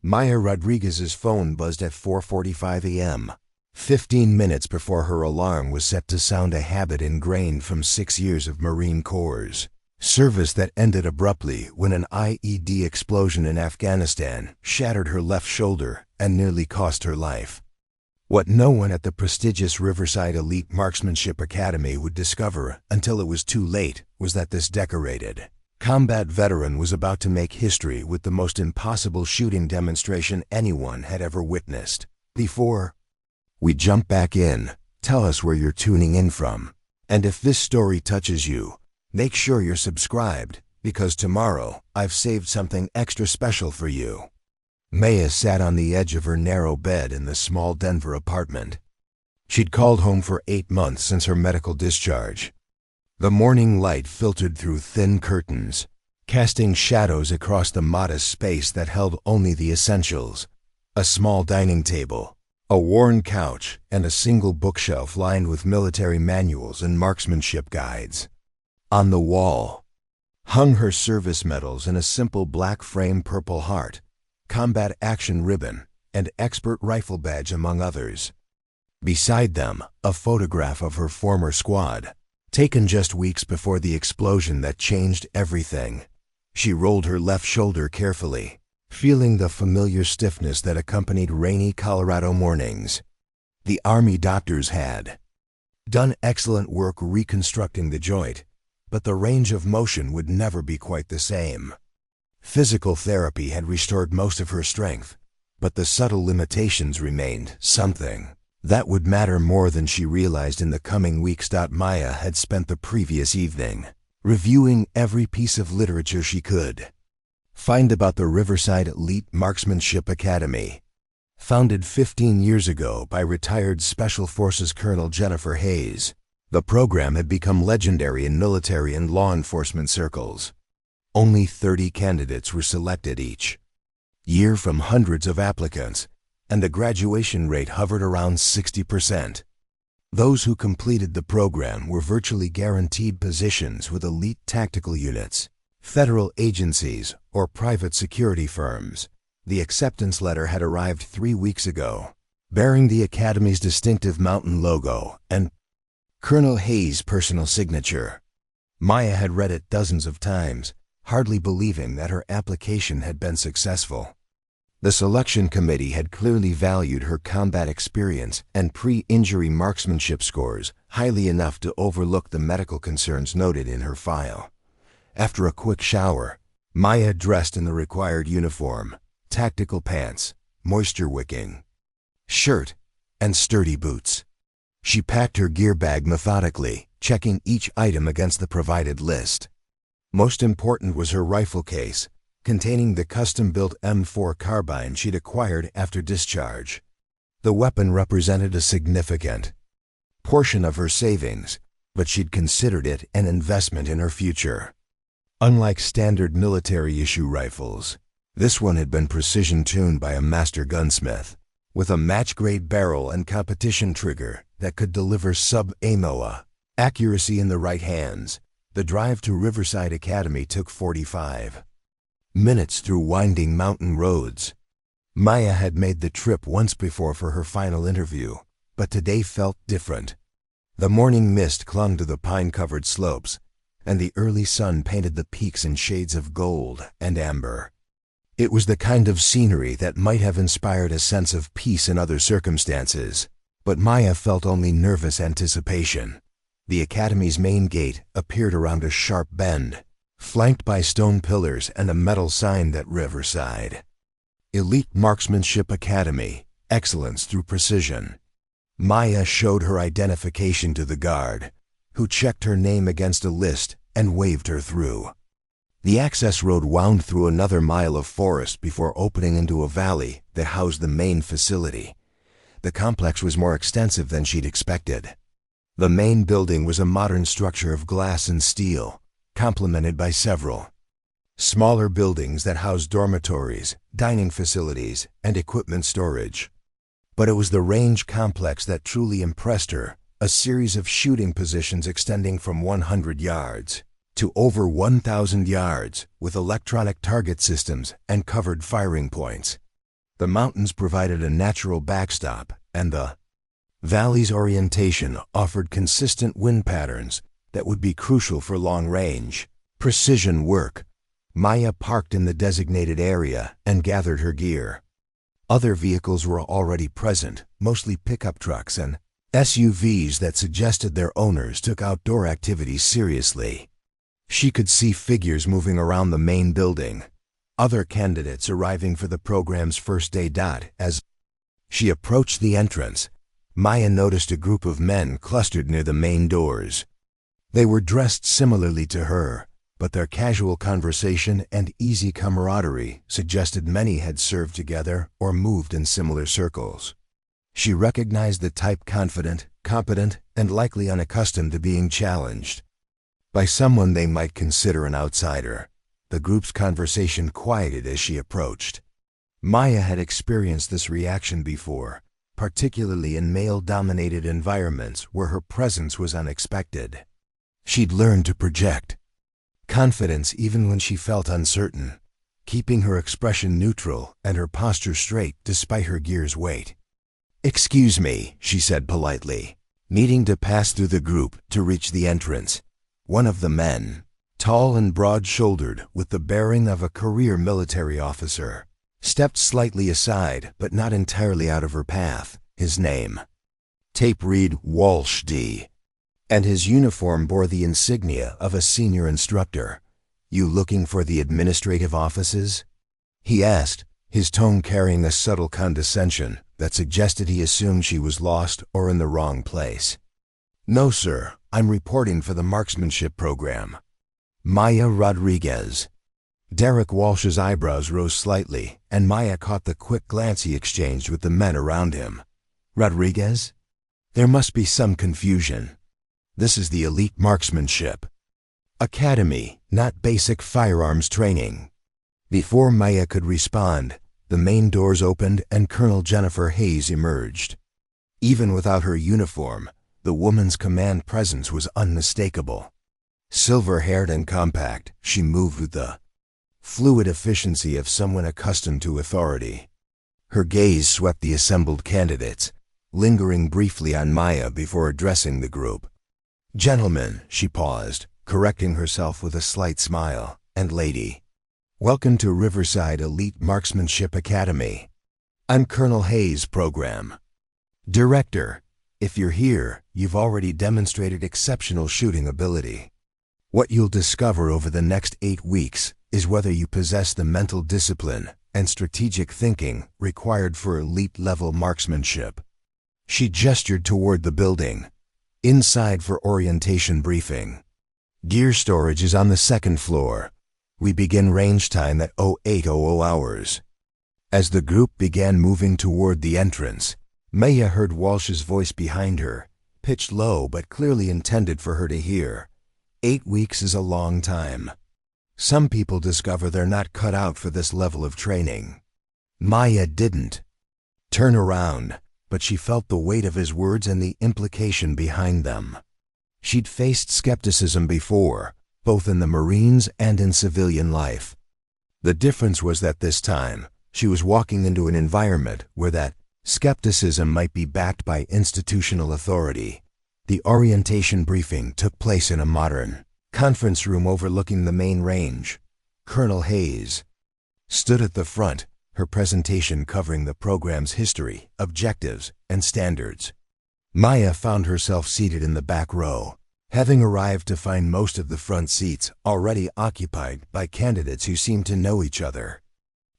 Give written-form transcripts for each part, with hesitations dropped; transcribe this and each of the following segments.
Maya Rodriguez's phone buzzed at 4:45 a.m., 15 minutes before her alarm was set to sound, a habit ingrained from 6 years of Marine Corps service that ended abruptly when an IED explosion in Afghanistan shattered her left shoulder and nearly cost her life. What no one at the prestigious Riverside Elite Marksmanship Academy would discover until it was too late was that this decorated combat veteran was about to make history with the most impossible shooting demonstration anyone had ever witnessed. Before we jump back in, tell us where you're tuning in from. And if this story touches you, make sure you're subscribed, because tomorrow I've saved something extra special for you. Maya sat on the edge of her narrow bed in the small Denver apartment. She'd called home for 8 months since her medical discharge. The morning light filtered through thin curtains, casting shadows across the modest space that held only the essentials: a small dining table, a worn couch, and a single bookshelf lined with military manuals and marksmanship guides. On the wall hung her service medals in a simple black frame, Purple Heart, Combat Action Ribbon, and Expert Rifle Badge, among others. Beside them, a photograph of her former squad, taken just weeks before the explosion that changed everything. She rolled her left shoulder carefully, feeling the familiar stiffness that accompanied rainy Colorado mornings. The Army doctors had done excellent work reconstructing the joint, but the range of motion would never be quite the same. Physical therapy had restored most of her strength, but the subtle limitations remained, something that would matter more than she realized in the coming weeks. Maya had spent the previous evening reviewing every piece of literature she could find about the Riverside Elite Marksmanship Academy. Founded 15 years ago by retired Special Forces Colonel Jennifer Hayes, the program had become legendary in military and law enforcement circles. Only 30 candidates were selected each year from hundreds of applicants, and the graduation rate hovered around 60%. Those who completed the program were virtually guaranteed positions with elite tactical units, federal agencies, or private security firms. The acceptance letter had arrived 3 weeks ago, bearing the Academy's distinctive mountain logo and Colonel Hayes' personal signature. Maya had read it dozens of times, hardly believing that her application had been successful. The selection committee had clearly valued her combat experience and pre-injury marksmanship scores highly enough to overlook the medical concerns noted in her file. After a quick shower, Maya dressed in the required uniform: tactical pants, moisture-wicking shirt, and sturdy boots. She packed her gear bag methodically, checking each item against the provided list. Most important was her rifle case, containing the custom-built M4 carbine she'd acquired after discharge. The weapon represented a significant portion of her savings, but she'd considered it an investment in her future. Unlike standard military-issue rifles, this one had been precision-tuned by a master gunsmith, with a match-grade barrel and competition trigger that could deliver sub-AMOA accuracy in the right hands. The drive to Riverside Academy took 45 minutes through winding mountain roads. Maya had made the trip once before for her final interview, but today felt different. The morning mist clung to the pine-covered slopes, and the early sun painted the peaks in shades of gold and amber. It was the kind of scenery that might have inspired a sense of peace in other circumstances, but Maya felt only nervous anticipation. The Academy's main gate appeared around a sharp bend, flanked by stone pillars and a metal sign that Riverside Elite Marksmanship Academy, excellence through precision. Maya showed her identification to the guard, who checked her name against a list and waved her through. The access road wound through another mile of forest before opening into a valley that housed the main facility. The complex was more extensive than she'd expected. The main building was a modern structure of glass and steel, complemented by several smaller buildings that housed dormitories, dining facilities, and equipment storage. But it was the range complex that truly impressed her, a series of shooting positions extending from 100 yards to over 1,000 yards, with electronic target systems and covered firing points. The mountains provided a natural backstop, and the valley's orientation offered consistent wind patterns that would be crucial for long-range precision work. Maya parked in the designated area and gathered her gear. Other vehicles were already present, mostly pickup trucks and SUVs that suggested their owners took outdoor activities seriously. She could see figures moving around the main building, other candidates arriving for the program's first day. As she approached the entrance, Maya noticed a group of men clustered near the main doors. They were dressed similarly to her, but their casual conversation and easy camaraderie suggested many had served together or moved in similar circles. She recognized the type: confident, competent, and likely unaccustomed to being challenged by someone they might consider an outsider. The group's conversation quieted as she approached. Maya had experienced this reaction before, particularly in male-dominated environments where her presence was unexpected. She'd learned to project confidence even when she felt uncertain, keeping her expression neutral and her posture straight despite her gear's weight. "Excuse me," she said politely, needing to pass through the group to reach the entrance. One of the men, tall and broad-shouldered with the bearing of a career military officer, stepped slightly aside but not entirely out of her path. His name, Tape Reed Walsh D., and his uniform bore the insignia of a senior instructor. "You looking for the administrative offices?" he asked, his tone carrying a subtle condescension that suggested he assumed she was lost or in the wrong place. "No, sir. I'm reporting for the marksmanship program." Maya Rodriguez. Derek Walsh's eyebrows rose slightly, and Maya caught the quick glance he exchanged with the men around him. "Rodriguez? There must be some confusion. This is the Elite Marksmanship Academy, not basic firearms training." Before Maya could respond, the main doors opened and Colonel Jennifer Hayes emerged. Even without her uniform, the woman's command presence was unmistakable. Silver-haired and compact, she moved with the fluid efficiency of someone accustomed to authority. Her gaze swept the assembled candidates, lingering briefly on Maya before addressing the group. "Gentlemen," she paused, correcting herself with a slight smile, "and lady, welcome to Riverside Elite Marksmanship Academy. I'm Colonel Hayes' program director. If you're here, you've already demonstrated exceptional shooting ability. What you'll discover over the next 8 weeks is whether you possess the mental discipline and strategic thinking required for elite-level marksmanship." She gestured toward the building. "Inside for orientation briefing. Gear storage is on the 2nd floor. We begin range time at 0800 hours." As the group began moving toward the entrance, Maya heard Walsh's voice behind her, pitched low but clearly intended for her to hear. 8 weeks is a long time. Some people discover they're not cut out for this level of training. Maya didn't turn around, but she felt the weight of his words and the implication behind them. She'd faced skepticism before, both in the Marines and in civilian life. The difference was that this time, she was walking into an environment where that skepticism might be backed by institutional authority. The orientation briefing took place in a modern conference room overlooking the main range. Colonel Hayes stood at the front, her presentation covering the program's history, objectives, and standards. Maya found herself seated in the back row, having arrived to find most of the front seats already occupied by candidates who seemed to know each other.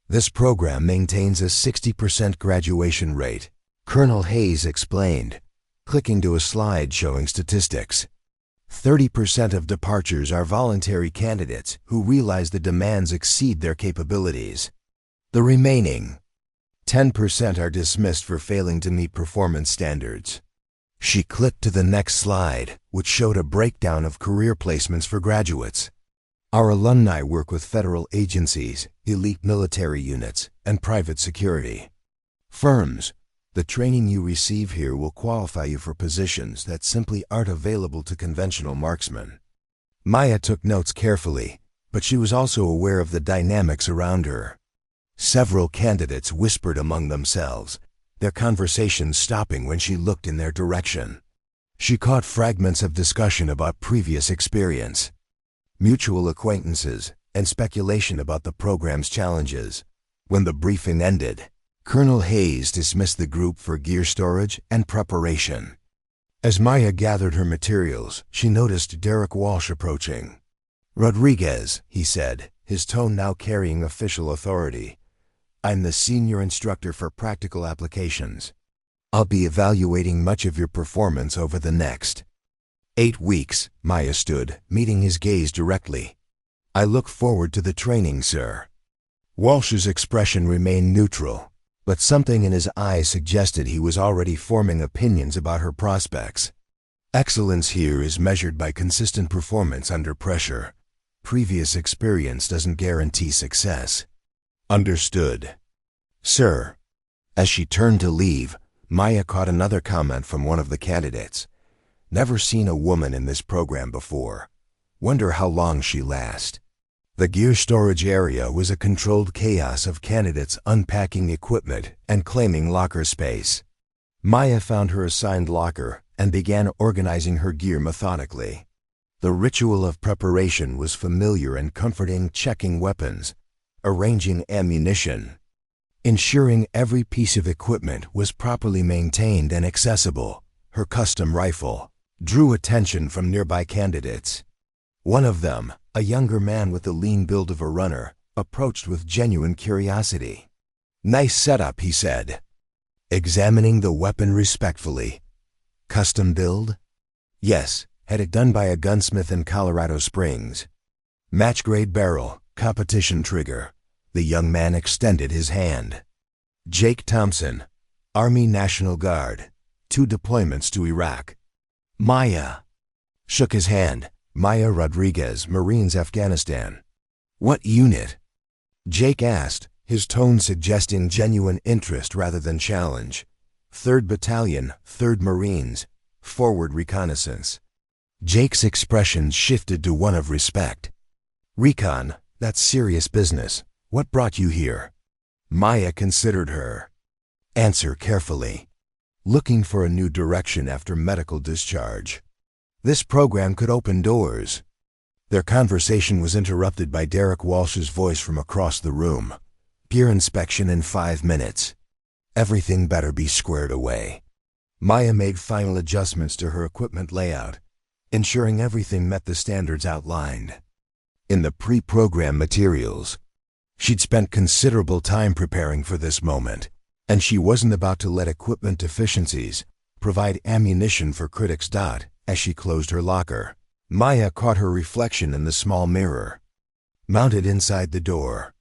"This program maintains a 60% graduation rate," Colonel Hayes explained, clicking to a slide showing statistics. 30% of departures are voluntary candidates who realize the demands exceed their capabilities. The remaining 10% are dismissed for failing to meet performance standards. She clicked to the next slide, which showed a breakdown of career placements for graduates. "Our alumni work with federal agencies, elite military units, and private security firms. The training you receive here will qualify you for positions that simply aren't available to conventional marksmen." Maya took notes carefully, but she was also aware of the dynamics around her. Several candidates whispered among themselves, their conversations stopping when she looked in their direction. She caught fragments of discussion about previous experience, mutual acquaintances, and speculation about the program's challenges. When the briefing ended, Colonel Hayes dismissed the group for gear storage and preparation. As Maya gathered her materials, she noticed Derek Walsh approaching. "Rodriguez," he said, his tone now carrying official authority. "I'm the senior instructor for practical applications. I'll be evaluating much of your performance over the next 8 weeks." Maya stood, meeting his gaze directly. "I look forward to the training, sir." Walsh's expression remained neutral, but something in his eyes suggested he was already forming opinions about her prospects. "Excellence here is measured by consistent performance under pressure. Previous experience doesn't guarantee success." "Understood, sir." As she turned to leave, Maya caught another comment from one of the candidates. "Never seen a woman in this program before. Wonder how long she'll last." The gear storage area was a controlled chaos of candidates unpacking equipment and claiming locker space. Maya found her assigned locker and began organizing her gear methodically. The ritual of preparation was familiar and comforting, checking weapons, arranging ammunition, ensuring every piece of equipment was properly maintained and accessible. Her custom rifle drew attention from nearby candidates. One of them, a younger man with the lean build of a runner, approached with genuine curiosity. "Nice setup," he said, examining the weapon respectfully. "Custom build?" "Yes, had it done by a gunsmith in Colorado Springs. Match-grade barrel, competition trigger." The young man extended his hand. "Jake Thompson, Army National Guard, 2 deployments to Iraq." Maya shook his hand. "Maya Rodriguez, Marines, Afghanistan." "What unit?" Jake asked, his tone suggesting genuine interest rather than challenge. 3rd Battalion, 3rd Marines, forward reconnaissance." Jake's expression shifted to one of respect. "Recon, that's serious business. What brought you here?" Maya considered her answer carefully. "Looking for a new direction after medical discharge. This program could open doors." Their conversation was interrupted by Derek Walsh's voice from across the room. "Gear inspection in 5 minutes. Everything better be squared away." Maya made final adjustments to her equipment layout, ensuring everything met the standards outlined in the pre-program materials. She'd spent considerable time preparing for this moment, and she wasn't about to let equipment deficiencies provide ammunition for critics. As she closed her locker, Maya caught her reflection in the small mirror mounted inside the door.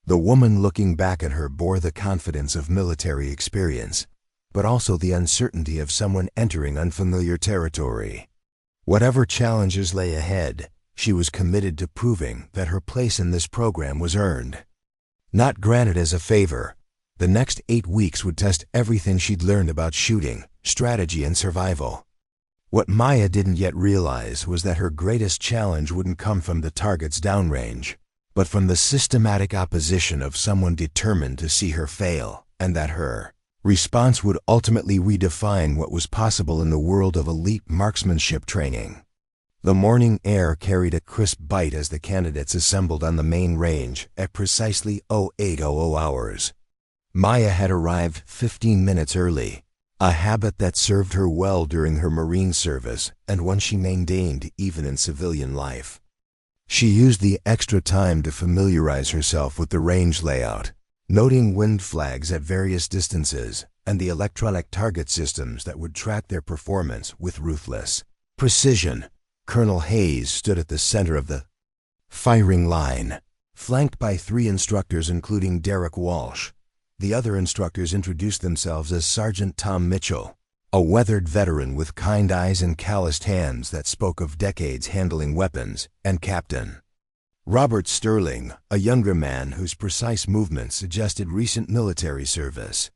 The woman looking back at her bore the confidence of military experience, but also the uncertainty of someone entering unfamiliar territory. Whatever challenges lay ahead, she was committed to proving that her place in this program was earned, not granted as a favor. The next 8 weeks would test everything she'd learned about shooting, strategy, and survival. What Maya didn't yet realize was that her greatest challenge wouldn't come from the target's downrange, but from the systematic opposition of someone determined to see her fail, and that her response would ultimately redefine what was possible in the world of elite marksmanship training. The morning air carried a crisp bite as the candidates assembled on the main range at precisely 0800 hours. Maya had arrived 15 minutes early, a habit that served her well during her Marine service and one she maintained even in civilian life. She used the extra time to familiarize herself with the range layout, noting wind flags at various distances and the electronic target systems that would track their performance with ruthless precision. Colonel Hayes stood at the center of the firing line, flanked by 3 instructors including Derek Walsh. The other instructors introduced themselves as Sergeant Tom Mitchell, a weathered veteran with kind eyes and calloused hands that spoke of decades handling weapons, and Captain Robert Sterling, a younger man whose precise movements suggested recent military service.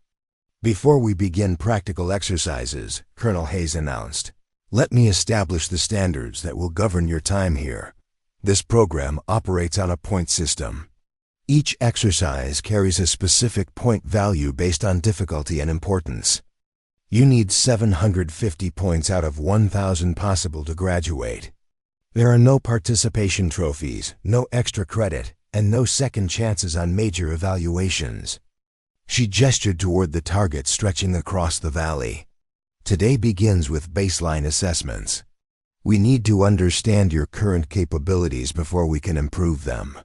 "Before we begin practical exercises," Colonel Hayes announced, "let me establish the standards that will govern your time here. This program operates on a point system. Each exercise carries a specific point value based on difficulty and importance. You need 750 points out of 1,000 possible to graduate. There are no participation trophies, no extra credit, and no second chances on major evaluations. She gestured toward the target stretching across the valley. Today begins with baseline assessments. We need to understand your current capabilities before we can improve them.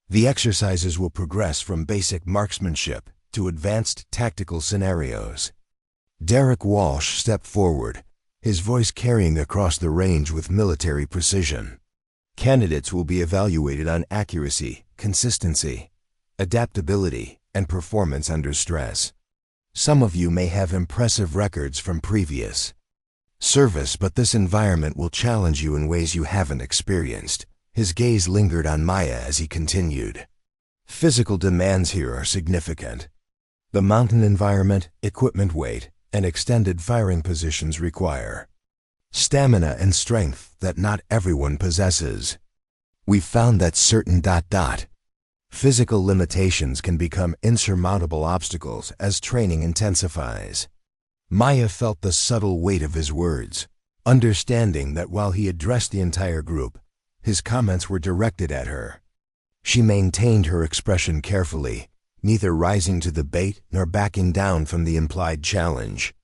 The exercises will progress from basic marksmanship to advanced tactical scenarios. Derek Walsh stepped forward, his voice carrying across the range with military precision. Candidates will be evaluated on accuracy, consistency, adaptability, and performance under stress. Some of you may have impressive records from previous service, but this environment will challenge you in ways you haven't experienced. His gaze lingered on Maya as he continued. Physical demands here are significant. The mountain environment, equipment weight, and extended firing positions require stamina and strength that not everyone possesses. We've found that certain physical limitations can become insurmountable obstacles as training intensifies. Maya felt the subtle weight of his words, understanding that while he addressed the entire group, his comments were directed at her. She maintained her expression carefully, neither rising to the bait nor backing down from the implied challenge.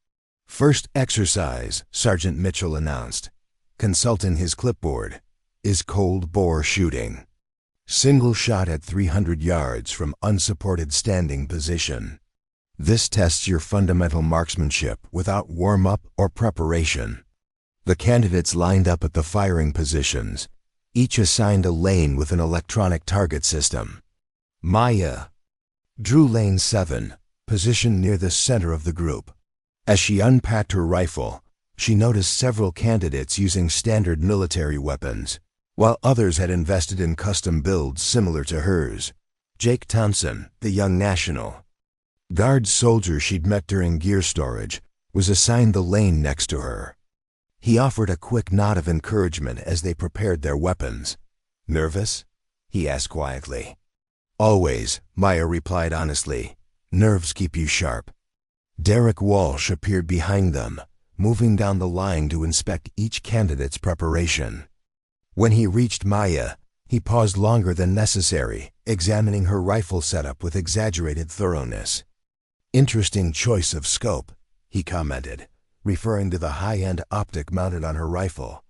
First exercise, Sergeant Mitchell announced, consulting his clipboard, is cold bore shooting. Single shot at 300 yards from unsupported standing position. This tests your fundamental marksmanship without warm-up or preparation. The candidates lined up at the firing positions, each assigned a lane with an electronic target system. Maya drew lane 7, positioned near the center of the group. As she unpacked her rifle, she noticed several candidates using standard military weapons, while others had invested in custom builds similar to hers. Jake Thompson, the young national Guard soldier she'd met during gear storage, was assigned the lane next to her. He offered a quick nod of encouragement as they prepared their weapons. "Nervous?" he asked quietly. "Always," Maya replied honestly. "Nerves keep you sharp." Derek Walsh appeared behind them, moving down the line to inspect each candidate's preparation. When he reached Maya, he paused longer than necessary, examining her rifle setup with exaggerated thoroughness. "Interesting choice of scope," he commented, referring to the high-end optic mounted on her rifle.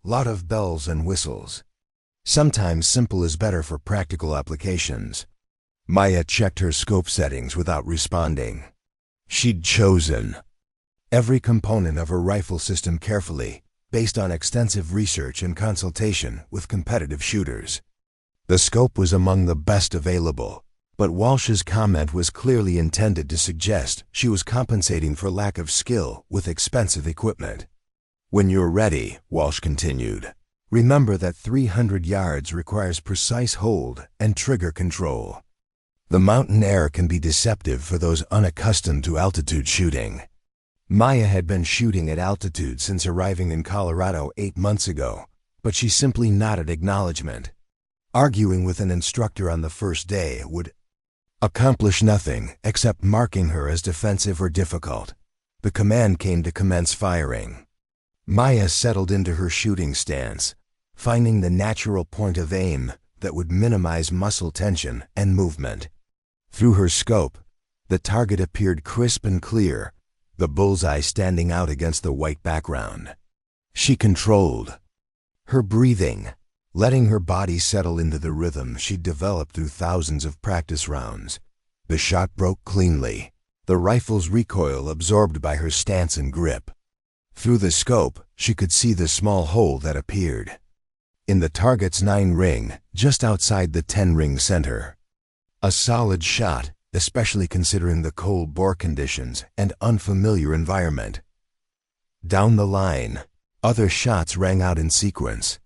"Lot of bells and whistles. Sometimes simple is better for practical applications." Maya checked her scope settings without responding. She'd chosen every component of her rifle system carefully, based on extensive research and consultation with competitive shooters. The scope was among the best available, but Walsh's comment was clearly intended to suggest she was compensating for lack of skill with expensive equipment. "When you're ready," Walsh continued, "remember that 300 yards requires precise hold and trigger control. The mountain air can be deceptive for those unaccustomed to altitude shooting." Maya had been shooting at altitude since arriving in Colorado 8 months ago, but she simply nodded acknowledgement. Arguing with an instructor on the first day would accomplish nothing except marking her as defensive or difficult. The command came to commence firing. Maya settled into her shooting stance, finding the natural point of aim that would minimize muscle tension and movement. Through her scope, the target appeared crisp and clear, the bullseye standing out against the white background. She controlled her breathing, letting her body settle into the rhythm she'd developed through thousands of practice rounds. The shot broke cleanly, the rifle's recoil absorbed by her stance and grip. Through the scope, she could see the small hole that appeared in the target's 9-ring, just outside the 10-ring center. A solid shot, especially considering the cold bore conditions and unfamiliar environment. Down the line, other shots rang out in sequence.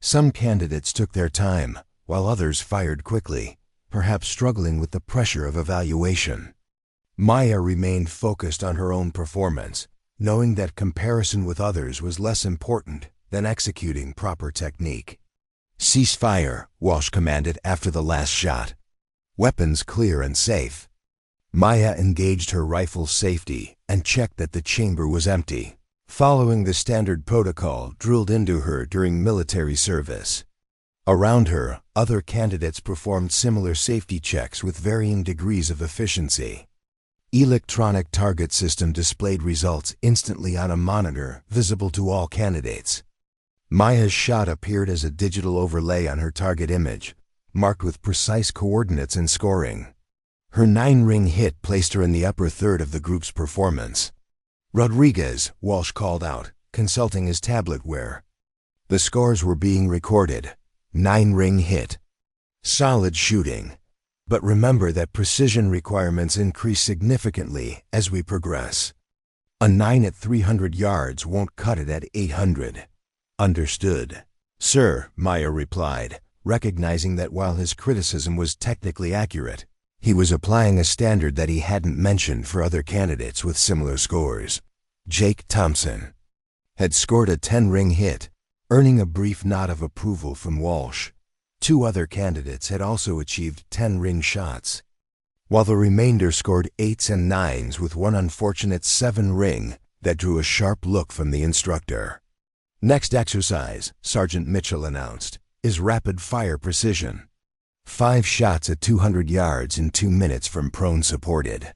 Some candidates took their time, while others fired quickly, perhaps struggling with the pressure of evaluation. Maya remained focused on her own performance, knowing that comparison with others was less important than executing proper technique. "Cease fire," Walsh commanded after the last shot. Weapons clear and safe. Maya engaged her rifle's safety and checked that the chamber was empty, following the standard protocol drilled into her during military service. Around her, other candidates performed similar safety checks with varying degrees of efficiency. Electronic target system displayed results instantly on a monitor visible to all candidates. Maya's shot appeared as a digital overlay on her target image, marked with precise coordinates and scoring. Her 9-ring hit placed her in the upper third of the group's performance. "Rodriguez," Walsh called out, consulting his tabletware. The scores were being recorded. 9-ring hit. Solid shooting. But remember that precision requirements increase significantly as we progress. A 9 at 300 yards won't cut it at 800. Understood. Sir, Maya replied, recognizing that while his criticism was technically accurate, he was applying a standard that he hadn't mentioned for other candidates with similar scores. Jake Thompson had scored a 10-ring hit, earning a brief nod of approval from Walsh. 2 other candidates had also achieved 10-ring shots, while the remainder scored 8s and 9s with one unfortunate 7-ring that drew a sharp look from the instructor. Next exercise, Sergeant Mitchell announced, is rapid fire precision. 5 shots at 200 yards in 2 minutes from prone supported.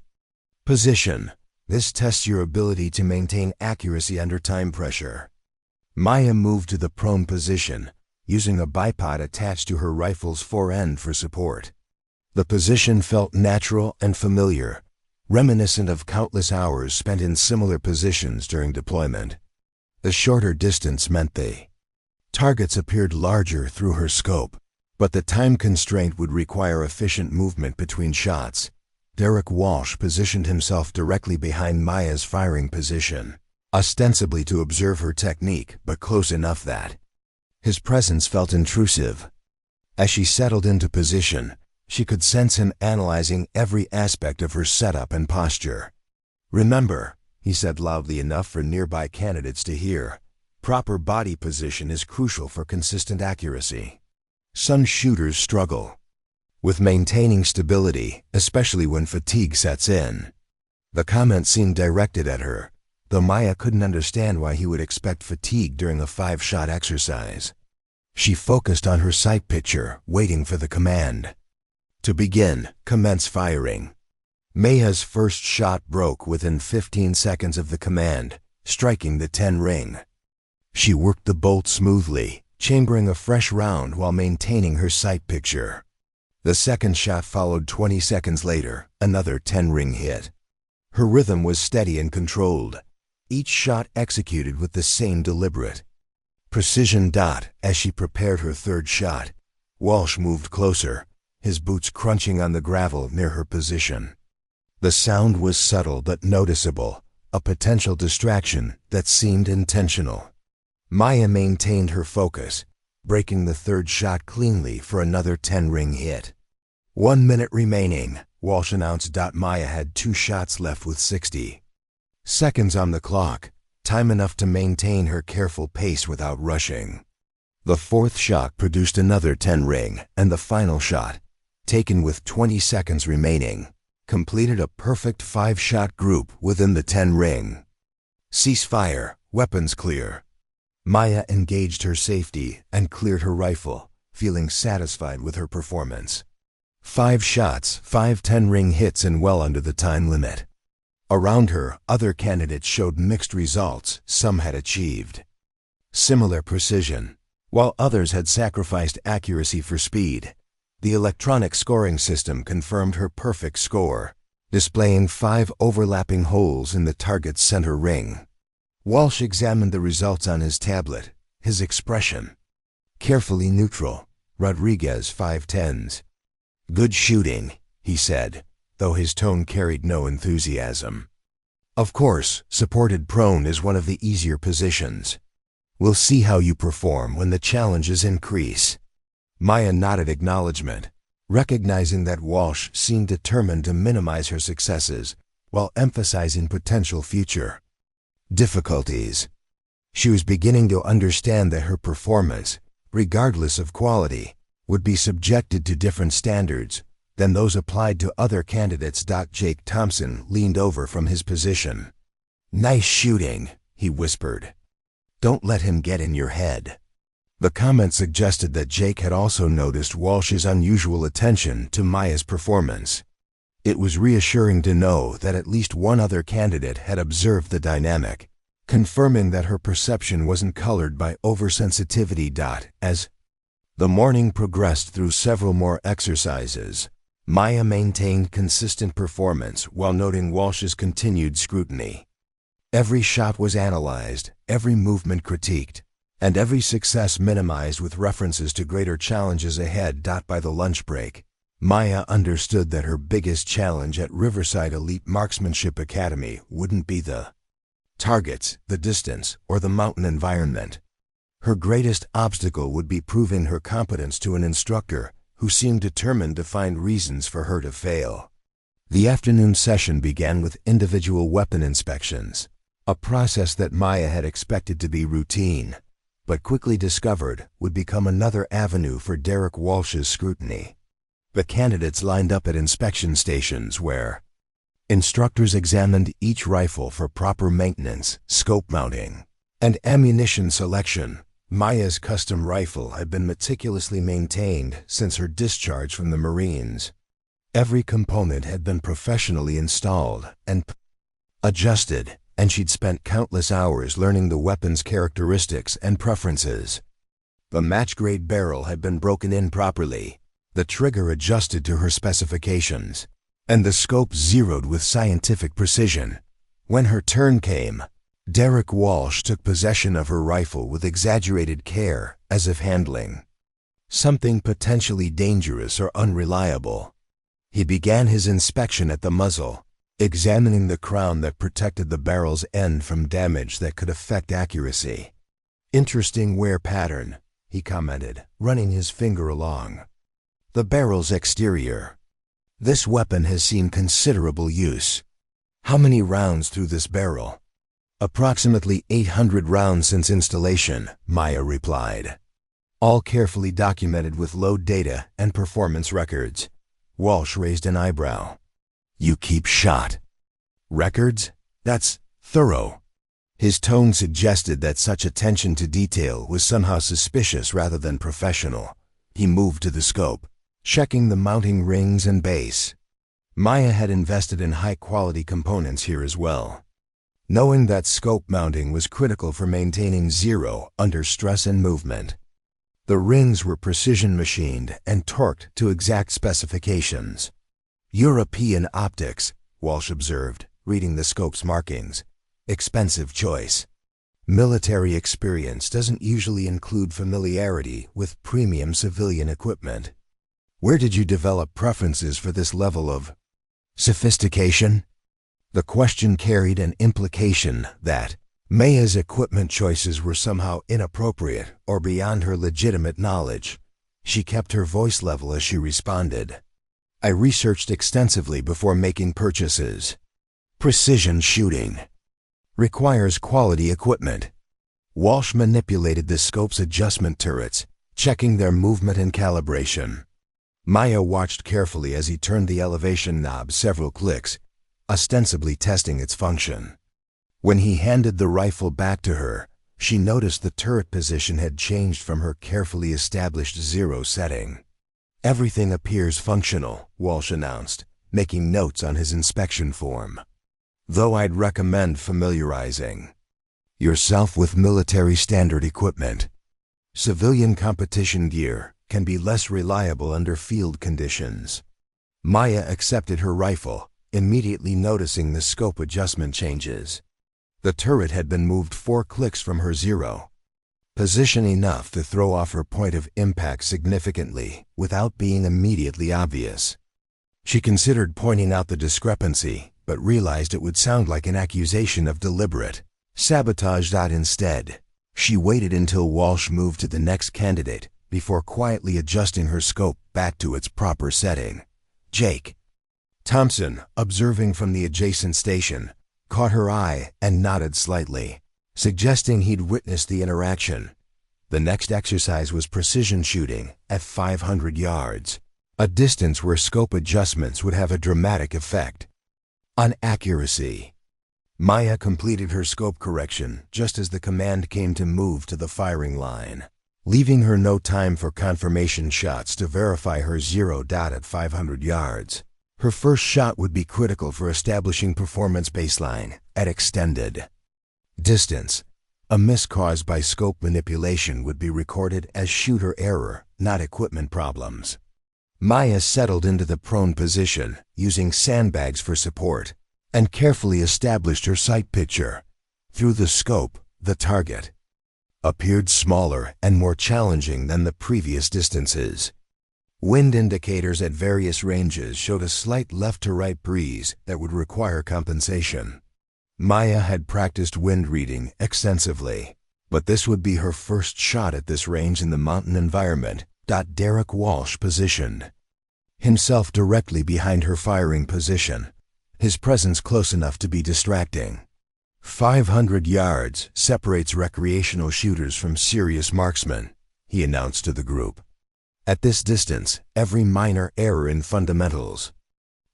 Position. This tests your ability to maintain accuracy under time pressure. Maya moved to the prone position, using a bipod attached to her rifle's fore-end for support. The position felt natural and familiar, reminiscent of countless hours spent in similar positions during deployment. The shorter distance meant the targets appeared larger through her scope, but the time constraint would require efficient movement between shots. Derek Walsh positioned himself directly behind Maya's firing position, ostensibly to observe her technique, but close enough that his presence felt intrusive. As she settled into position, she could sense him analyzing every aspect of her setup and posture. "Remember," he said loudly enough for nearby candidates to hear, "proper body position is crucial for consistent accuracy. Some shooters struggle with maintaining stability, especially when fatigue sets in." The comment seemed directed at her, though Maya couldn't understand why he would expect fatigue during a 5-shot exercise. She focused on her sight picture, waiting for the command. To begin, commence firing. Maya's first shot broke within 15 seconds of the command, striking the 10-ring. She worked the bolt smoothly, chambering a fresh round while maintaining her sight picture. The second shot followed 20 seconds later, another 10-ring hit. Her rhythm was steady and controlled, each shot executed with the same deliberate precision. As she prepared her third shot, Walsh moved closer, his boots crunching on the gravel near her position. The sound was subtle but noticeable, a potential distraction that seemed intentional. Maya maintained her focus, breaking the third shot cleanly for another 10-ring hit. 1 minute remaining, Walsh announced. Maya had 2 shots left with 60 seconds on the clock, time enough to maintain her careful pace without rushing. The fourth shot produced another 10-ring, and the final shot, taken with 20 seconds remaining, completed a perfect 5-shot group within the 10-ring. "Cease fire, weapons clear." Maya engaged her safety and cleared her rifle, feeling satisfied with her performance. 5 shots, 5 10-ring hits, and well under the time limit. Around her, other candidates showed mixed results. Some had achieved similar precision, while others had sacrificed accuracy for speed. The electronic scoring system confirmed her perfect score, displaying 5 overlapping holes in the target's center ring. Walsh examined the results on his tablet, his expression carefully neutral. "Rodriguez 5 10s. Good shooting," he said, though his tone carried no enthusiasm. "Of course, supported prone is one of the easier positions. We'll see how you perform when the challenges increase." Maya nodded acknowledgement, recognizing that Walsh seemed determined to minimize her successes while emphasizing potential future difficulties. She was beginning to understand that her performance, regardless of quality, would be subjected to different standards, than those applied to other candidates. Jake Thompson leaned over from his position. "Nice shooting," he whispered. "Don't let him get in your head." The comment suggested that Jake had also noticed Walsh's unusual attention to Maya's performance. It was reassuring to know that at least one other candidate had observed the dynamic, confirming that her perception wasn't colored by oversensitivity. As the morning progressed through several more exercises, Maya maintained consistent performance while noting Walsh's continued scrutiny. Every shot was analyzed, every movement critiqued, and every success minimized with references to greater challenges ahead. By the lunch break, Maya understood that her biggest challenge at Riverside Elite Marksmanship Academy wouldn't be the targets, the distance, or the mountain environment. Her greatest obstacle would be proving her competence to an instructor who seemed determined to find reasons for her to fail. The afternoon session began with individual weapon inspections, a process that Maya had expected to be routine, but quickly discovered would become another avenue for Derek Walsh's scrutiny. The candidates lined up at inspection stations where instructors examined each rifle for proper maintenance, scope mounting, and ammunition selection. Maya's custom rifle had been meticulously maintained since her discharge from the Marines. Every component had been professionally installed and adjusted, and she'd spent countless hours learning the weapon's characteristics and preferences. The match-grade barrel had been broken in properly, the trigger adjusted to her specifications, and the scope zeroed with scientific precision. When her turn came, Derek Walsh took possession of her rifle with exaggerated care, as if handling something potentially dangerous or unreliable. He began his inspection at the muzzle, examining the crown that protected the barrel's end from damage that could affect accuracy. "Interesting wear pattern," he commented, running his finger along the barrel's exterior. "This weapon has seen considerable use." "How many rounds through this barrel?" "Approximately 800 rounds since installation," Maya replied. "All carefully documented with load data and performance records." Walsh raised an eyebrow. "You keep shot records? That's thorough." His tone suggested that such attention to detail was somehow suspicious rather than professional. He moved to the scope, checking the mounting rings and base. Maya had invested in high-quality components here as well, knowing that scope mounting was critical for maintaining zero under stress and movement. The rings were precision machined and torqued to exact specifications. "European optics," Walsh observed, reading the scope's markings. "Expensive choice. Military experience doesn't usually include familiarity with premium civilian equipment." "Where did you develop preferences for this level of sophistication?" The question carried an implication that Maya's equipment choices were somehow inappropriate or beyond her legitimate knowledge. She kept her voice level as she responded. "I researched extensively before making purchases. Precision shooting requires quality equipment." Walsh manipulated the scope's adjustment turrets, checking their movement and calibration. Maya watched carefully as he turned the elevation knob several clicks, ostensibly testing its function. When he handed the rifle back to her, she noticed the turret position had changed from her carefully established zero setting. "Everything appears functional," Walsh announced, making notes on his inspection form. "Though I'd recommend familiarizing yourself with military standard equipment. Civilian competition gear can be less reliable under field conditions." Maya accepted her rifle, immediately noticing the scope adjustment changes. The turret had been moved 4 clicks from her zero position, enough to throw off her point of impact significantly without being immediately obvious. She considered pointing out the discrepancy, but realized it would sound like an accusation of deliberate sabotage. Instead, she waited until Walsh moved to the next candidate before quietly adjusting her scope back to its proper setting. Jake Thompson, observing from the adjacent station, caught her eye and nodded slightly, suggesting he'd witnessed the interaction. The next exercise was precision shooting at 500 yards. a distance where scope adjustments would have a dramatic effect on accuracy. Maya completed her scope correction just as the command came to move to the firing line, leaving her no time for confirmation shots to verify her 0 dot at 500 yards. Her first shot would be critical for establishing performance baseline at extended distance. A miss caused by scope manipulation would be recorded as shooter error, not equipment problems. Maya settled into the prone position, using sandbags for support, and carefully established her sight picture. Through the scope, the target appeared smaller and more challenging than the previous distances. Wind indicators at various ranges showed a slight left-to-right breeze that would require compensation. Maya had practiced wind reading extensively, but this would be her first shot at this range in the mountain environment. Derek Walsh positioned himself directly behind her firing position, his presence close enough to be distracting. 500 yards separates recreational shooters from serious marksmen, he announced to the group. At this distance, every minor error in fundamentals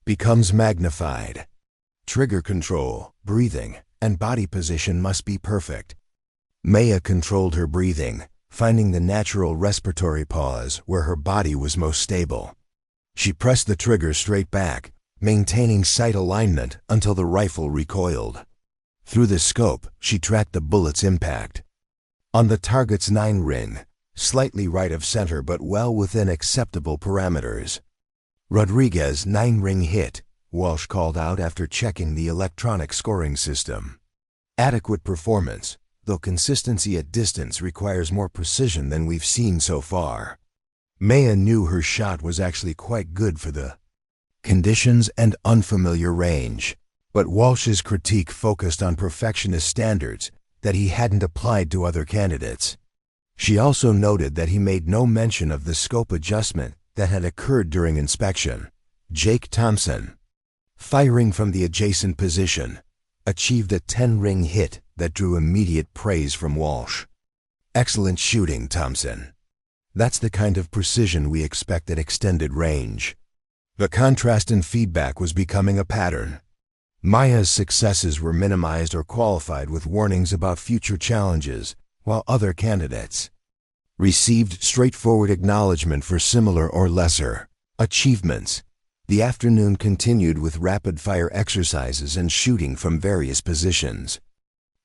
becomes magnified. Trigger control, breathing, and body position must be perfect. Maya controlled her breathing, finding the natural respiratory pause where her body was most stable. She pressed the trigger straight back, maintaining sight alignment until the rifle recoiled. Through the scope, she tracked the bullet's impact on the target's 9 ring, slightly right of center but well within acceptable parameters. Rodriguez 9 ring hit, Walsh called out after checking the electronic scoring system. Adequate performance, though consistency at distance requires more precision than we've seen so far. Maya knew her shot was actually quite good for the conditions and unfamiliar range, but Walsh's critique focused on perfectionist standards that he hadn't applied to other candidates. She also noted that he made no mention of the scope adjustment that had occurred during inspection. Jake Thompson, firing from the adjacent position, achieved a 10-ring hit that drew immediate praise from Walsh. "Excellent shooting, Thompson. That's the kind of precision we expect at extended range." The contrast in feedback was becoming a pattern. Maya's successes were minimized or qualified with warnings about future challenges, while other candidates received straightforward acknowledgement for similar or lesser achievements. The afternoon continued with rapid-fire exercises and shooting from various positions.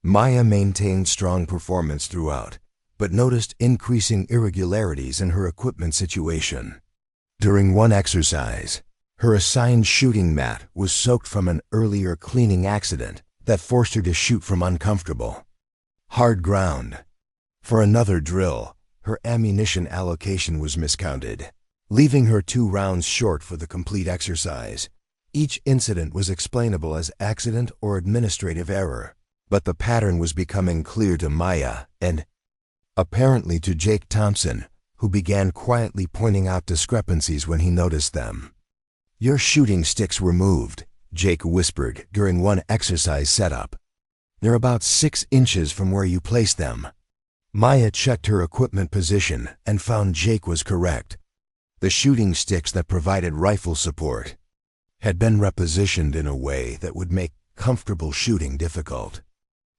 Maya maintained strong performance throughout, but noticed increasing irregularities in her equipment situation. During one exercise, her assigned shooting mat was soaked from an earlier cleaning accident that forced her to shoot from uncomfortable hard ground. For another drill, her ammunition allocation was miscounted, leaving her 2 rounds short for the complete exercise. Each incident was explainable as accident or administrative error, but the pattern was becoming clear to Maya and, apparently, to Jake Thompson, who began quietly pointing out discrepancies when he noticed them. "Your shooting sticks were moved," Jake whispered during one exercise setup. "They're about 6 inches from where you placed them." Maya checked her equipment position and found Jake was correct. The shooting sticks that provided rifle support had been repositioned in a way that would make comfortable shooting difficult.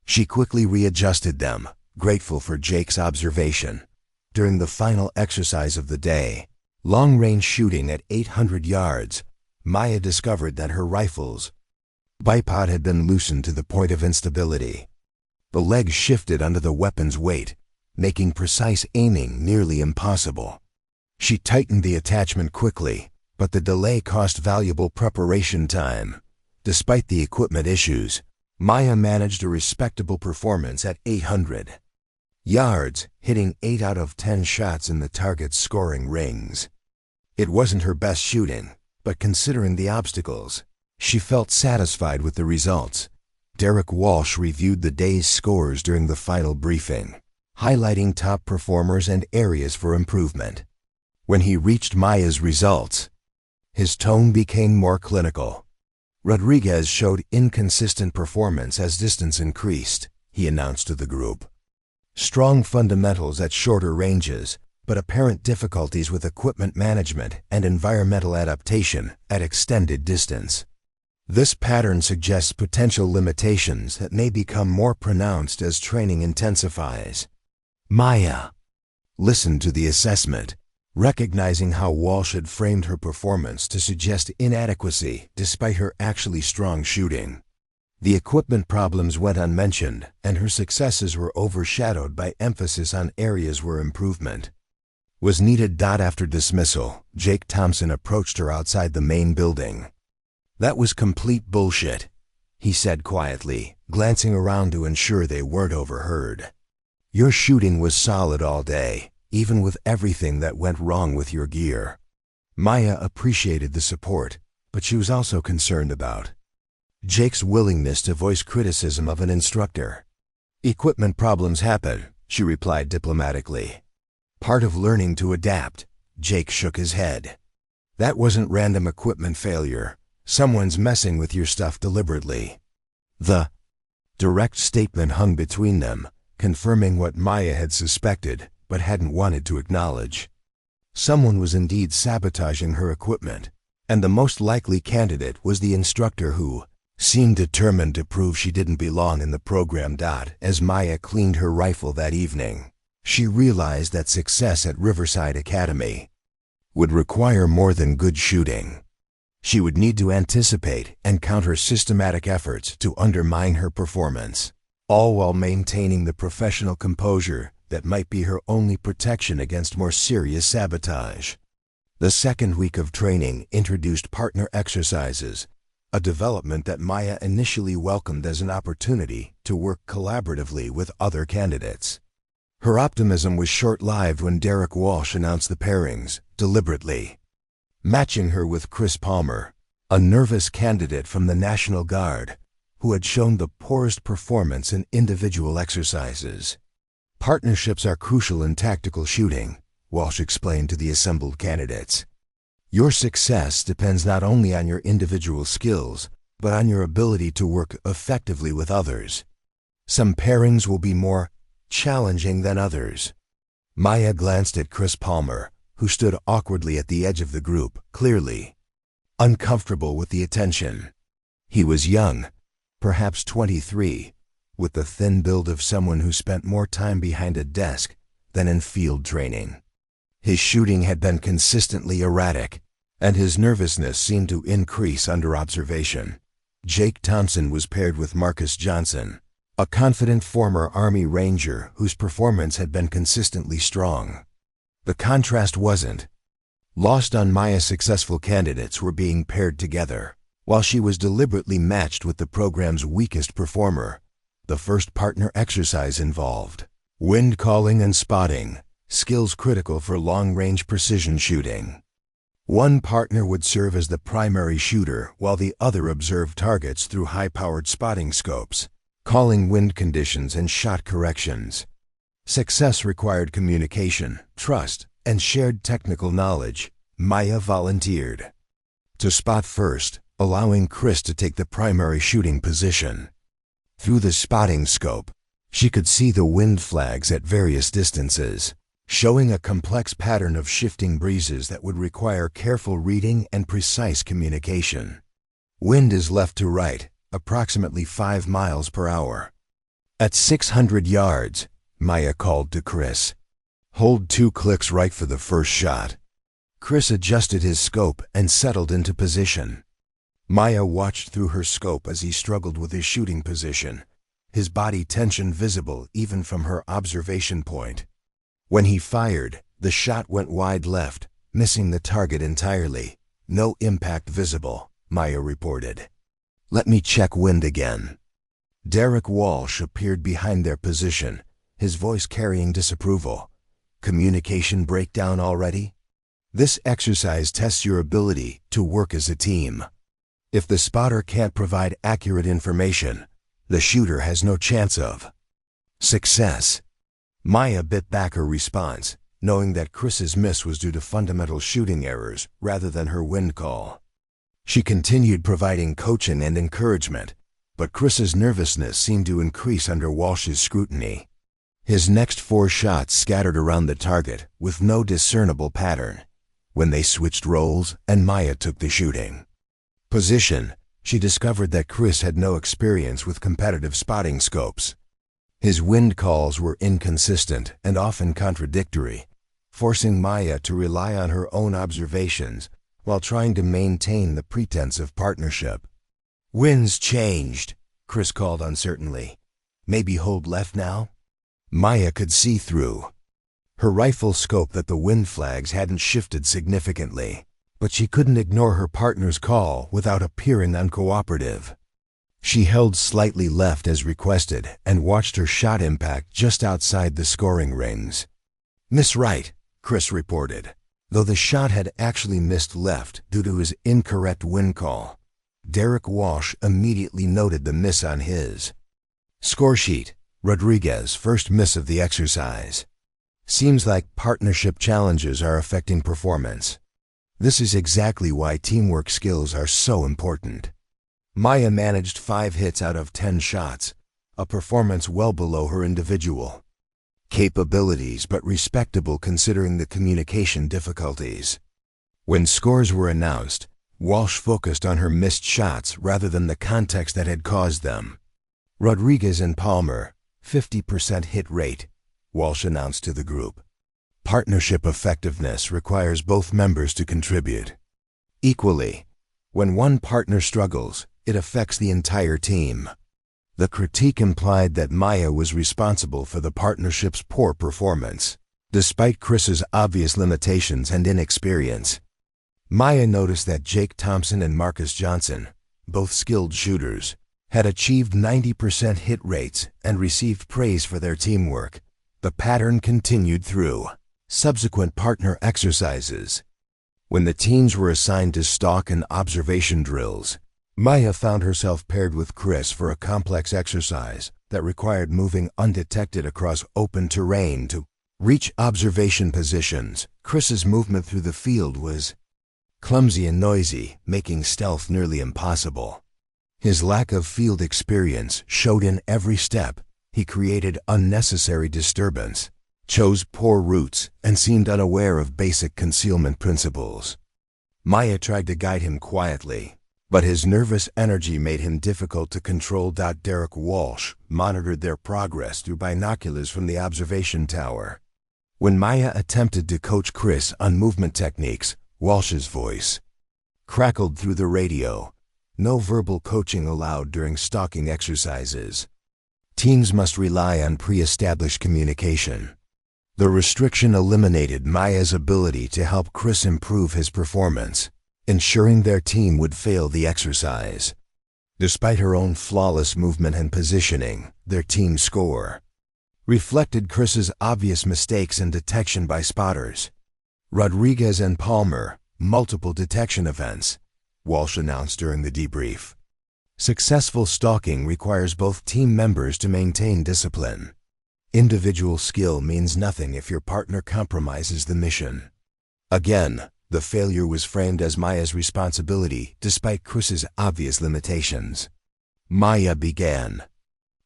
She quickly readjusted them, grateful for Jake's observation. During the final exercise of the day, long-range shooting at 800 yards, Maya discovered that her rifle's bipod had been loosened to the point of instability. The legs shifted under the weapon's weight, making precise aiming nearly impossible. She tightened the attachment quickly, but the delay cost valuable preparation time. Despite the equipment issues, Maya managed a respectable performance at 800 yards, hitting 8 out of 10 shots in the target's scoring rings. It wasn't her best shooting, but considering the obstacles, she felt satisfied with the results. Derek Walsh reviewed the day's scores during the final briefing, highlighting top performers and areas for improvement. When he reached Maya's results, his tone became more clinical. "Rodriguez showed inconsistent performance as distance increased," he announced to the group. "Strong fundamentals at shorter ranges, but apparent difficulties with equipment management and environmental adaptation at extended distance. This pattern suggests potential limitations that may become more pronounced as training intensifies. Maya listened to the assessment, recognizing how Walsh had framed her performance to suggest inadequacy despite her actually strong shooting. The equipment problems went unmentioned, and her successes were overshadowed by emphasis on areas where improvement was needed. After dismissal, Jake Thompson approached her outside the main building. "That was complete bullshit," he said quietly, glancing around to ensure they weren't overheard. "Your shooting was solid all day, even with everything that went wrong with your gear." Maya appreciated the support, but she was also concerned about Jake's willingness to voice criticism of an instructor. "Equipment problems happen," she replied diplomatically. "Part of learning to adapt." Jake shook his head. "That wasn't random equipment failure. Someone's messing with your stuff deliberately." The direct statement hung between them, confirming what Maya had suspected but hadn't wanted to acknowledge. Someone was indeed sabotaging her equipment, and the most likely candidate was the instructor who seemed determined to prove she didn't belong in the program. As Maya cleaned her rifle that evening, she realized that success at Riverside Academy would require more than good shooting. She would need to anticipate and counter systematic efforts to undermine her performance, all while maintaining the professional composure that might be her only protection against more serious sabotage. The second week of training introduced partner exercises, a development that Maya initially welcomed as an opportunity to work collaboratively with other candidates. Her optimism was short-lived when Derek Walsh announced the pairings, deliberately matching her with Chris Palmer, a nervous candidate from the National Guard, who had shown the poorest performance in individual exercises. "Partnerships are crucial in tactical shooting," Walsh explained to the assembled candidates. "Your success depends not only on your individual skills, but on your ability to work effectively with others. Some pairings will be more challenging than others." Maya glanced at Chris Palmer, who stood awkwardly at the edge of the group, clearly uncomfortable with the attention. He was young, perhaps 23, with the thin build of someone who spent more time behind a desk than in field training. His shooting had been consistently erratic, and his nervousness seemed to increase under observation. Jake Thompson was paired with Marcus Johnson, a confident former Army Ranger whose performance had been consistently strong. The contrast wasn't lost on Maya's. Successful candidates were being paired together, while she was deliberately matched with the program's weakest performer. The first partner exercise involved wind calling and spotting, skills critical for long-range precision shooting. One partner would serve as the primary shooter while the other observed targets through high-powered spotting scopes, calling wind conditions and shot corrections. Success required communication, trust, and shared technical knowledge. Maya volunteered to spot first, allowing Chris to take the primary shooting position. Through the spotting scope, she could see the wind flags at various distances, showing a complex pattern of shifting breezes that would require careful reading and precise communication. Wind is left to right, approximately 5 miles per hour. At 600 yards, Maya called to Chris. "Hold 2 clicks right for the first shot." Chris adjusted his scope and settled into position. Maya watched through her scope as he struggled with his shooting position, his body tension visible even from her observation point. When he fired, the shot went wide left, missing the target entirely. "No impact visible," Maya reported. "Let me check wind again." Derek Walsh appeared behind their position, his voice carrying disapproval. "Communication breakdown already? This exercise tests your ability to work as a team. If the spotter can't provide accurate information, the shooter has no chance of success." Maya bit back her response, knowing that Chris's miss was due to fundamental shooting errors rather than her wind call. She continued providing coaching and encouragement, but Chris's nervousness seemed to increase under Walsh's scrutiny. His next 4 shots scattered around the target with no discernible pattern. When they switched roles and Maya took the shooting position, she discovered that Chris had no experience with competitive spotting scopes. His wind calls were inconsistent and often contradictory, forcing Maya to rely on her own observations while trying to maintain the pretense of partnership. "Wind's changed," Chris called uncertainly. "Maybe hold left now?" Maya could see through her rifle scope that the wind flags hadn't shifted significantly, but she couldn't ignore her partner's call without appearing uncooperative. She held slightly left as requested and watched her shot impact just outside the scoring rings. "Miss right," Chris reported, though the shot had actually missed left due to his incorrect wind call. Derek Walsh immediately noted the miss on his score sheet. Rodriguez, first miss of the exercise. "Seems like partnership challenges are affecting performance. This is exactly why teamwork skills are so important." Maya managed 5 hits out of 10 shots, a performance well below her individual capabilities but respectable considering the communication difficulties. When scores were announced, Walsh focused on her missed shots rather than the context that had caused them. "Rodriguez and Palmer, 50% hit rate," Walsh announced to the group. "Partnership effectiveness requires both members to contribute equally. When one partner struggles, it affects the entire team." The critique implied that Maya was responsible for the partnership's poor performance, despite Chris's obvious limitations and inexperience. Maya noticed that Jake Thompson and Marcus Johnson, both skilled shooters, had achieved 90% hit rates and received praise for their teamwork. The pattern continued through subsequent partner exercises. When the teams were assigned to stalk and observation drills, Maya found herself paired with Chris for a complex exercise that required moving undetected across open terrain to reach observation positions. Chris's movement through the field was clumsy and noisy, making stealth nearly impossible. His lack of field experience showed in every step. He created unnecessary disturbance, chose poor routes, and seemed unaware of basic concealment principles. Maya tried to guide him quietly, but his nervous energy made him difficult to control. Derek Walsh monitored their progress through binoculars from the observation tower. When Maya attempted to coach Chris on movement techniques, Walsh's voice crackled through the radio. No verbal coaching allowed during stalking exercises. Teams must rely on pre-established communication. The restriction eliminated Maya's ability to help Chris improve his performance, ensuring their team would fail the exercise. Despite her own flawless movement and positioning, their team score reflected Chris's obvious mistakes and detection by spotters. "Rodriguez and Palmer, multiple detection events," Walsh announced during the debrief. "Successful stalking requires both team members to maintain discipline. Individual skill means nothing if your partner compromises the mission." Again, the failure was framed as Maya's responsibility despite Chris's obvious limitations. Maya began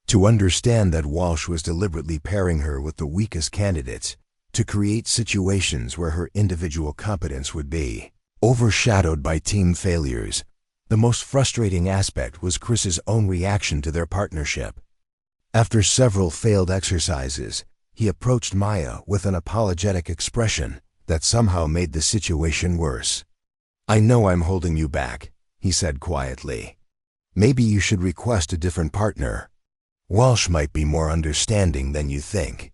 to understand that Walsh was deliberately pairing her with the weakest candidates to create situations where her individual competence would be overshadowed by team failures. The most frustrating aspect was Chris's own reaction to their partnership. After several failed exercises, he approached Maya with an apologetic expression that somehow made the situation worse. "I know I'm holding you back," he said quietly. "Maybe you should request a different partner. Walsh might be more understanding than you think."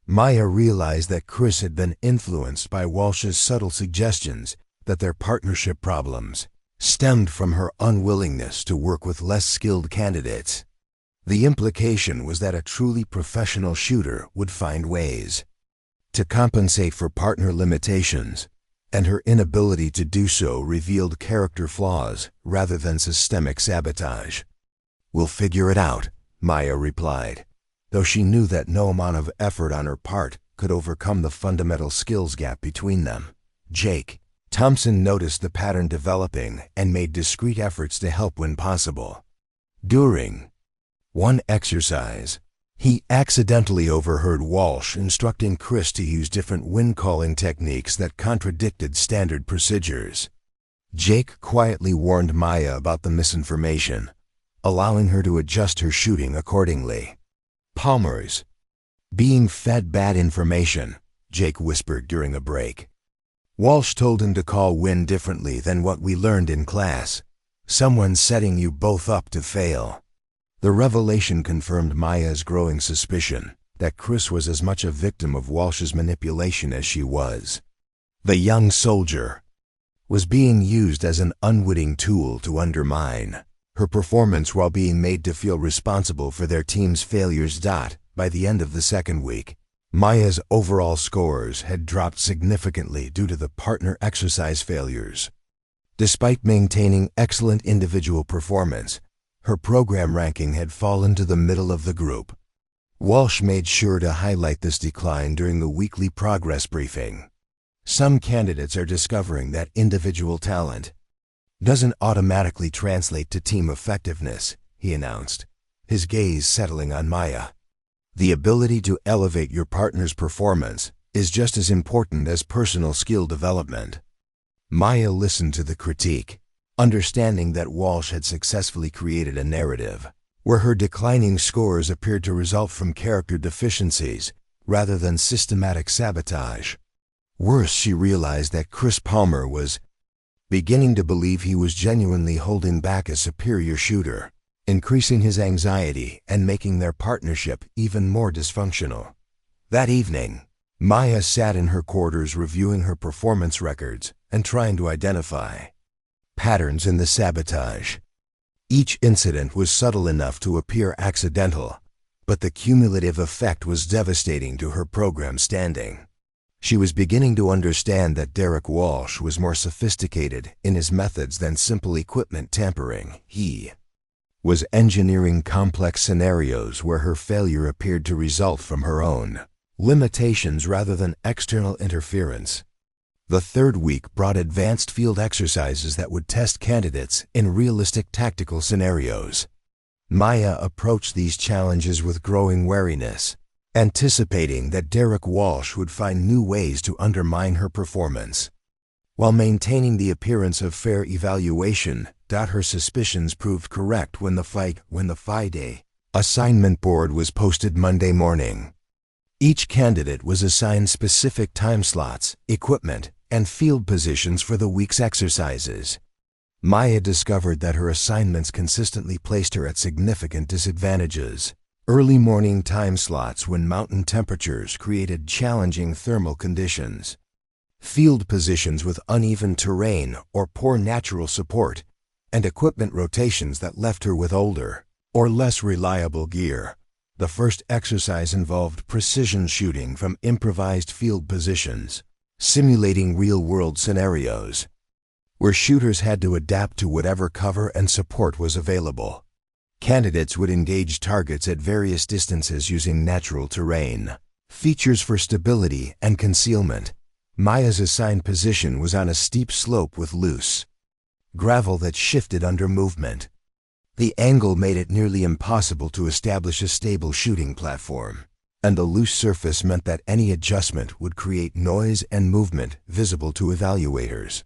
Maya realized that Chris had been influenced by Walsh's subtle suggestions that their partnership problems stemmed from her unwillingness to work with less skilled candidates. The implication was that a truly professional shooter would find ways to compensate for partner limitations, and her inability to do so revealed character flaws rather than systemic sabotage. "We'll figure it out," Maya replied, though she knew that no amount of effort on her part could overcome the fundamental skills gap between them. Jake Thompson noticed the pattern developing and made discreet efforts to help when possible. During one exercise, He accidentally overheard Walsh instructing Chris to use different wind-calling techniques that contradicted standard procedures. Jake quietly warned Maya about the misinformation, allowing her to adjust her shooting accordingly. "Palmer's being fed bad information," Jake whispered during a break. Walsh told him to call wind differently than what we learned in class. "Someone's setting you both up to fail." The revelation confirmed Maya's growing suspicion that Chris was as much a victim of Walsh's manipulation as she was. The young soldier was being used as an unwitting tool to undermine her performance while being made to feel responsible for their team's failures. By the end of the second week, Maya's overall scores had dropped significantly due to the partner exercise failures. Despite maintaining excellent individual performance, her program ranking had fallen to the middle of the group. Walsh made sure to highlight this decline during the weekly progress briefing. "Some candidates are discovering that individual talent doesn't automatically translate to team effectiveness," he announced, his gaze settling on Maya. "The ability to elevate your partner's performance is just as important as personal skill development." Maya listened to the critique, understanding that Walsh had successfully created a narrative where her declining scores appeared to result from character deficiencies rather than systematic sabotage. Worse, she realized that Chris Palmer was beginning to believe he was genuinely holding back a superior shooter, increasing his anxiety and making their partnership even more dysfunctional. That evening, Maya sat in her quarters reviewing her performance records and trying to identify patterns in the sabotage. Each incident was subtle enough to appear accidental, but the cumulative effect was devastating to her program standing. She was beginning to understand that Derek Walsh was more sophisticated in his methods than simple equipment tampering. He was engineering complex scenarios where her failure appeared to result from her own limitations rather than external interference. The third week brought advanced field exercises that would test candidates in realistic tactical scenarios. Maya approached these challenges with growing wariness, anticipating that Derek Walsh would find new ways to undermine her performance. While maintaining the appearance of fair evaluation, her suspicions proved correct when the FIDE assignment board was posted Monday morning. Each candidate was assigned specific time slots, equipment, and field positions for the week's exercises. Maya discovered that her assignments consistently placed her at significant disadvantages. Early morning time slots when mountain temperatures created challenging thermal conditions. Field positions with uneven terrain or poor natural support, and equipment rotations that left her with older or less reliable gear. The first exercise involved precision shooting from improvised field positions, simulating real-world scenarios, where shooters had to adapt to whatever cover and support was available. Candidates would engage targets at various distances using natural terrain. Features for stability and concealment. Maya's assigned position was on a steep slope with loose gravel that shifted under movement. The angle made it nearly impossible to establish a stable shooting platform, and the loose surface meant that any adjustment would create noise and movement visible to evaluators.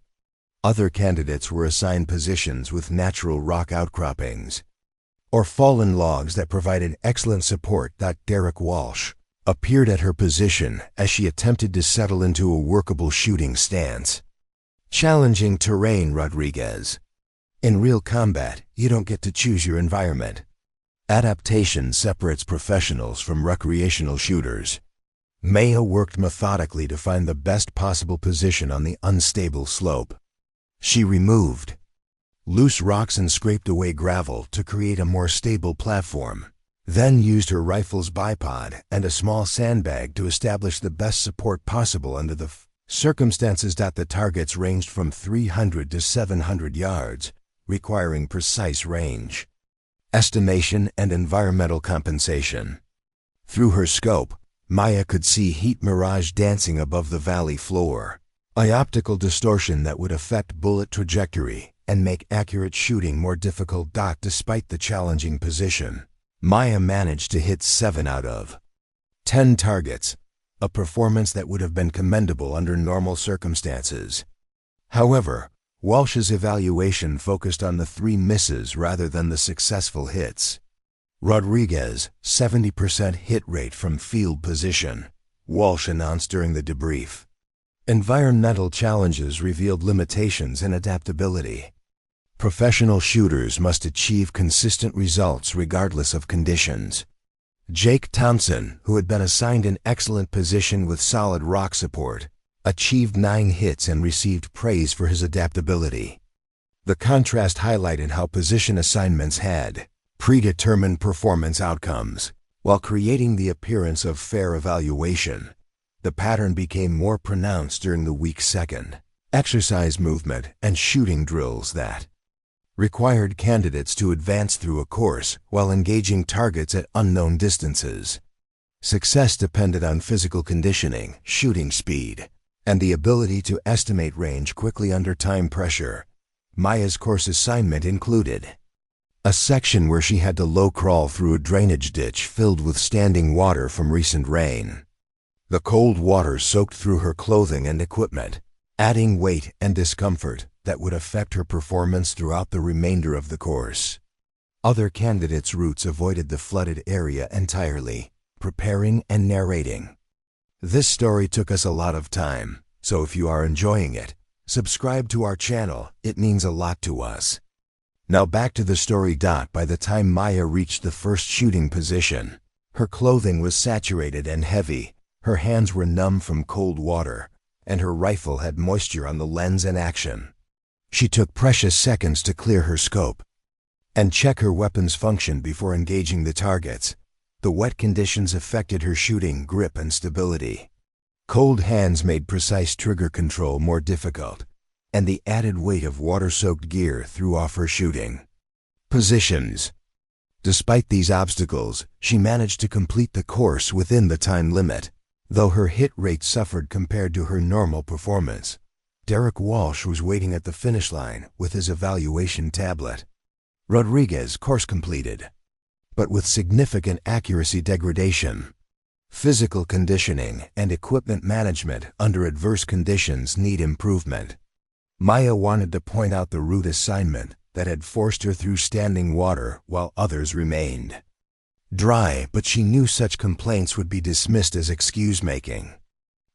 Other candidates were assigned positions with natural rock outcroppings or fallen logs that provided excellent support. Derek Walsh appeared at her position as she attempted to settle into a workable shooting stance. Challenging terrain. Rodriguez. In real combat, you don't get to choose your environment. Adaptation separates professionals from recreational shooters. Maya worked methodically to find the best possible position on the unstable slope. She removed loose rocks and scraped away gravel to create a more stable platform, then used her rifle's bipod and a small sandbag to establish the best support possible under the circumstances. The targets ranged from 300 to 700 yards, requiring precise range estimation and environmental compensation. Through her scope, Maya could see heat mirage dancing above the valley floor, an optical distortion that would affect bullet trajectory and make accurate shooting more difficult. Despite the challenging position, Maya managed to hit 7 out of 10 targets, a performance that would have been commendable under normal circumstances. However, Walsh's evaluation focused on the 3 misses rather than the successful hits. Rodriguez, 70% hit rate from field position, Walsh announced during the debrief. Environmental challenges revealed limitations in adaptability. Professional shooters must achieve consistent results regardless of conditions. Jake Thompson, who had been assigned an excellent position with solid rock support, achieved 9 hits and received praise for his adaptability. The contrast highlighted how position assignments had predetermined performance outcomes. While creating the appearance of fair evaluation, the pattern became more pronounced during the week's second exercise movement and shooting drills that required candidates to advance through a course while engaging targets at unknown distances. Success depended on physical conditioning, shooting speed, and the ability to estimate range quickly under time pressure. Maya's course assignment included a section where she had to low crawl through a drainage ditch filled with standing water from recent rain. The cold water soaked through her clothing and equipment, adding weight and discomfort that would affect her performance throughout the remainder of the course. Other candidates' routes avoided the flooded area entirely, preparing and narrating. This story took us a lot of time, so if you are enjoying it, subscribe to our channel. It means a lot to us. Now back to the story. By the time Maya reached the first shooting position, her clothing was saturated and heavy, her hands were numb from cold water, and her rifle had moisture on the lens and action. She took precious seconds to clear her scope and check her weapon's function before engaging the targets. The wet conditions affected her shooting grip and stability. Cold hands made precise trigger control more difficult, and the added weight of water-soaked gear threw off her shooting positions. Despite these obstacles, she managed to complete the course within the time limit. Though her hit rate suffered compared to her normal performance, Derek Walsh was waiting at the finish line with his evaluation tablet. Rodriguez course completed, but with significant accuracy degradation. Physical conditioning and equipment management under adverse conditions need improvement. Maya wanted to point out the route assignment that had forced her through standing water while others remained dry, but she knew such complaints would be dismissed as excuse-making.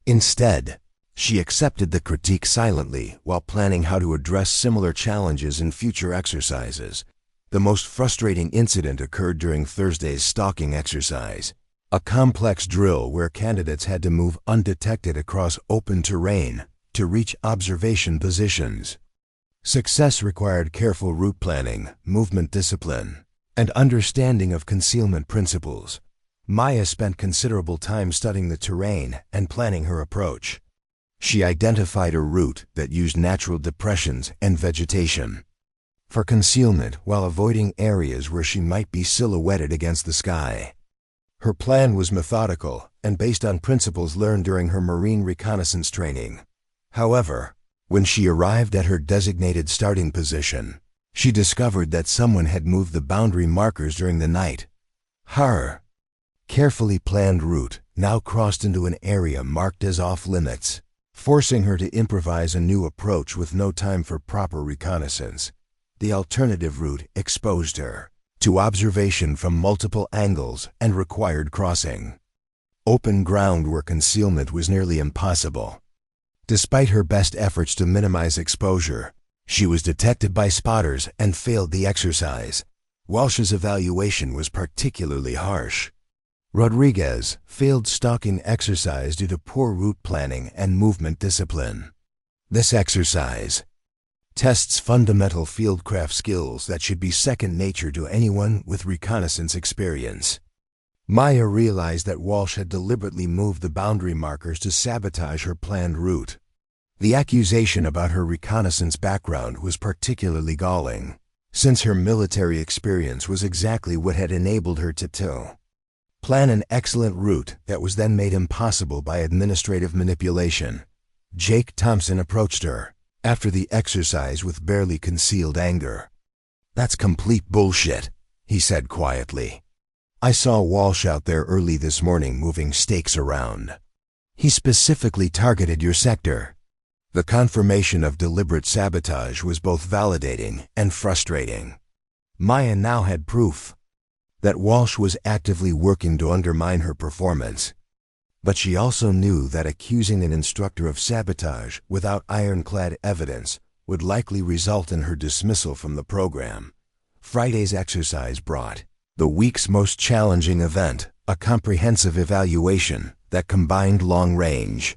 Instead, she accepted the critique silently while planning how to address similar challenges in future exercises. The most frustrating incident occurred during Thursday's stalking exercise, a complex drill where candidates had to move undetected across open terrain to reach observation positions. Success required careful route planning, movement discipline, and understanding of concealment principles. Maya spent considerable time studying the terrain and planning her approach. She identified a route that used natural depressions and vegetation for concealment while avoiding areas where she might be silhouetted against the sky. Her plan was methodical and based on principles learned during her Marine reconnaissance training. However, when she arrived at her designated starting position, she discovered that someone had moved the boundary markers during the night. Her carefully planned route now crossed into an area marked as off-limits, forcing her to improvise a new approach with no time for proper reconnaissance. The alternative route exposed her to observation from multiple angles and required crossing open ground where concealment was nearly impossible. Despite her best efforts to minimize exposure, she was detected by spotters and failed the exercise. Walsh's evaluation was particularly harsh. Rodriguez failed stalking exercise due to poor route planning and movement discipline. This exercise tests fundamental fieldcraft skills that should be second nature to anyone with reconnaissance experience. Maya realized that Walsh had deliberately moved the boundary markers to sabotage her planned route. The accusation about her reconnaissance background was particularly galling, since her military experience was exactly what had enabled her to plan an excellent route that was then made impossible by administrative manipulation. Jake Thompson approached her after the exercise with barely concealed anger. "That's complete bullshit," he said quietly. "I saw Walsh out there early this morning moving stakes around. He specifically targeted your sector." The confirmation of deliberate sabotage was both validating and frustrating. Maya now had proof that Walsh was actively working to undermine her performance. But she also knew that accusing an instructor of sabotage without ironclad evidence would likely result in her dismissal from the program. Friday's exercise brought the week's most challenging event, a comprehensive evaluation that combined long-range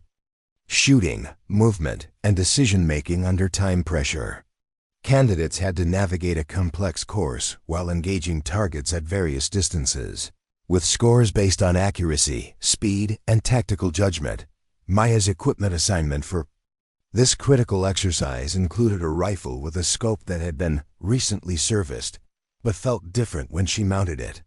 shooting, movement, and decision-making under time pressure. Candidates had to navigate a complex course while engaging targets at various distances. With scores based on accuracy, speed, and tactical judgment, Maya's equipment assignment for this critical exercise included a rifle with a scope that had been recently serviced, but felt different when she mounted it.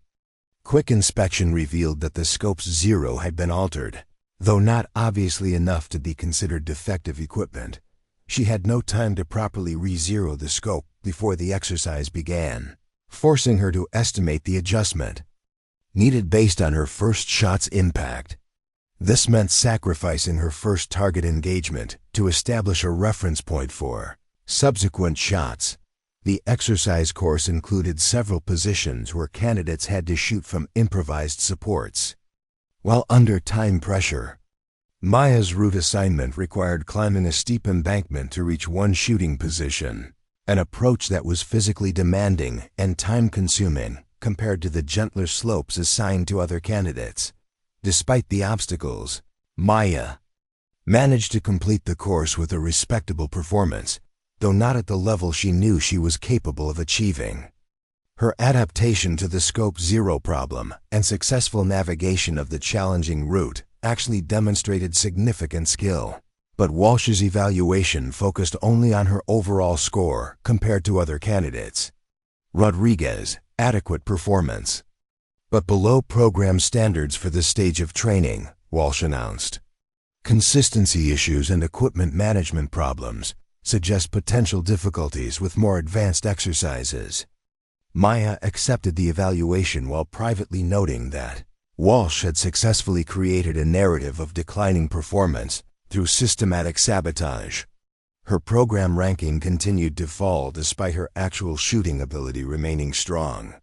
Quick inspection revealed that the scope's zero had been altered. Though not obviously enough to be considered defective equipment, she had no time to properly re-zero the scope before the exercise began, forcing her to estimate the adjustment needed based on her first shot's impact. This meant sacrificing her first target engagement to establish a reference point for subsequent shots. The exercise course included several positions where candidates had to shoot from improvised supports. While under time pressure, Maya's route assignment required climbing a steep embankment to reach one shooting position, an approach that was physically demanding and time-consuming compared to the gentler slopes assigned to other candidates. Despite the obstacles, Maya managed to complete the course with a respectable performance, though not at the level she knew she was capable of achieving. Her adaptation to the Scope Zero problem and successful navigation of the challenging route actually demonstrated significant skill. But Walsh's evaluation focused only on her overall score compared to other candidates. Rodriguez, adequate performance, but below program standards for this stage of training, Walsh announced. Consistency issues and equipment management problems suggest potential difficulties with more advanced exercises. Maya accepted the evaluation while privately noting that Walsh had successfully created a narrative of declining performance through systematic sabotage. Her program ranking continued to fall despite her actual shooting ability remaining strong.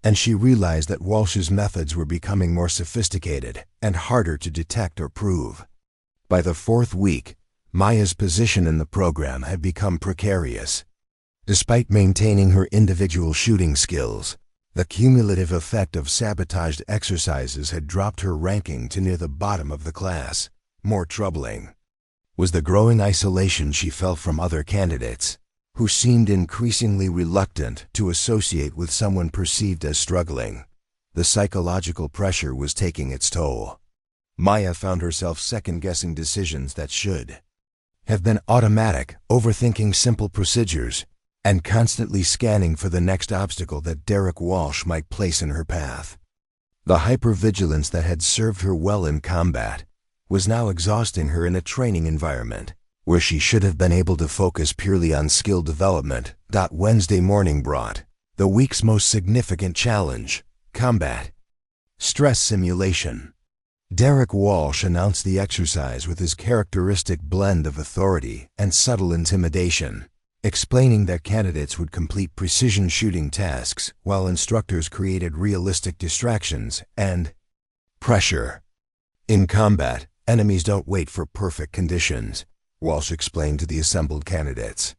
And she realized that Walsh's methods were becoming more sophisticated and harder to detect or prove. By the fourth week, Maya's position in the program had become precarious. Despite maintaining her individual shooting skills, the cumulative effect of sabotaged exercises had dropped her ranking to near the bottom of the class. More troubling was the growing isolation she felt from other candidates, who seemed increasingly reluctant to associate with someone perceived as struggling. The psychological pressure was taking its toll. Maya found herself second-guessing decisions that should have been automatic, overthinking simple procedures, and constantly scanning for the next obstacle that Derek Walsh might place in her path. The hypervigilance that had served her well in combat was now exhausting her in a training environment where she should have been able to focus purely on skill development. Wednesday morning brought the week's most significant challenge, combat stress simulation. Derek Walsh announced the exercise with his characteristic blend of authority and subtle intimidation, explaining that candidates would complete precision shooting tasks while instructors created realistic distractions and pressure. In combat, enemies don't wait for perfect conditions, Walsh explained to the assembled candidates.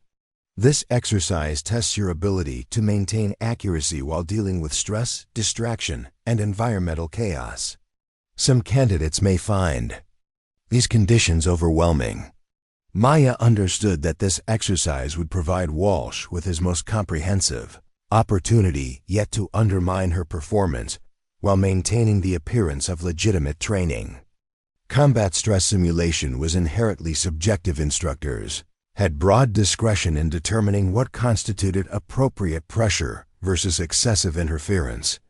This exercise tests your ability to maintain accuracy while dealing with stress, distraction, and environmental chaos. Some candidates may find these conditions overwhelming. Maya understood that this exercise would provide Walsh with his most comprehensive opportunity yet to undermine her performance while maintaining the appearance of legitimate training. Combat stress simulation was inherently subjective. Instructors had broad discretion in determining what constituted appropriate pressure versus excessive interference.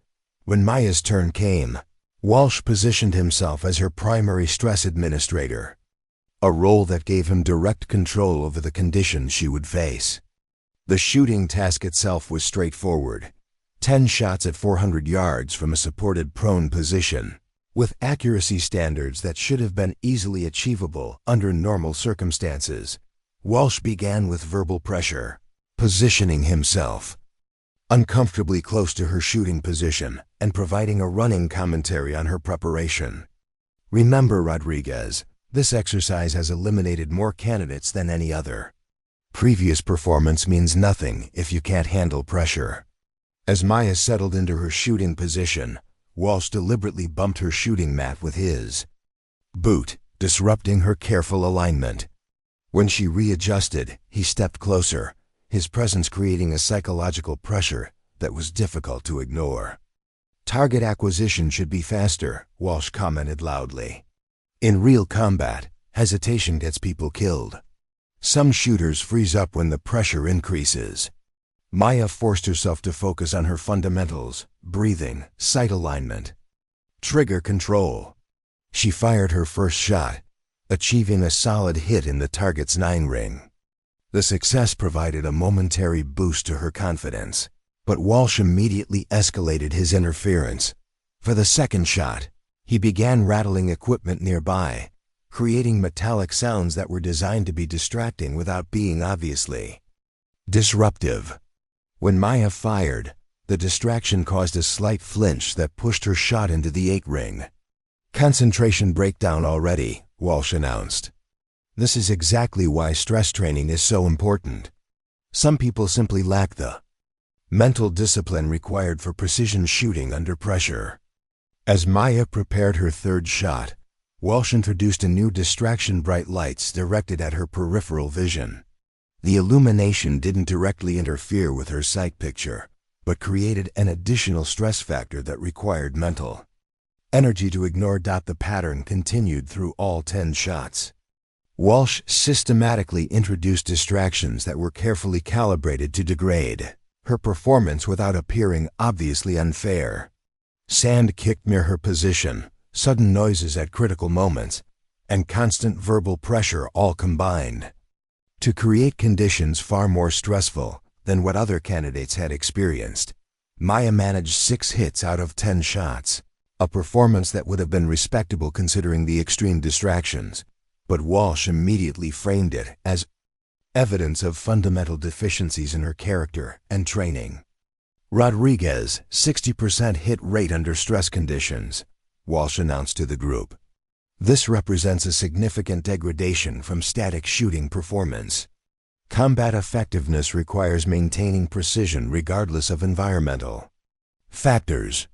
When Maya's turn came, Walsh positioned himself as her primary stress administrator, a role that gave him direct control over the conditions she would face. The shooting task itself was straightforward. 10 shots at 400 yards from a supported prone position, with accuracy standards that should have been easily achievable under normal circumstances. Walsh began with verbal pressure, positioning himself uncomfortably close to her shooting position and providing a running commentary on her preparation. Remember, Rodriguez, this exercise has eliminated more candidates than any other. Previous performance means nothing if you can't handle pressure. As Maya settled into her shooting position, Walsh deliberately bumped her shooting mat with his boot, disrupting her careful alignment. When she readjusted, he stepped closer, his presence creating a psychological pressure that was difficult to ignore. Target acquisition should be faster, Walsh commented loudly. In real combat, hesitation gets people killed. Some shooters freeze up when the pressure increases. Maya forced herself to focus on her fundamentals: breathing, sight alignment, trigger control. She fired her first shot, achieving a solid hit in the target's 9 ring. The success provided a momentary boost to her confidence, but Walsh immediately escalated his interference. For the second shot, he began rattling equipment nearby, creating metallic sounds that were designed to be distracting without being obviously disruptive. When Maya fired, the distraction caused a slight flinch that pushed her shot into the 8 ring. Concentration breakdown already, Walsh announced. This is exactly why stress training is so important. Some people simply lack the mental discipline required for precision shooting under pressure. As Maya prepared her third shot, Walsh introduced a new distraction: bright lights directed at her peripheral vision. The illumination didn't directly interfere with her sight picture, but created an additional stress factor that required mental energy to ignore. The pattern continued through all 10 shots. Walsh systematically introduced distractions that were carefully calibrated to degrade her performance without appearing obviously unfair. Sand kicked near her position, sudden noises at critical moments, and constant verbal pressure all combined to create conditions far more stressful than what other candidates had experienced. Maya managed 6 hits out of 10 shots, a performance that would have been respectable considering the extreme distractions, but Walsh immediately framed it as evidence of fundamental deficiencies in her character and training. Rodriguez, 60% hit rate under stress conditions, Walsh announced to the group. This represents a significant degradation from static shooting performance. Combat effectiveness requires maintaining precision regardless of environmental factors.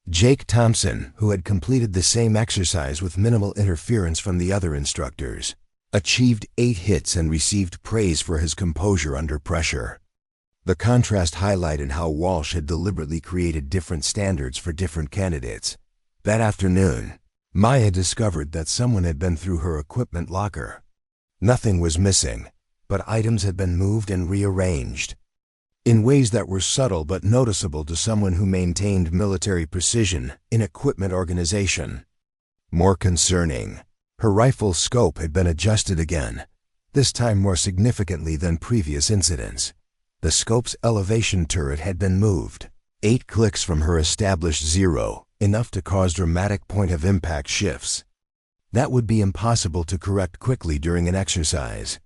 Jake Thompson, who had completed the same exercise with minimal interference from the other instructors, achieved 8 hits and received praise for his composure under pressure. The contrast highlighted how Walsh had deliberately created different standards for different candidates. That afternoon, Maya discovered that someone had been through her equipment locker. Nothing was missing, but items had been moved and rearranged in ways that were subtle but noticeable to someone who maintained military precision in equipment organization. More concerning, her rifle's scope had been adjusted again, this time more significantly than previous incidents. The scope's elevation turret had been moved 8 clicks from her established 0, enough to cause dramatic point-of-impact shifts that would be impossible to correct quickly during an exercise.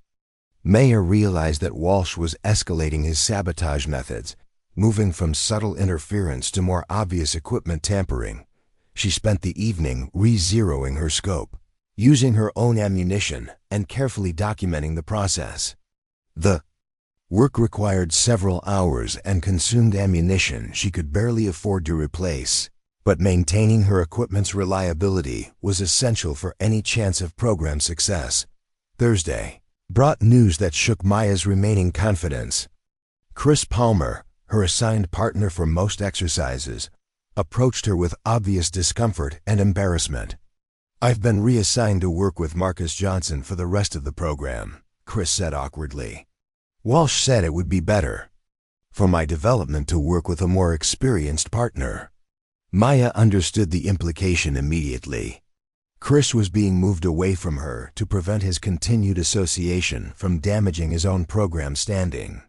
Mayer realized that Walsh was escalating his sabotage methods, moving from subtle interference to more obvious equipment tampering. She spent the evening re-zeroing her scope, using her own ammunition, and carefully documenting the process. The work required several hours and consumed ammunition she could barely afford to replace, but maintaining her equipment's reliability was essential for any chance of program success. Thursday brought news that shook Maya's remaining confidence. Chris Palmer, her assigned partner for most exercises, approached her with obvious discomfort and embarrassment. "I've been reassigned to work with Marcus Johnson for the rest of the program," Chris said awkwardly. "Walsh said it would be better for my development to work with a more experienced partner." Maya understood the implication immediately. Chris was being moved away from her to prevent his continued association from damaging his own program standing.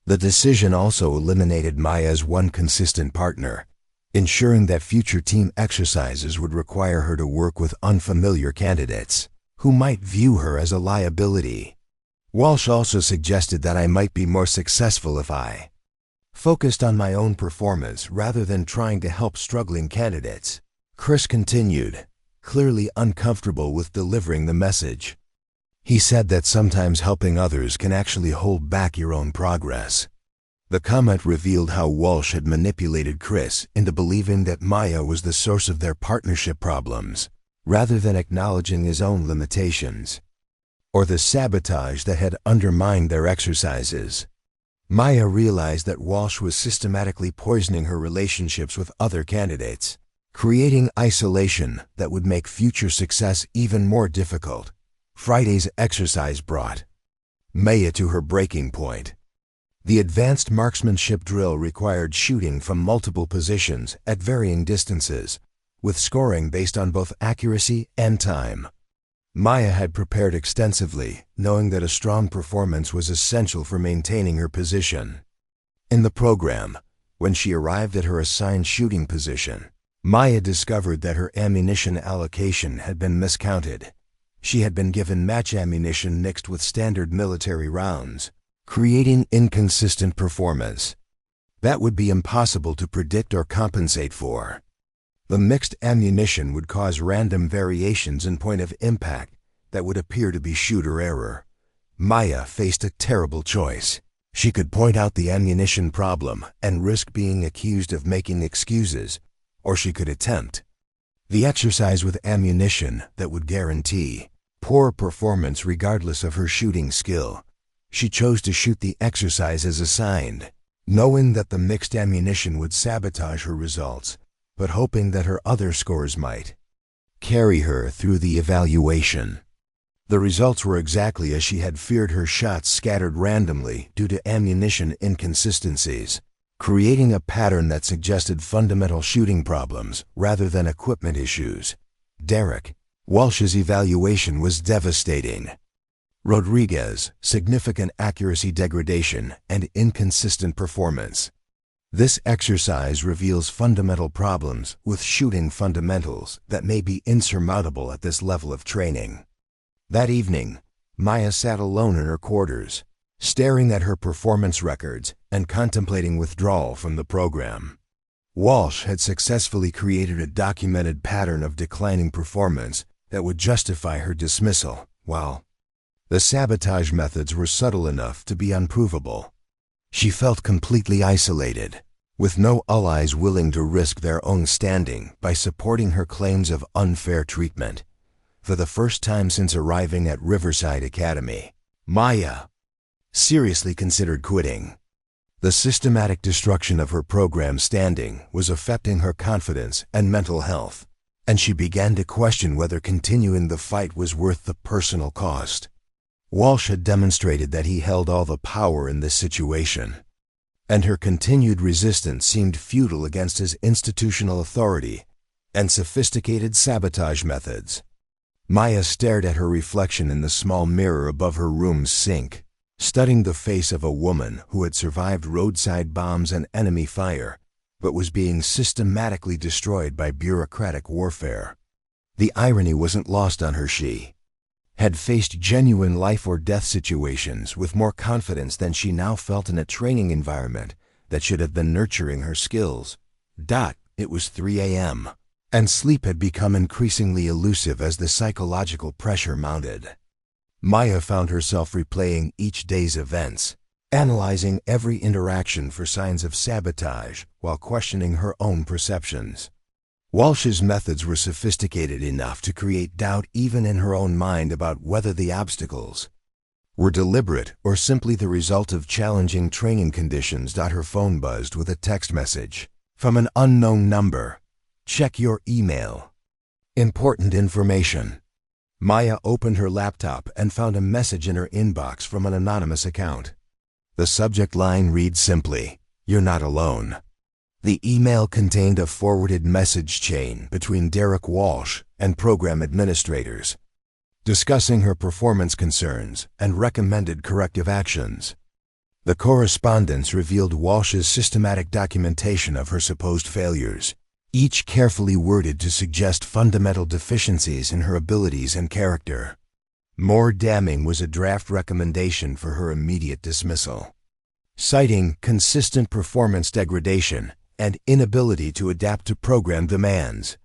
The decision also eliminated Maya's one consistent partner, ensuring that future team exercises would require her to work with unfamiliar candidates who might view her as a liability. Walsh also suggested that I might be more successful if I focused on my own performance rather than trying to help struggling candidates. Chris continued, clearly uncomfortable with delivering the message. He said that sometimes helping others can actually hold back your own progress. The comment revealed how Walsh had manipulated Chris into believing that Maya was the source of their partnership problems, rather than acknowledging his own limitations, or the sabotage that had undermined their exercises. Maya realized that Walsh was systematically poisoning her relationships with other candidates, creating isolation that would make future success even more difficult. Friday's exercise brought Maya to her breaking point. The advanced marksmanship drill required shooting from multiple positions at varying distances, with scoring based on both accuracy and time. Maya had prepared extensively, knowing that a strong performance was essential for maintaining her position. In the program, when she arrived at her assigned shooting position, Maya discovered that her ammunition allocation had been miscounted. She had been given match ammunition mixed with standard military rounds, creating inconsistent performance that would be impossible to predict or compensate for. The mixed ammunition would cause random variations in point of impact that would appear to be shooter error. Maya faced a terrible choice. She could point out the ammunition problem and risk being accused of making excuses, or she could attempt the exercise with ammunition that would guarantee poor performance regardless of her shooting skill. She chose to shoot the exercise as assigned, knowing that the mixed ammunition would sabotage her results, but hoping that her other scores might carry her through the evaluation. The results were exactly as she had feared, her shots scattered randomly due to ammunition inconsistencies, creating a pattern that suggested fundamental shooting problems rather than equipment issues. Derek Walsh's evaluation was devastating. Rodriguez, significant accuracy degradation and inconsistent performance. This exercise reveals fundamental problems with shooting fundamentals that may be insurmountable at this level of training. That evening, Maya sat alone in her quarters, staring at her performance records and contemplating withdrawal from the program. Walsh had successfully created a documented pattern of declining performance that would justify her dismissal, while the sabotage methods were subtle enough to be unprovable. She felt completely isolated, with no allies willing to risk their own standing by supporting her claims of unfair treatment. For the first time since arriving at Riverside Academy, Maya seriously considered quitting. The systematic destruction of her program standing was affecting her confidence and mental health, and she began to question whether continuing the fight was worth the personal cost. Walsh had demonstrated that he held all the power in this situation, and her continued resistance seemed futile against his institutional authority and sophisticated sabotage methods. Maya stared at her reflection in the small mirror above her room's sink, studying the face of a woman who had survived roadside bombs and enemy fire, but was being systematically destroyed by bureaucratic warfare. The irony wasn't lost on her. She had faced genuine life-or-death situations with more confidence than she now felt in a training environment that should have been nurturing her skills. It was 3 a.m., and sleep had become increasingly elusive as the psychological pressure mounted. Maya found herself replaying each day's events, analyzing every interaction for signs of sabotage while questioning her own perceptions. Walsh's methods were sophisticated enough to create doubt even in her own mind about whether the obstacles were deliberate or simply the result of challenging training conditions. Her phone buzzed with a text message from an unknown number. Check your email. Important information. Maya opened her laptop and found a message in her inbox from an anonymous account. The subject line read simply, "You're not alone." The email contained a forwarded message chain between Derek Walsh and program administrators, discussing her performance concerns and recommended corrective actions. The correspondence revealed Walsh's systematic documentation of her supposed failures, each carefully worded to suggest fundamental deficiencies in her abilities and character. More damning was a draft recommendation for her immediate dismissal, citing consistent performance degradation and inability to adapt to program demands.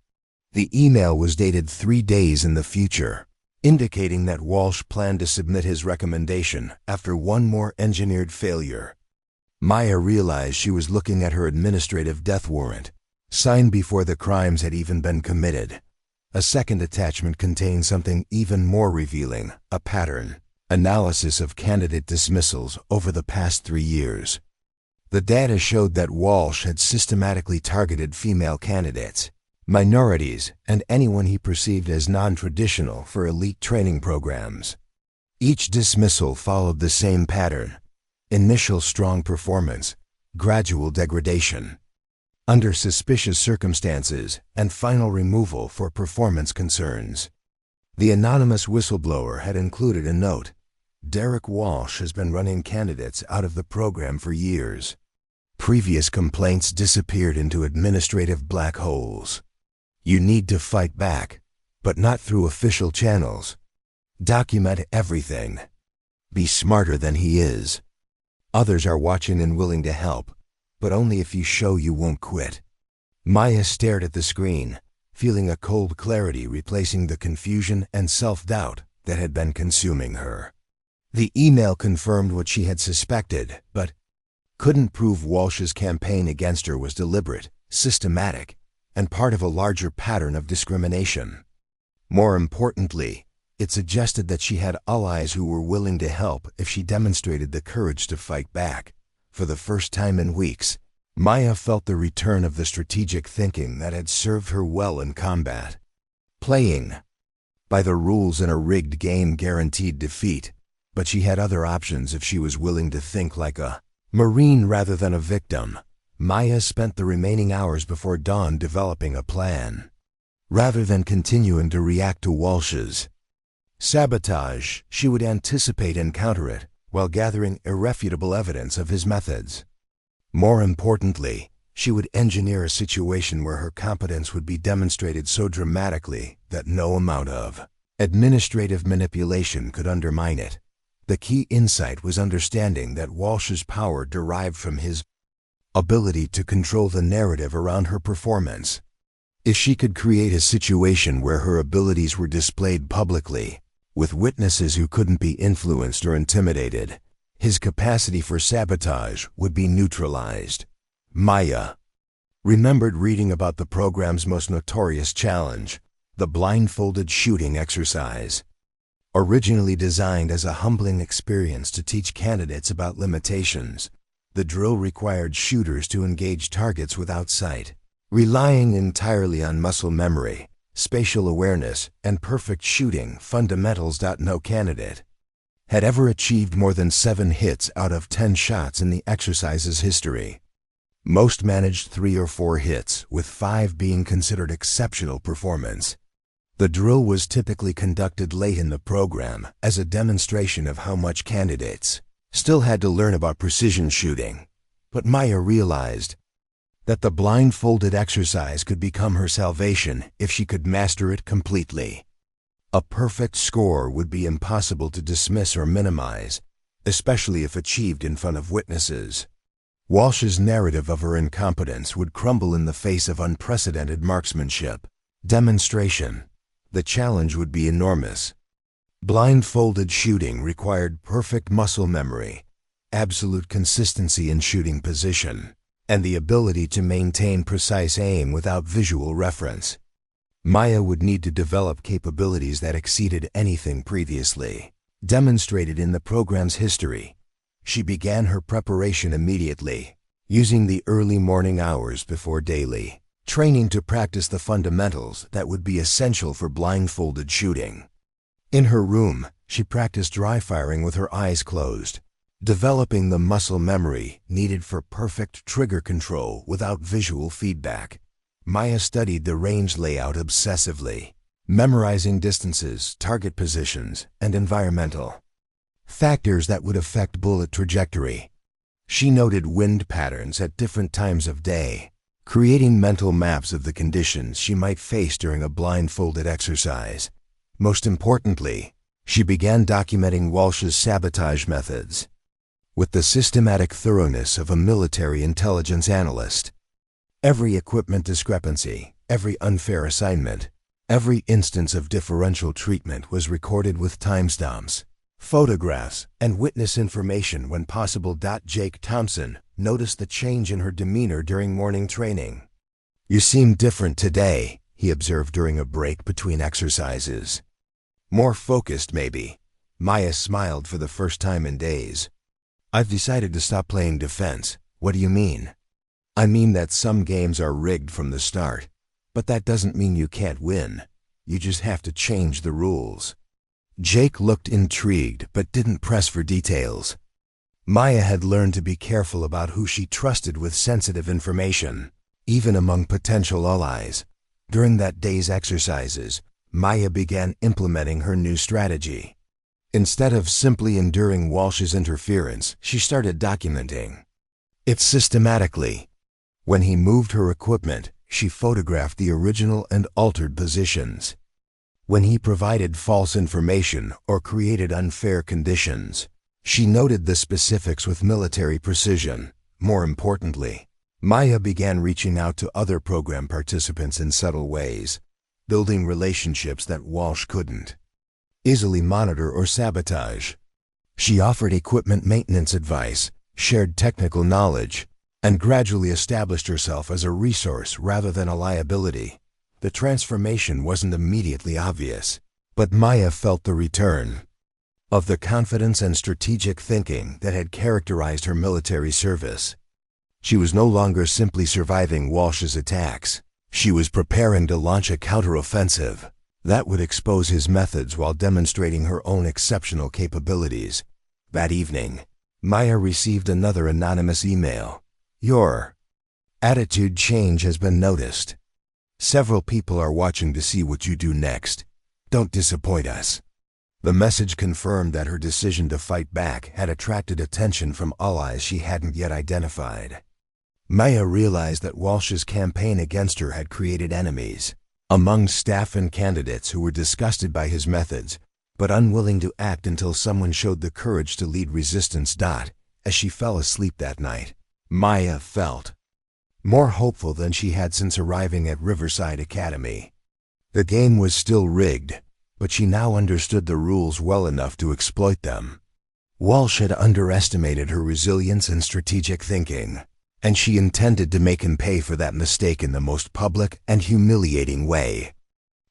The email was dated 3 days in the future, indicating that Walsh planned to submit his recommendation after one more engineered failure. Maya realized she was looking at her administrative death warrant, signed before the crimes had even been committed. A second attachment contained something even more revealing, a pattern analysis of candidate dismissals over the past 3 years. The data showed that Walsh had systematically targeted female candidates, minorities, and anyone he perceived as non-traditional for elite training programs. Each dismissal followed the same pattern: initial strong performance, gradual degradation, under suspicious circumstances, and final removal for performance concerns. The anonymous whistleblower had included a note: Derek Walsh has been running candidates out of the program for years. Previous complaints disappeared into administrative black holes. You need to fight back, but not through official channels. Document everything. Be smarter than he is. Others are watching and willing to help, but only if you show you won't quit. Maya stared at the screen, feeling a cold clarity replacing the confusion and self-doubt that had been consuming her. The email confirmed what she had suspected, but couldn't prove Walsh's campaign against her was deliberate, systematic, and part of a larger pattern of discrimination. More importantly, it suggested that she had allies who were willing to help if she demonstrated the courage to fight back. For the first time in weeks, Maya felt the return of the strategic thinking that had served her well in combat. Playing by the rules in a rigged game guaranteed defeat, but she had other options if she was willing to think like a Marine rather than a victim. Maya spent the remaining hours before dawn developing a plan. Rather than continuing to react to Walsh's sabotage, she would anticipate and counter it while gathering irrefutable evidence of his methods. More importantly, she would engineer a situation where her competence would be demonstrated so dramatically that no amount of administrative manipulation could undermine it. The key insight was understanding that Walsh's power derived from his ability to control the narrative around her performance. If she could create a situation where her abilities were displayed publicly, with witnesses who couldn't be influenced or intimidated, his capacity for sabotage would be neutralized. Maya remembered reading about the program's most notorious challenge, the blindfolded shooting exercise. Originally designed as a humbling experience to teach candidates about limitations, the drill required shooters to engage targets without sight, relying entirely on muscle memory, spatial awareness, and perfect shooting fundamentals. No candidate had ever achieved more than 7 hits out of 10 shots in the exercise's history. Most managed 3 or 4 hits, with 5 being considered exceptional performance. The drill was typically conducted late in the program as a demonstration of how much candidates still had to learn about precision shooting. But Maya realized that the blindfolded exercise could become her salvation if she could master it completely. A perfect score would be impossible to dismiss or minimize, especially if achieved in front of witnesses. Walsh's narrative of her incompetence would crumble in the face of unprecedented marksmanship demonstration. The challenge would be enormous. Blindfolded shooting required perfect muscle memory, absolute consistency in shooting position, and the ability to maintain precise aim without visual reference. Maya would need to develop capabilities that exceeded anything previously demonstrated in the program's history. She began her preparation immediately, using the early morning hours before daily training to practice the fundamentals that would be essential for blindfolded shooting. In her room, she practiced dry firing with her eyes closed, developing the muscle memory needed for perfect trigger control without visual feedback. Maya studied the range layout obsessively, memorizing distances, target positions, and environmental factors that would affect bullet trajectory. She noted wind patterns at different times of day, creating mental maps of the conditions she might face during a blindfolded exercise. Most importantly, she began documenting Walsh's sabotage methods with the systematic thoroughness of a military intelligence analyst. Every equipment discrepancy, every unfair assignment, every instance of differential treatment was recorded with timestamps, photographs, and witness information when possible. Jake Thompson noticed the change in her demeanor during morning training. "You seem different today," he observed during a break between exercises. "More focused, maybe." Maya smiled for the first time in days. "I've decided to stop playing defense." "What do you mean?" "I mean that some games are rigged from the start, but that doesn't mean you can't win. You just have to change the rules." Jake looked intrigued but didn't press for details. Maya had learned to be careful about who she trusted with sensitive information, even among potential allies. During that day's exercises, Maya began implementing her new strategy. Instead of simply enduring Walsh's interference, she started documenting it systematically. When he moved her equipment, she photographed the original and altered positions. When he provided false information or created unfair conditions, she noted the specifics with military precision. More importantly, Maya began reaching out to other program participants in subtle ways, building relationships that Walsh couldn't easily monitor or sabotage. She offered equipment maintenance advice, shared technical knowledge, and gradually established herself as a resource rather than a liability. The transformation wasn't immediately obvious, but Maya felt the return of the confidence and strategic thinking that had characterized her military service. She was no longer simply surviving Walsh's attacks. She was preparing to launch a counteroffensive that would expose his methods while demonstrating her own exceptional capabilities. That evening, Maya received another anonymous email. "Your attitude change has been noticed. Several people are watching to see what you do next. Don't disappoint us." The message confirmed that her decision to fight back had attracted attention from allies she hadn't yet identified. Maya realized that Walsh's campaign against her had created enemies among staff and candidates who were disgusted by his methods, but unwilling to act until someone showed the courage to lead resistance. As she fell asleep that night, Maya felt more hopeful than she had since arriving at Riverside Academy. The game was still rigged, but she now understood the rules well enough to exploit them. Walsh had underestimated her resilience and strategic thinking, and she intended to make him pay for that mistake in the most public and humiliating way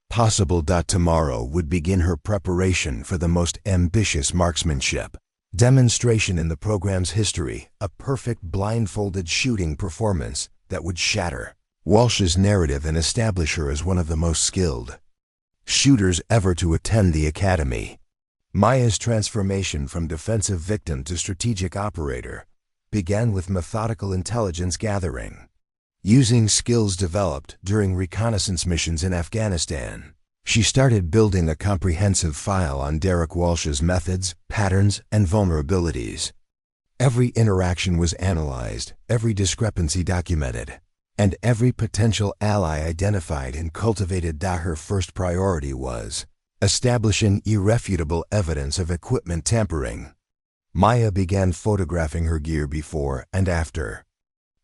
possible. Tomorrow would begin her preparation for the most ambitious marksmanship demonstration in the program's history, a perfect blindfolded shooting performance that would shatter Walsh's narrative and establish her as one of the most skilled shooters ever to attend the academy. Maya's transformation from defensive victim to strategic operator began with methodical intelligence gathering. Using skills developed during reconnaissance missions in Afghanistan, she started building a comprehensive file on Derek Walsh's methods, patterns, and vulnerabilities. Every interaction was analyzed, every discrepancy documented, and every potential ally identified and cultivated. Her first priority was establishing irrefutable evidence of equipment tampering. Maya began photographing her gear before and after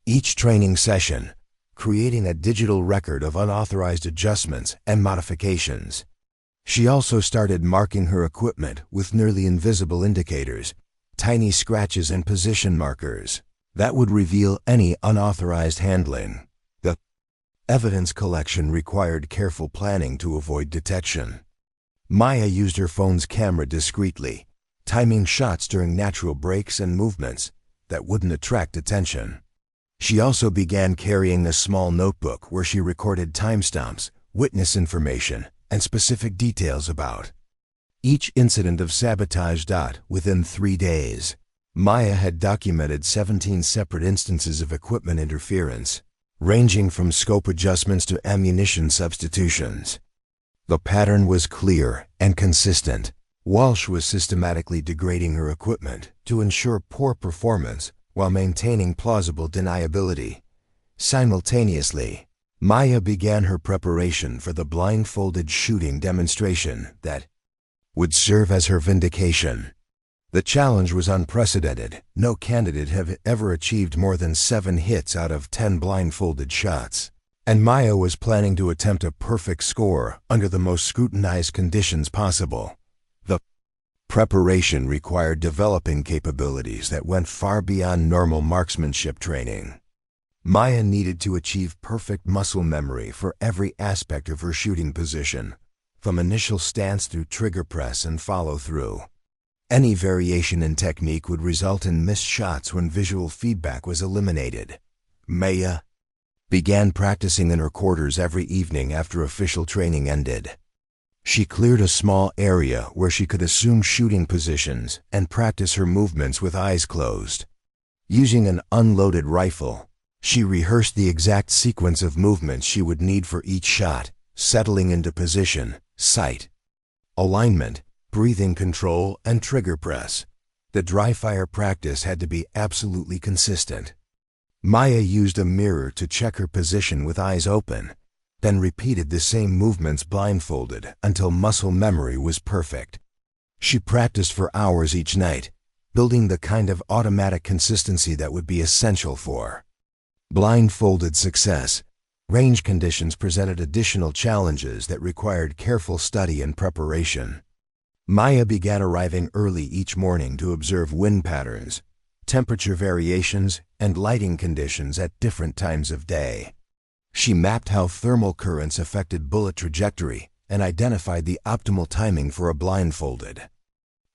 each training session, creating a digital record of unauthorized adjustments and modifications. She also started marking her equipment with nearly invisible indicators, tiny scratches and position markers that would reveal any unauthorized handling. The evidence collection required careful planning to avoid detection. Maya used her phone's camera discreetly, timing shots during natural breaks and movements that wouldn't attract attention. She also began carrying a small notebook where she recorded timestamps, witness information, and specific details about each incident of sabotage. Within 3 days, Maya had documented 17 separate instances of equipment interference, ranging from scope adjustments to ammunition substitutions. The pattern was clear and consistent. Walsh was systematically degrading her equipment to ensure poor performance while maintaining plausible deniability. Simultaneously, Maya began her preparation for the blindfolded shooting demonstration that would serve as her vindication. The challenge was unprecedented. No candidate had ever achieved more than 7 hits out of 10 blindfolded shots, and Maya was planning to attempt a perfect score under the most scrutinized conditions possible. The preparation required developing capabilities that went far beyond normal marksmanship training. Maya needed to achieve perfect muscle memory for every aspect of her shooting position, from initial stance through trigger press and follow-through. Any variation in technique would result in missed shots when visual feedback was eliminated. Maya began practicing in her quarters every evening after official training ended. She cleared a small area where she could assume shooting positions and practice her movements with eyes closed. Using an unloaded rifle, she rehearsed the exact sequence of movements she would need for each shot, settling into position, sight, alignment, breathing control, and trigger press. The dry fire practice had to be absolutely consistent. Maya used a mirror to check her position with eyes open, then repeated the same movements blindfolded until muscle memory was perfect. She practiced for hours each night, building the kind of automatic consistency that would be essential for blindfolded success. Range conditions presented additional challenges that required careful study and preparation. Maya began arriving early each morning to observe wind patterns, temperature variations, and lighting conditions at different times of day. She mapped how thermal currents affected bullet trajectory and identified the optimal timing for a blindfolded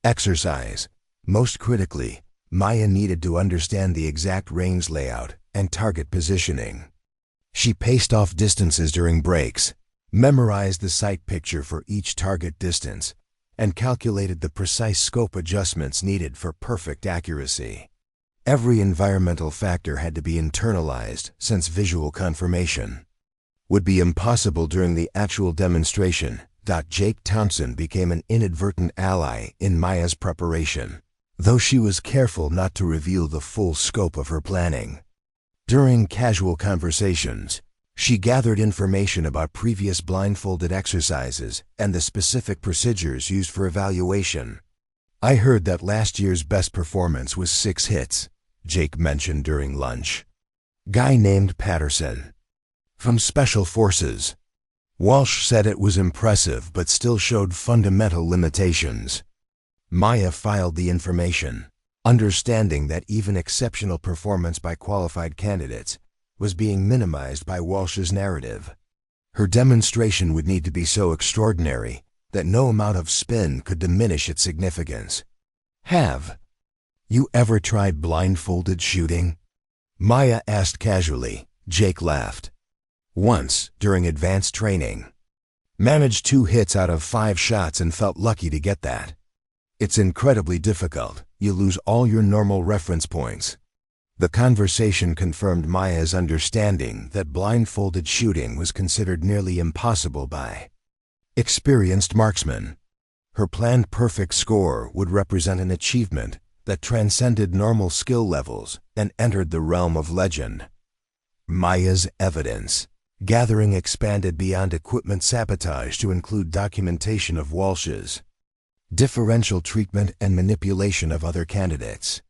exercise. Most critically, Maya needed to understand the exact range layout and target positioning. She paced off distances during breaks, memorized the sight picture for each target distance, and calculated the precise scope adjustments needed for perfect accuracy. Every environmental factor had to be internalized, since visual confirmation would be impossible during the actual demonstration. Jake Townsend became an inadvertent ally in Maya's preparation, though she was careful not to reveal the full scope of her planning. During casual conversations, she gathered information about previous blindfolded exercises and the specific procedures used for evaluation. "I heard that last year's best performance was 6 hits, Jake mentioned during lunch. "Guy named Patterson, from Special Forces." Walsh said it was impressive but still showed fundamental limitations. Maya filed the information, understanding that even exceptional performance by qualified candidates was being minimized by Walsh's narrative. Her demonstration would need to be so extraordinary that no amount of spin could diminish its significance. "Have you ever tried blindfolded shooting?" Maya asked casually. Jake laughed. "Once, during advanced training. Managed 2 hits out of 5 shots and felt lucky to get that. It's incredibly difficult. You lose all your normal reference points." The conversation confirmed Maya's understanding that blindfolded shooting was considered nearly impossible by experienced marksmen. Her planned perfect score would represent an achievement that transcended normal skill levels and entered the realm of legend. Maya's evidence gathering expanded beyond equipment sabotage to include documentation of Walsh's differential treatment and manipulation of other candidates.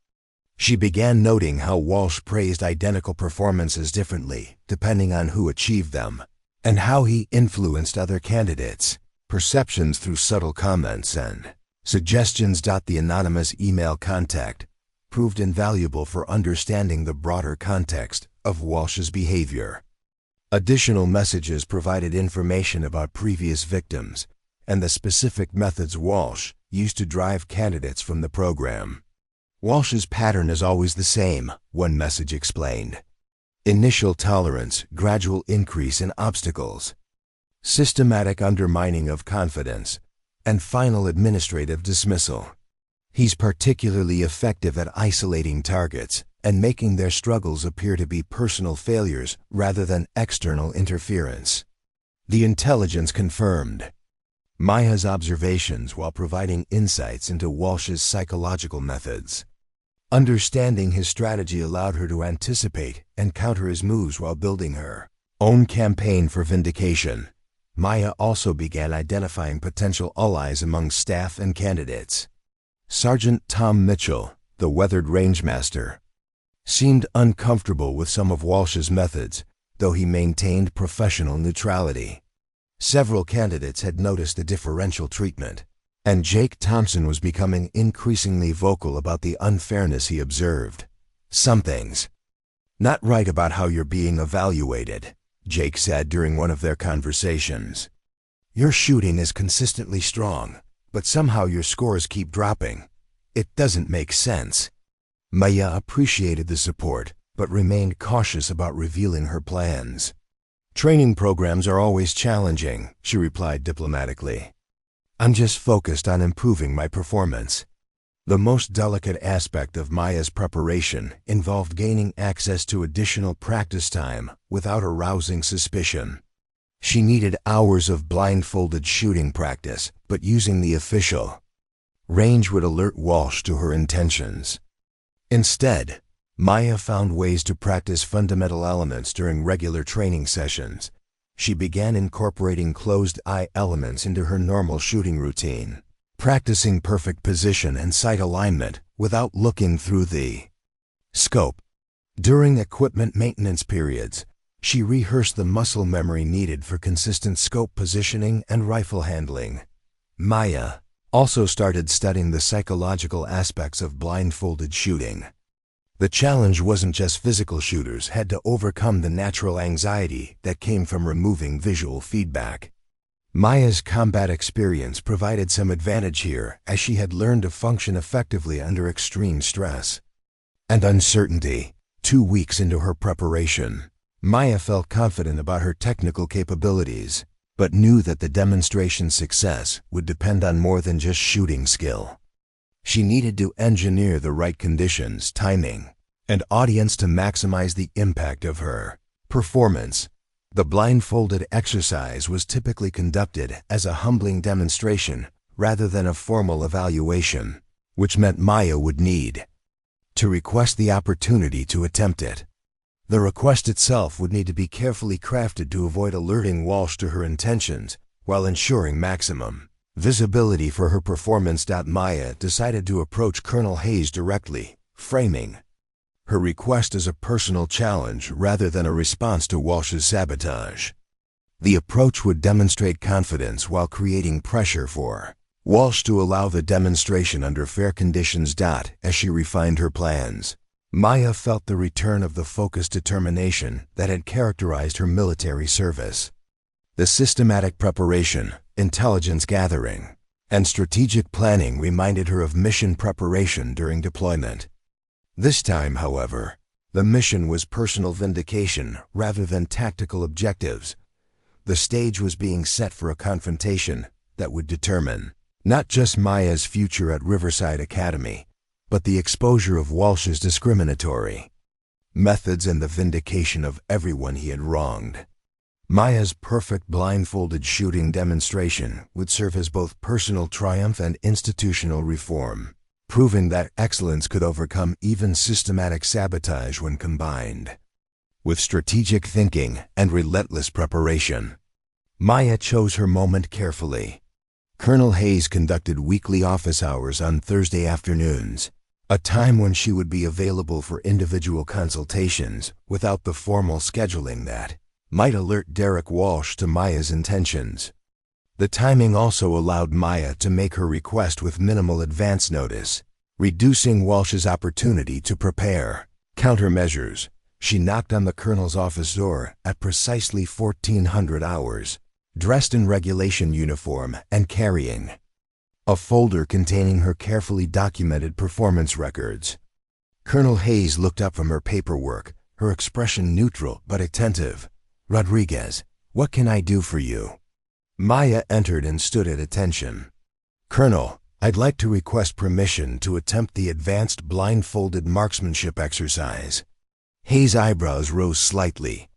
She began noting how Walsh praised identical performances differently depending on who achieved them, and how he influenced other candidates' perceptions through subtle comments and suggestions. The anonymous email contact proved invaluable for understanding the broader context of Walsh's behavior. Additional messages provided information about previous victims and the specific methods Walsh used to drive candidates from the program. "Walsh's pattern is always the same," one message explained. "Initial tolerance, gradual increase in obstacles, systematic undermining of confidence, and final administrative dismissal. He's particularly effective at isolating targets and making their struggles appear to be personal failures rather than external interference." The intelligence confirmed Maya's observations while providing insights into Walsh's psychological methods. Understanding his strategy allowed her to anticipate and counter his moves while building her own campaign for vindication. Maya also began identifying potential allies among staff and candidates. Sergeant Tom Mitchell, the weathered rangemaster, seemed uncomfortable with some of Walsh's methods, though he maintained professional neutrality. Several candidates had noticed the differential treatment, and Jake Thompson was becoming increasingly vocal about the unfairness he observed. "Something's not right about how you're being evaluated," Jake said during one of their conversations. "Your shooting is consistently strong, but somehow your scores keep dropping. It doesn't make sense." Maya appreciated the support, but remained cautious about revealing her plans. "Training programs are always challenging," she replied diplomatically. "I'm just focused on improving my performance." The most delicate aspect of Maya's preparation involved gaining access to additional practice time without arousing suspicion. She needed hours of blindfolded shooting practice, but using the official range would alert Walsh to her intentions. Instead, Maya found ways to practice fundamental elements during regular training sessions. She began incorporating closed-eye elements into her normal shooting routine, practicing perfect position and sight alignment without looking through the scope. During equipment maintenance periods, she rehearsed the muscle memory needed for consistent scope positioning and rifle handling. Maya also started studying the psychological aspects of blindfolded shooting. The challenge wasn't just physical. Shooters had to overcome the natural anxiety that came from removing visual feedback. Maya's combat experience provided some advantage here, as she had learned to function effectively under extreme stress and uncertainty. 2 weeks into her preparation, Maya felt confident about her technical capabilities, but knew that the demonstration's success would depend on more than just shooting skill. She needed to engineer the right conditions, timing, and audience to maximize the impact of her performance. The blindfolded exercise was typically conducted as a humbling demonstration rather than a formal evaluation, which meant Maya would need to request the opportunity to attempt it. The request itself would need to be carefully crafted to avoid alerting Walsh to her intentions while ensuring maximum visibility for her performance. Maya decided to approach Colonel Hayes directly, framing her request as a personal challenge rather than a response to Walsh's sabotage. The approach would demonstrate confidence while creating pressure for Walsh to allow the demonstration under fair conditions. As she refined her plans, Maya felt the return of the focused determination that had characterized her military service. The systematic preparation, intelligence gathering, and strategic planning reminded her of mission preparation during deployment. This time, however, the mission was personal vindication rather than tactical objectives. The stage was being set for a confrontation that would determine not just Maya's future at Riverside Academy, but the exposure of Walsh's discriminatory methods and the vindication of everyone he had wronged. Maya's perfect blindfolded shooting demonstration would serve as both personal triumph and institutional reform, proving that excellence could overcome even systematic sabotage when combined with strategic thinking and relentless preparation. Maya chose her moment carefully. Colonel Hayes conducted weekly office hours on Thursday afternoons, a time when she would be available for individual consultations without the formal scheduling that might alert Derek Walsh to Maya's intentions. The timing also allowed Maya to make her request with minimal advance notice, reducing Walsh's opportunity to prepare countermeasures. She knocked on the colonel's office door at precisely 1400 hours, dressed in regulation uniform and carrying a folder containing her carefully documented performance records. Colonel Hayes looked up from her paperwork, her expression neutral but attentive. "Rodriguez, what can I do for you?" Maya entered and stood at attention. "Colonel, I'd like to request permission to attempt the advanced blindfolded marksmanship exercise." Hayes' eyebrows rose slightly.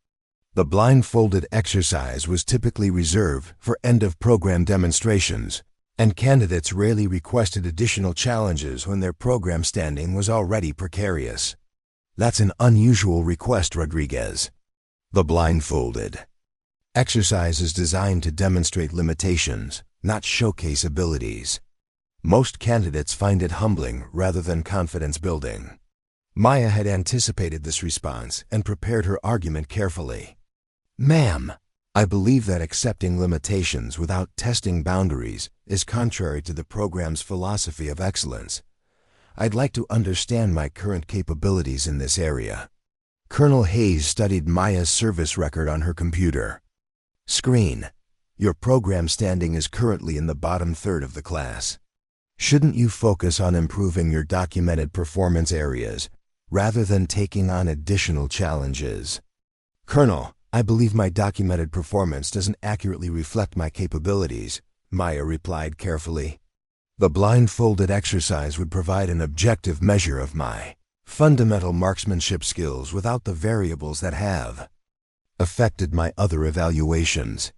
The blindfolded exercise was typically reserved for end-of-program demonstrations, and candidates rarely requested additional challenges when their program standing was already precarious. That's an unusual request, Rodriguez. The blindfolded exercise is designed to demonstrate limitations, not showcase abilities. Most candidates find it humbling rather than confidence-building. Maya had anticipated this response and prepared her argument carefully. Ma'am, I believe that accepting limitations without testing boundaries is contrary to the program's philosophy of excellence. I'd like to understand my current capabilities in this area. Colonel Hayes studied Maya's service record on her computer. Screen. Your program standing is currently in the bottom third of the class. Shouldn't you focus on improving your documented performance areas rather than taking on additional challenges? Colonel, I believe my documented performance doesn't accurately reflect my capabilities, Maya replied carefully. The blindfolded exercise would provide an objective measure of my fundamental marksmanship skills without the variables that have affected my other evaluations.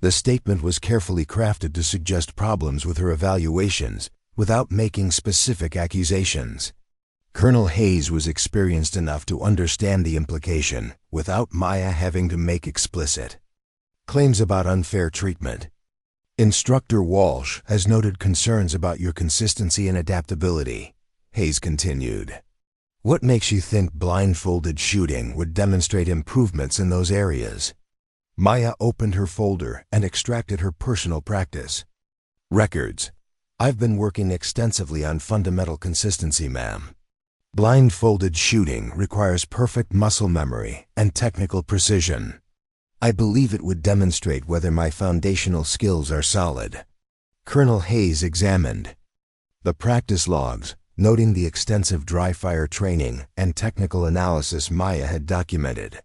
The statement was carefully crafted to suggest problems with her evaluations without making specific accusations. Colonel Hayes was experienced enough to understand the implication without Maya having to make explicit claims about unfair treatment. Instructor Walsh has noted concerns about your consistency and adaptability, Hayes continued. What makes you think blindfolded shooting would demonstrate improvements in those areas? Maya opened her folder and extracted her personal practice records. I've been working extensively on fundamental consistency, ma'am. Blindfolded shooting requires perfect muscle memory and technical precision. I believe it would demonstrate whether my foundational skills are solid. Colonel Hayes examined the practice logs, noting the extensive dry-fire training and technical analysis Maya had documented.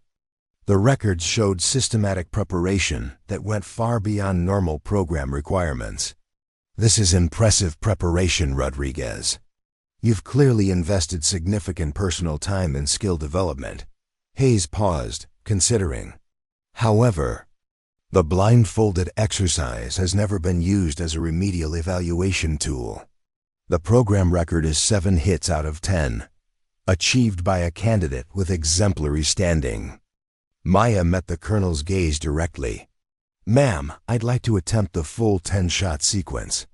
The records showed systematic preparation that went far beyond normal program requirements. This is impressive preparation, Rodriguez. You've clearly invested significant personal time in skill development. Hayes paused, considering. However, the blindfolded exercise has never been used as a remedial evaluation tool. The program record is 7 hits out of 10, achieved by a candidate with exemplary standing. Maya met the colonel's gaze directly. Ma'am, I'd like to attempt the full 10-shot sequence.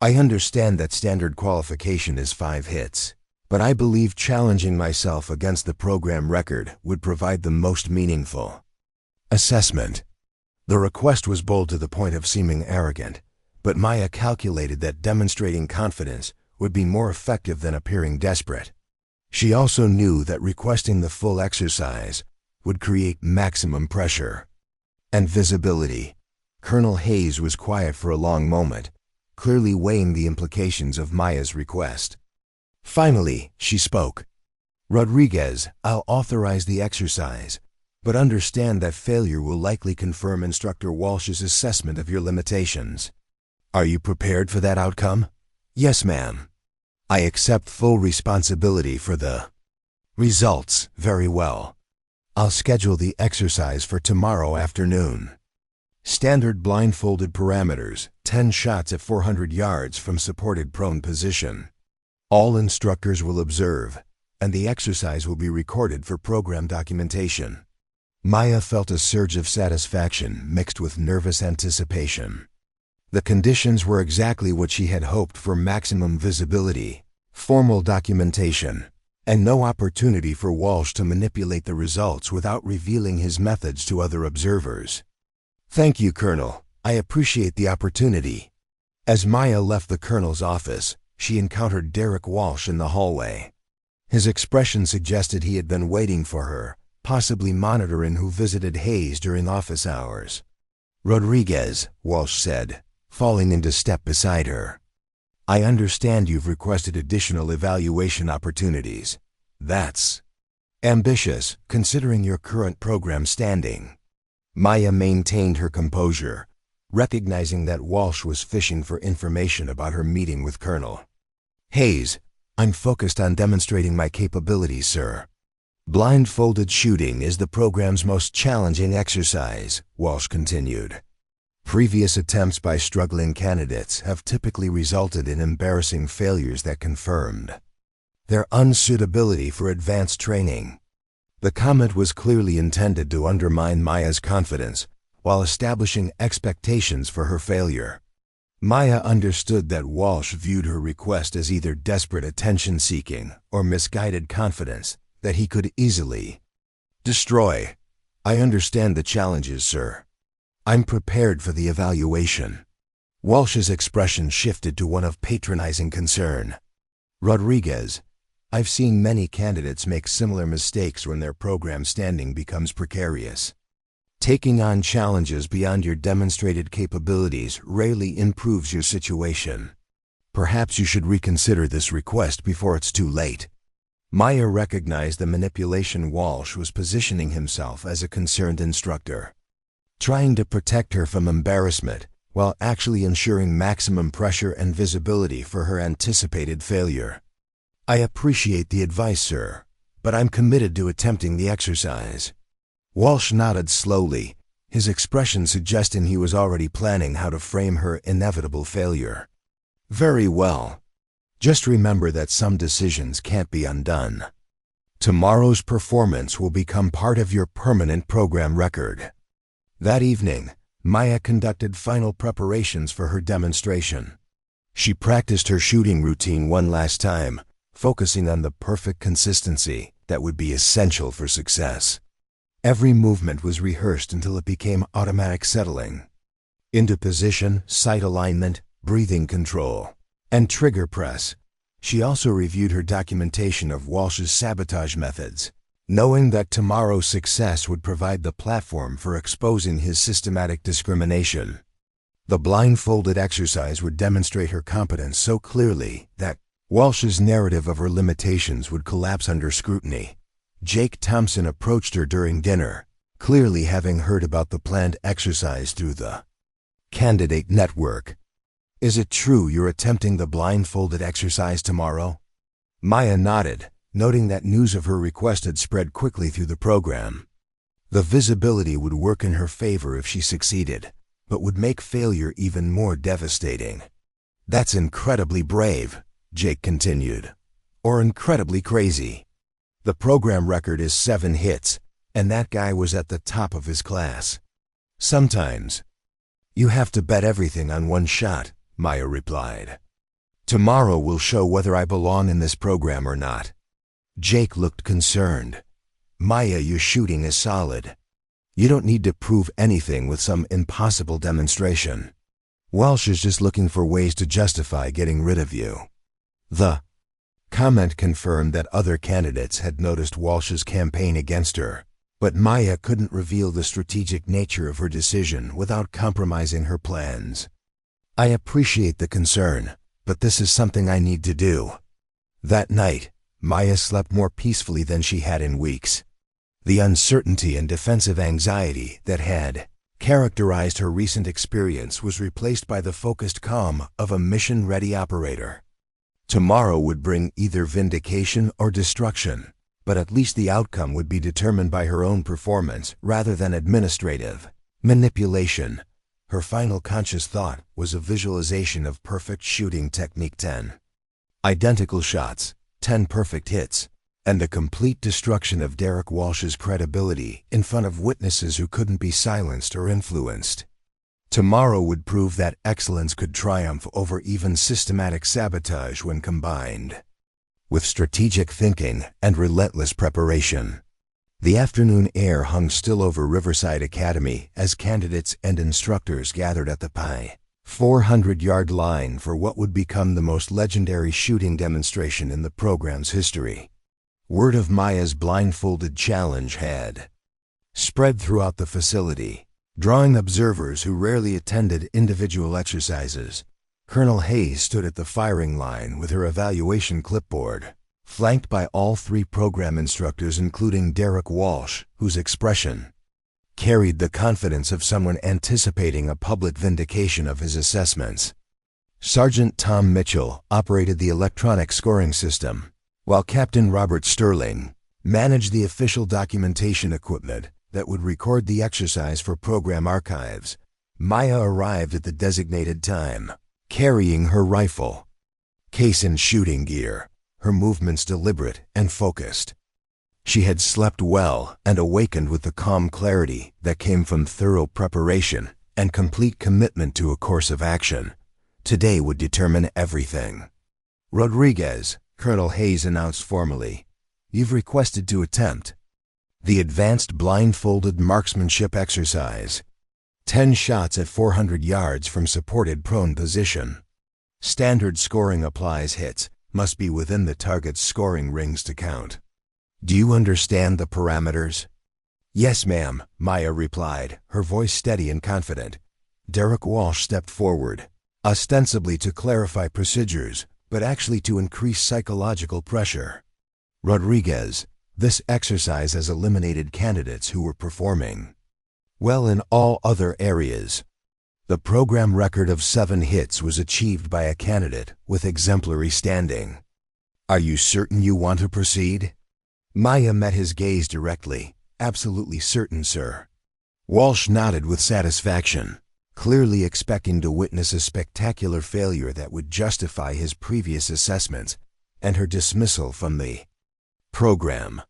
I understand that standard qualification is 5 hits, but I believe challenging myself against the program record would provide the most meaningful assessment. The request was bold to the point of seeming arrogant, but Maya calculated that demonstrating confidence would be more effective than appearing desperate. She also knew that requesting the full exercise would create maximum pressure and visibility. Colonel Hayes was quiet for a long moment, clearly weighing the implications of Maya's request. Finally, she spoke. Rodriguez, I'll authorize the exercise, but understand that failure will likely confirm Instructor Walsh's assessment of your limitations. Are you prepared for that outcome? Yes, ma'am. I accept full responsibility for the results. Very well. I'll schedule the exercise for tomorrow afternoon. Standard blindfolded parameters, 10 shots at 400 yards from supported prone position. All instructors will observe, and the exercise will be recorded for program documentation. Maya felt a surge of satisfaction mixed with nervous anticipation. The conditions were exactly what she had hoped for: maximum visibility, formal documentation, and no opportunity for Walsh to manipulate the results without revealing his methods to other observers. Thank you, Colonel. I appreciate the opportunity. As Maya left the Colonel's office, she encountered Derek Walsh in the hallway. His expression suggested he had been waiting for her, possibly monitoring who visited Hayes during office hours. Rodriguez, Walsh said, falling into step beside her. I understand you've requested additional evaluation opportunities. That's ambitious, considering your current program standing. Maya maintained her composure, recognizing that Walsh was fishing for information about her meeting with Colonel Hayes. I'm focused on demonstrating my capabilities, sir. Blindfolded shooting is the program's most challenging exercise, Walsh continued. Previous attempts by struggling candidates have typically resulted in embarrassing failures that confirmed their unsuitability for advanced training. The comment was clearly intended to undermine Maya's confidence while establishing expectations for her failure. Maya understood that Walsh viewed her request as either desperate attention-seeking or misguided confidence that he could easily destroy. "I understand the challenges, sir. I'm prepared for the evaluation." Walsh's expression shifted to one of patronizing concern. "Rodriguez, I've seen many candidates make similar mistakes when their program standing becomes precarious. Taking on challenges beyond your demonstrated capabilities rarely improves your situation. Perhaps you should reconsider this request before it's too late." Maya recognized the manipulation. Walsh was positioning himself as a concerned instructor, trying to protect her from embarrassment while actually ensuring maximum pressure and visibility for her anticipated failure. "I appreciate the advice, sir, but I'm committed to attempting the exercise." Walsh nodded slowly, his expression suggesting he was already planning how to frame her inevitable failure. "Very well. Just remember that some decisions can't be undone. Tomorrow's performance will become part of your permanent program record." That evening, Maya conducted final preparations for her demonstration. She practiced her shooting routine one last time, focusing on the perfect consistency that would be essential for success. Every movement was rehearsed until it became automatic, settling into position, sight alignment, breathing control, and trigger press. She also reviewed her documentation of Walsh's sabotage methods, knowing that tomorrow's success would provide the platform for exposing his systematic discrimination. The blindfolded exercise would demonstrate her competence so clearly that Walsh's narrative of her limitations would collapse under scrutiny. Jake Thompson approached her during dinner, clearly having heard about the planned exercise through the candidate network. "Is it true you're attempting the blindfolded exercise tomorrow?" Maya nodded, noting that news of her request had spread quickly through the program. The visibility would work in her favor if she succeeded, but would make failure even more devastating. "That's incredibly brave," Jake continued, "or incredibly crazy. The program record is 7 hits, and that guy was at the top of his class. Sometimes you have to bet everything on one shot," Maya replied. "Tomorrow will show whether I belong in this program or not." Jake looked concerned. "Maya, your shooting is solid. You don't need to prove anything with some impossible demonstration. Walsh is just looking for ways to justify getting rid of you." The comment confirmed that other candidates had noticed Walsh's campaign against her, but Maya couldn't reveal the strategic nature of her decision without compromising her plans. "I appreciate the concern, but this is something I need to do." That night, Maya slept more peacefully than she had in weeks. The uncertainty and defensive anxiety that had characterized her recent experience was replaced by the focused calm of a mission-ready operator. Tomorrow would bring either vindication or destruction, but at least the outcome would be determined by her own performance rather than administrative manipulation. Her final conscious thought was a visualization of perfect shooting technique: 10 identical shots, 10 perfect hits, and the complete destruction of Derek Walsh's credibility in front of witnesses who couldn't be silenced or influenced. Tomorrow would prove that excellence could triumph over even systematic sabotage when combined with strategic thinking and relentless preparation. The afternoon air hung still over Riverside Academy as candidates and instructors gathered at the Pi 400-yard line for what would become the most legendary shooting demonstration in the program's history. Word of Maya's blindfolded challenge had spread throughout the facility, drawing observers who rarely attended individual exercises. Colonel Hayes stood at the firing line with her evaluation clipboard, flanked by all 3 program instructors including Derek Walsh, whose expression carried the confidence of someone anticipating a public vindication of his assessments. Sergeant Tom Mitchell operated the electronic scoring system, while Captain Robert Sterling managed the official documentation equipment that would record the exercise for program archives. Maya arrived at the designated time, carrying her rifle, case and shooting gear, her movements deliberate and focused. She had slept well and awakened with the calm clarity that came from thorough preparation and complete commitment to a course of action. Today would determine everything. "Rodriguez," Colonel Hayes announced formally, "you've requested to attempt the advanced blindfolded marksmanship exercise. 10 shots at 400 yards from supported prone position. Standard scoring applies. Hits must be within the target's scoring rings to count. Do you understand the parameters?" "Yes, ma'am," Maya replied, her voice steady and confident. Derek Walsh stepped forward, ostensibly to clarify procedures, but actually to increase psychological pressure. "Rodriguez, this exercise has eliminated candidates who were performing well in all other areas. The program record of 7 hits was achieved by a candidate with exemplary standing. Are you certain you want to proceed?" Maya met his gaze directly. "Absolutely certain, sir." Walsh nodded with satisfaction, clearly expecting to witness a spectacular failure that would justify his previous assessments and her dismissal from the program.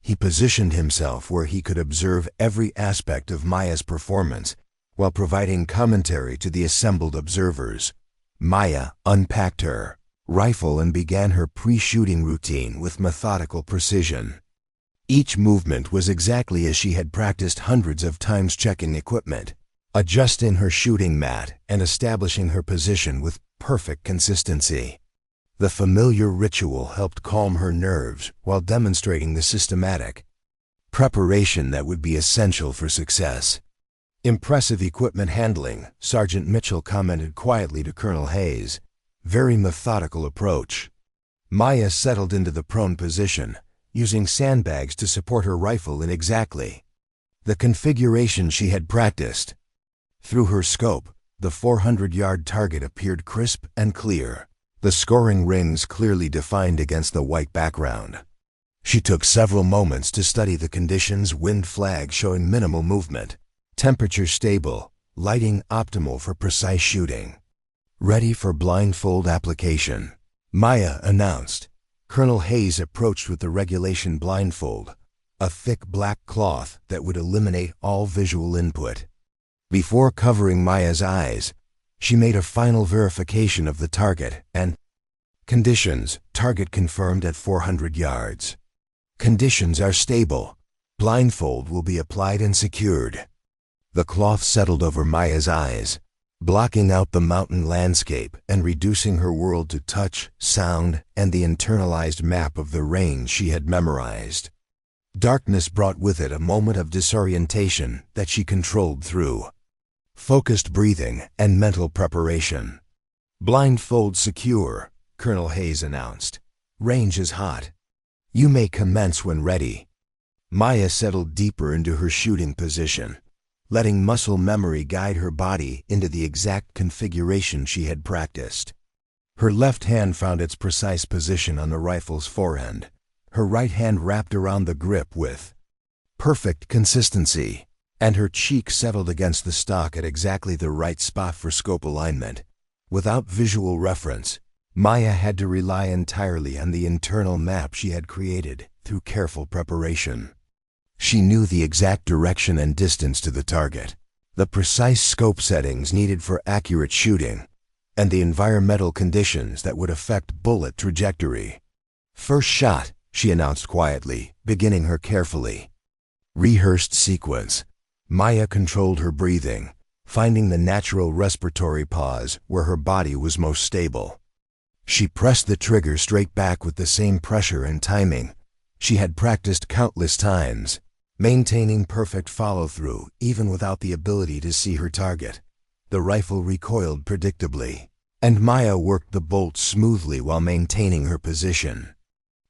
He positioned himself where he could observe every aspect of Maya's performance while providing commentary to the assembled observers. Maya unpacked her rifle and began her pre-shooting routine with methodical precision. Each movement was exactly as she had practiced hundreds of times, checking equipment, adjusting her shooting mat, and establishing her position with perfect consistency. The familiar ritual helped calm her nerves while demonstrating the systematic preparation that would be essential for success. "Impressive equipment handling," Sergeant Mitchell commented quietly to Colonel Hayes. "Very methodical approach." Maya settled into the prone position, using sandbags to support her rifle in exactly the configuration she had practiced. Through her scope, the 400-yard target appeared crisp and clear, the scoring rings clearly defined against the white background. She took several moments to study the conditions, wind flag showing minimal movement, temperature stable, lighting optimal for precise shooting. "Ready for blindfold application," Maya announced. Colonel Hayes approached with the regulation blindfold, a thick black cloth that would eliminate all visual input. Before covering Maya's eyes, she made a final verification of the target and conditions. Target confirmed at 400 yards. Conditions are stable. Blindfold will be applied and secured. The cloth settled over Maya's eyes, blocking out the mountain landscape and reducing her world to touch, sound, and the internalized map of the range she had memorized. Darkness brought with it a moment of disorientation that she controlled through focused breathing and mental preparation. "Blindfold secure," Colonel Hayes announced. "Range is hot. You may commence when ready." Maya settled deeper into her shooting position, letting muscle memory guide her body into the exact configuration she had practiced. Her left hand found its precise position on the rifle's forend, her right hand wrapped around the grip with perfect consistency, and her cheek settled against the stock at exactly the right spot for scope alignment. Without visual reference, Maya had to rely entirely on the internal map she had created through careful preparation. She knew the exact direction and distance to the target, the precise scope settings needed for accurate shooting, and the environmental conditions that would affect bullet trajectory. "First shot," she announced quietly, beginning her carefully rehearsed sequence. Maya controlled her breathing, finding the natural respiratory pause where her body was most stable. She pressed the trigger straight back with the same pressure and timing she had practiced countless times, maintaining perfect follow-through even without the ability to see her target. The rifle recoiled predictably, and Maya worked the bolt smoothly while maintaining her position.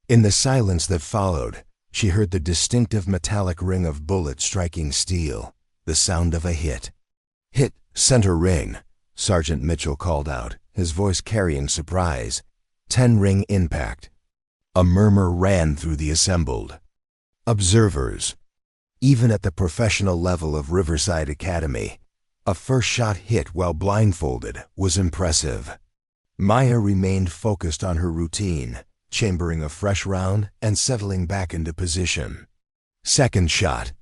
In the silence that followed, she heard the distinctive metallic ring of bullets striking steel, the sound of a hit. "Hit, center ring," Sergeant Mitchell called out, his voice carrying surprise. 10-ring impact." A murmur ran through the assembled observers. Even at the professional level of Riverside Academy, A first shot hit while blindfolded was impressive. Maya remained focused on her routine, chambering a fresh round and settling back into position. Second shot.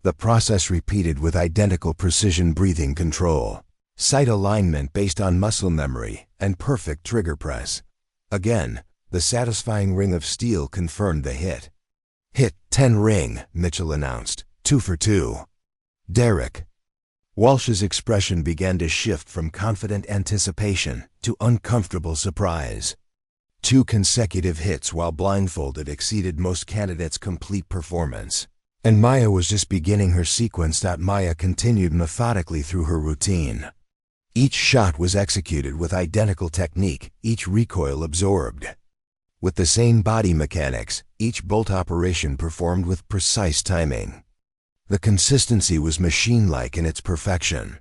The process repeated with identical precision breathing control, sight alignment based on muscle memory, and perfect trigger press. Again, the satisfying ring of steel confirmed the hit. "Hit 10 ring," Mitchell announced. 2 for 2. Derek. Walsh's expression began to shift from confident anticipation to uncomfortable surprise. 2 consecutive hits while blindfolded exceeded most candidates' complete performance. And Maya was just beginning her sequence. Maya continued methodically through her routine. Each shot was executed with identical technique, each recoil absorbed. With the same body mechanics, each bolt operation performed with precise timing. The consistency was machine-like in its perfection.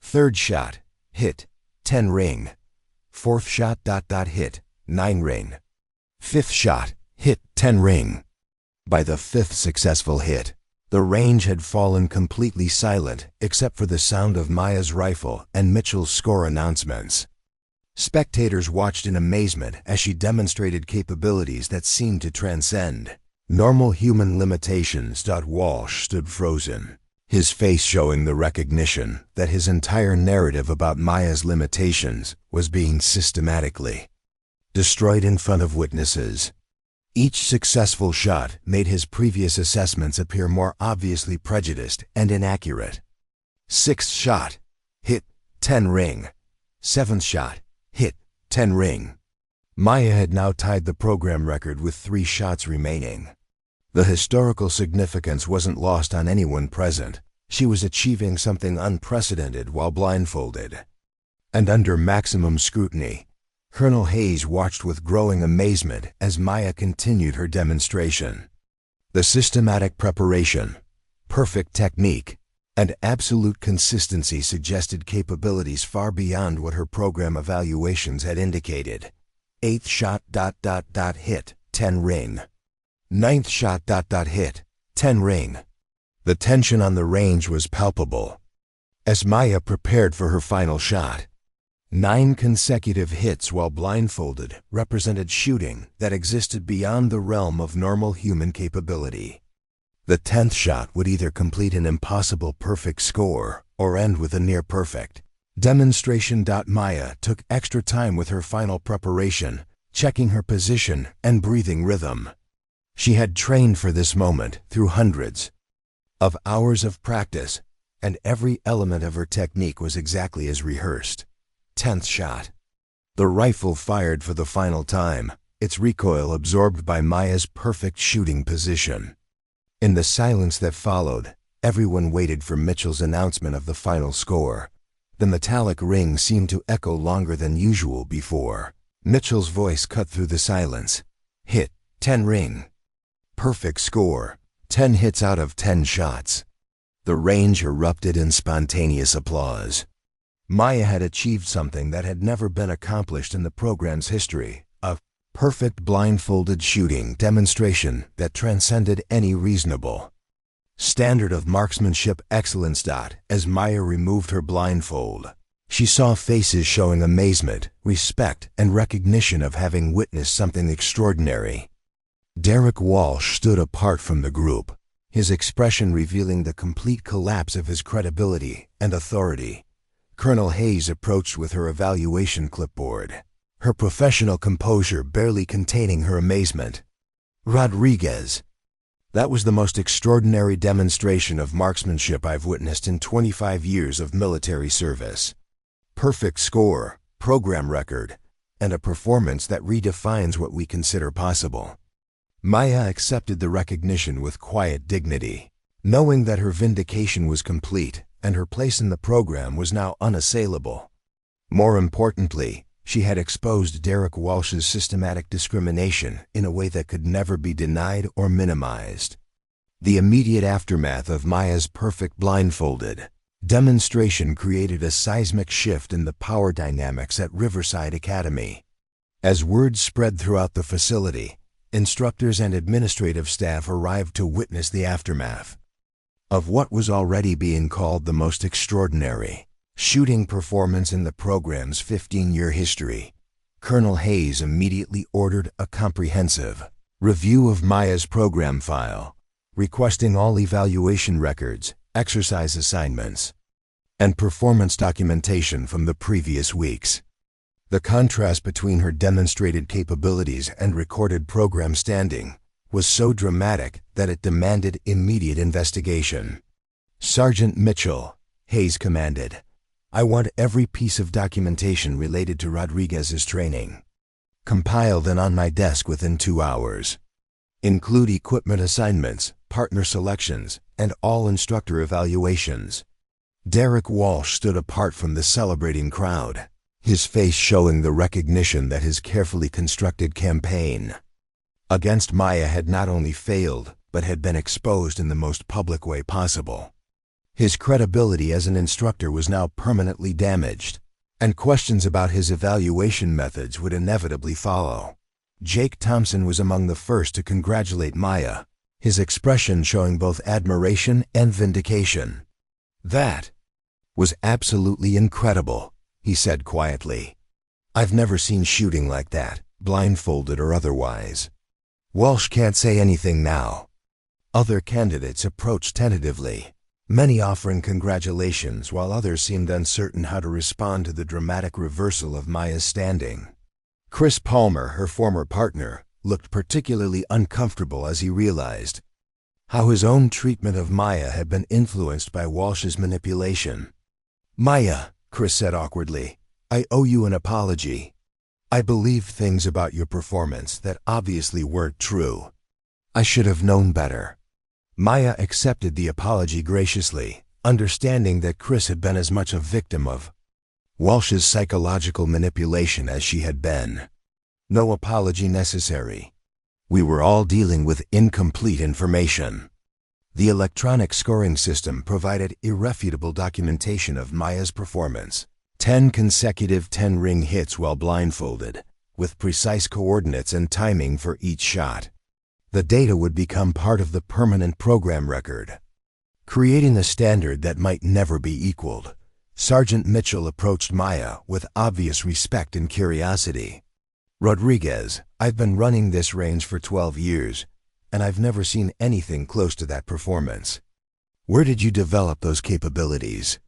Third shot, hit, 10 ring. Fourth shot, hit, 9 ring. Fifth shot, hit, 10 ring. By the fifth successful hit, the range had fallen completely silent except for the sound of Maya's rifle and Mitchell's score announcements. Spectators watched in amazement as she demonstrated capabilities that seemed to transcend normal human limitations. Walsh stood frozen, his face showing the recognition that his entire narrative about Maya's limitations was being systematically destroyed in front of witnesses. Each successful shot made his previous assessments appear more obviously prejudiced and inaccurate. Sixth shot, hit, 10 ring. Seventh shot, hit, 10 ring. Maya had now tied the program record with 3 shots remaining. The historical significance wasn't lost on anyone present. She was achieving something unprecedented while blindfolded. And under maximum scrutiny, Colonel Hayes watched with growing amazement as Maya continued her demonstration. The systematic preparation, perfect technique, and absolute consistency suggested capabilities far beyond what her program evaluations had indicated. Eighth shot, hit, 10 ring. Ninth shot, hit, 10 ring. The tension on the range was palpable. As Maya prepared for her final shot, 9 consecutive hits while blindfolded represented shooting that existed beyond the realm of normal human capability. The 10th shot would either complete an impossible perfect score or end with a near-perfect demonstration. Maya took extra time with her final preparation, checking her position and breathing rhythm. She had trained for this moment through hundreds of hours of practice, and every element of her technique was exactly as rehearsed. 10th shot. The rifle fired for the final time, its recoil absorbed by Maya's perfect shooting position. In the silence that followed, everyone waited for Mitchell's announcement of the final score. The metallic ring seemed to echo longer than usual before. Mitchell's voice cut through the silence. Hit, 10 ring. Perfect score, 10 hits out of 10 shots. The range erupted in spontaneous applause. Maya had achieved something that had never been accomplished in the program's history, a perfect blindfolded shooting demonstration that transcended any reasonable standard of marksmanship excellence. As Maya removed her blindfold, she saw faces showing amazement, respect, and recognition of having witnessed something extraordinary. Derek Walsh stood apart from the group, his expression revealing the complete collapse of his credibility and authority. Colonel Hayes approached with her evaluation clipboard, her professional composure barely containing her amazement. Rodriguez. That was the most extraordinary demonstration of marksmanship I've witnessed in 25 years of military service. Perfect score, program record, and a performance that redefines what we consider possible. Maya accepted the recognition with quiet dignity, knowing that her vindication was complete and her place in the program was now unassailable. More importantly, she had exposed Derek Walsh's systematic discrimination in a way that could never be denied or minimized. The immediate aftermath of Maya's perfect blindfolded demonstration created a seismic shift in the power dynamics at Riverside Academy. As word spread throughout the facility, instructors and administrative staff arrived to witness the aftermath. of what was already being called the most extraordinary shooting performance in the program's 15-year history, Colonel Hayes immediately ordered a comprehensive review of Maya's program file, requesting all evaluation records, exercise assignments, and performance documentation from the previous weeks. The contrast between her demonstrated capabilities and recorded program standing was so dramatic that it demanded immediate investigation. "Sergeant Mitchell," Hayes commanded, "I want every piece of documentation related to Rodriguez's training compiled and on my desk within 2 hours. Include equipment assignments, partner selections, and all instructor evaluations." Derek Walsh stood apart from the celebrating crowd, his face showing the recognition that his carefully constructed campaign against Maya had not only failed, but had been exposed in the most public way possible. His credibility as an instructor was now permanently damaged, and questions about his evaluation methods would inevitably follow. Jake Thompson was among the first to congratulate Maya, his expression showing both admiration and vindication. "That was absolutely incredible," he said quietly. "I've never seen shooting like that, blindfolded or otherwise." Walsh can't say anything now. Other candidates approached tentatively, many offering congratulations while others seemed uncertain how to respond to the dramatic reversal of Maya's standing. Chris Palmer, her former partner, looked particularly uncomfortable as he realized how his own treatment of Maya had been influenced by Walsh's manipulation. "Maya," Chris said awkwardly, "I owe you an apology. I believed things about your performance that obviously weren't true. I should have known better." Maya accepted the apology graciously, understanding that Chris had been as much a victim of Walsh's psychological manipulation as she had been. "No apology necessary. We were all dealing with incomplete information." The electronic scoring system provided irrefutable documentation of Maya's performance. 10 consecutive 10-ring hits while blindfolded, with precise coordinates and timing for each shot. The data would become part of the permanent program record, creating a standard that might never be equaled. Sergeant Mitchell approached Maya with obvious respect and curiosity. "Rodriguez, I've been running this range for 12 years, and I've never seen anything close to that performance. Where did you develop those capabilities?"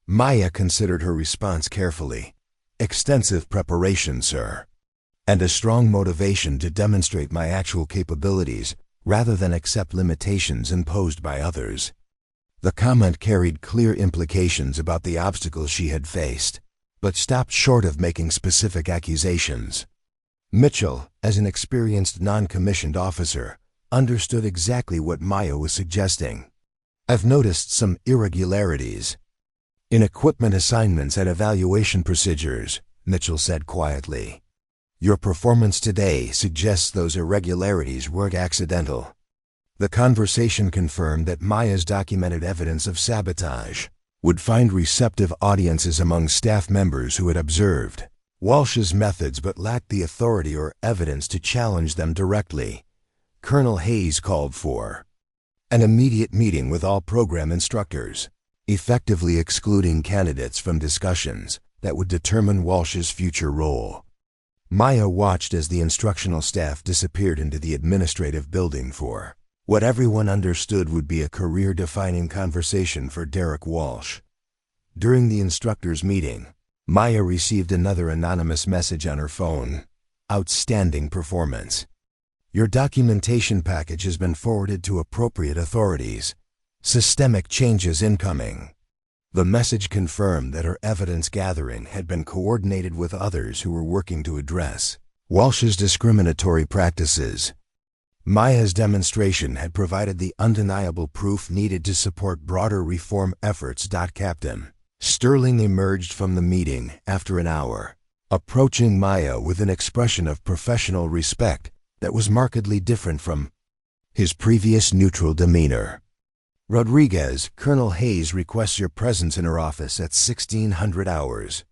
Maya considered her response carefully. "Extensive preparation, sir, and a strong motivation to demonstrate my actual capabilities rather than accept limitations imposed by others." The comment carried clear implications about the obstacles she had faced, but stopped short of making specific accusations. Mitchell, as an experienced non-commissioned officer, understood exactly what Maya was suggesting. "I've noticed some irregularities in equipment assignments and evaluation procedures," Mitchell said quietly. "Your performance today suggests those irregularities weren't accidental." The conversation confirmed that Maya's documented evidence of sabotage would find receptive audiences among staff members who had observed Walsh's methods but lacked the authority or evidence to challenge them directly. Colonel Hayes called for an immediate meeting with all program instructors, effectively excluding candidates from discussions that would determine Walsh's future role. Maya watched as the instructional staff disappeared into the administrative building for what everyone understood would be a career-defining conversation for Derek Walsh. During the instructors' meeting, Maya received another anonymous message on her phone. "Outstanding performance. Your documentation package has been forwarded to appropriate authorities. Systemic changes incoming." The message confirmed that her evidence gathering had been coordinated with others who were working to address Walsh's discriminatory practices. Maya's demonstration had provided the undeniable proof needed to support broader reform efforts. Captain Sterling emerged from the meeting after an hour, approaching Maya with an expression of professional respect that was markedly different from his previous neutral demeanor. "Rodriguez, Colonel Hayes requests your presence in her office at 1600 hours.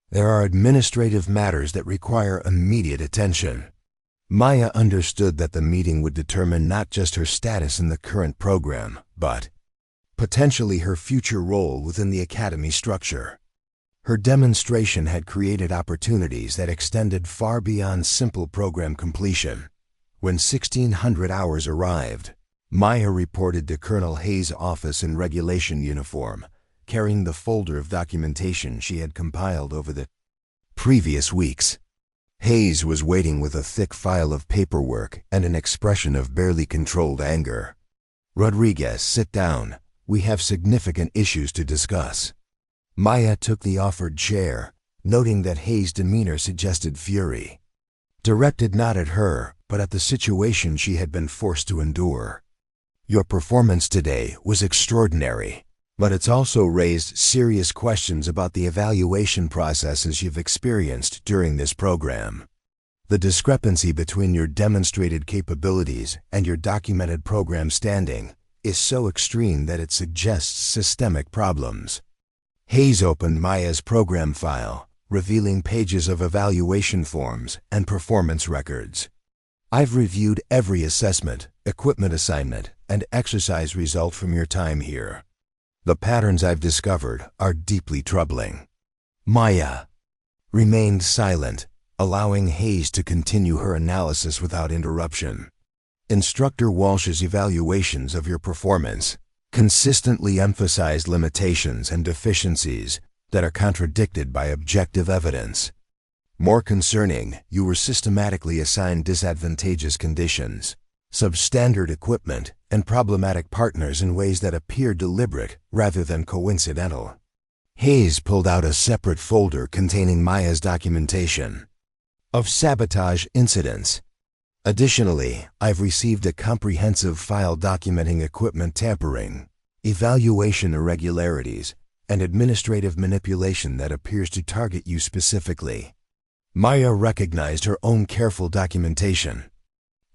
There are administrative matters that require immediate attention." Maya understood that the meeting would determine not just her status in the current program, but potentially her future role within the academy structure. Her demonstration had created opportunities that extended far beyond simple program completion. When 1600 hours arrived, Maya reported to Colonel Hayes' office in regulation uniform, carrying the folder of documentation she had compiled over the previous weeks. Hayes was waiting with a thick file of paperwork and an expression of barely controlled anger. "Rodriguez, sit down. We have significant issues to discuss." Maya took the offered chair, noting that Hayes' demeanor suggested fury. Directed not at her, but at the situation she had been forced to endure. "Your performance today was extraordinary, but it's also raised serious questions about the evaluation processes you've experienced during this program. The discrepancy between your demonstrated capabilities and your documented program standing is so extreme that it suggests systemic problems." Hayes opened Maya's program file, revealing pages of evaluation forms and performance records. "I've reviewed every assessment, equipment assignment, and exercise result from your time here. The patterns I've discovered are deeply troubling." Maya remained silent, allowing Hayes to continue her analysis without interruption. "Instructor Walsh's evaluations of your performance consistently emphasized limitations and deficiencies that are contradicted by objective evidence. More concerning, you were systematically assigned disadvantageous conditions, substandard equipment, and problematic partners in ways that appear deliberate rather than coincidental." Hayes pulled out a separate folder containing Maya's documentation of sabotage incidents. "Additionally, I've received a comprehensive file documenting equipment tampering, evaluation irregularities, and administrative manipulation that appears to target you specifically." Maya recognized her own careful documentation,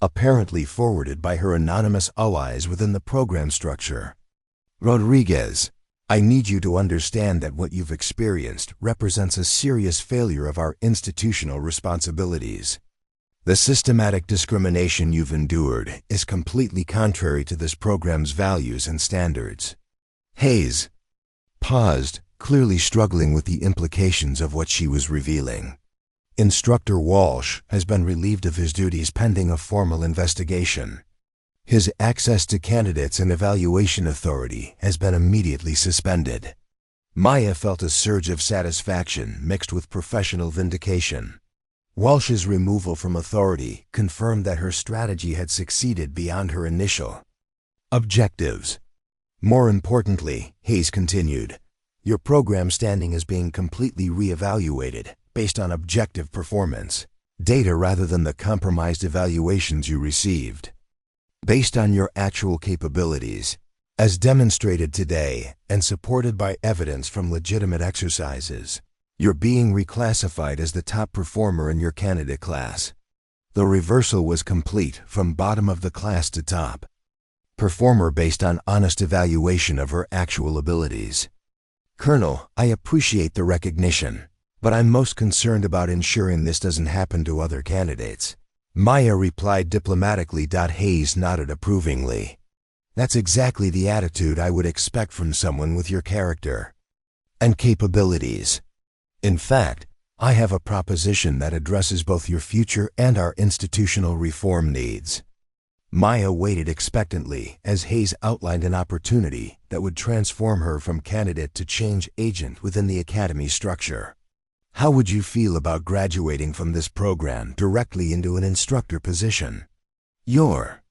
apparently forwarded by her anonymous allies within the program structure. "Rodriguez, I need you to understand that what you've experienced represents a serious failure of our institutional responsibilities. The systematic discrimination you've endured is completely contrary to this program's values and standards." Hayes paused, clearly struggling with the implications of what she was revealing. "Instructor Walsh has been relieved of his duties pending a formal investigation. His access to candidates and evaluation authority has been immediately suspended." Maya felt a surge of satisfaction mixed with professional vindication. Walsh's removal from authority confirmed that her strategy had succeeded beyond her initial objectives. "More importantly," Hayes continued, "your program standing is being completely reevaluated based on objective performance data rather than the compromised evaluations you received. Based on your actual capabilities, as demonstrated today and supported by evidence from legitimate exercises, you're being reclassified as the top performer in your candidate class." The reversal was complete from bottom of the class to top. Performer based on honest evaluation of her actual abilities. "Colonel, I appreciate the recognition, but I'm most concerned about ensuring this doesn't happen to other candidates." Maya replied diplomatically. Hayes nodded approvingly. "That's exactly the attitude I would expect from someone with your character and capabilities. In fact, I have a proposition that addresses both your future and our institutional reform needs." Maya waited expectantly as Hayes outlined an opportunity that would transform her from candidate to change agent within the academy structure. "How would you feel about graduating from this program directly into an instructor position? Your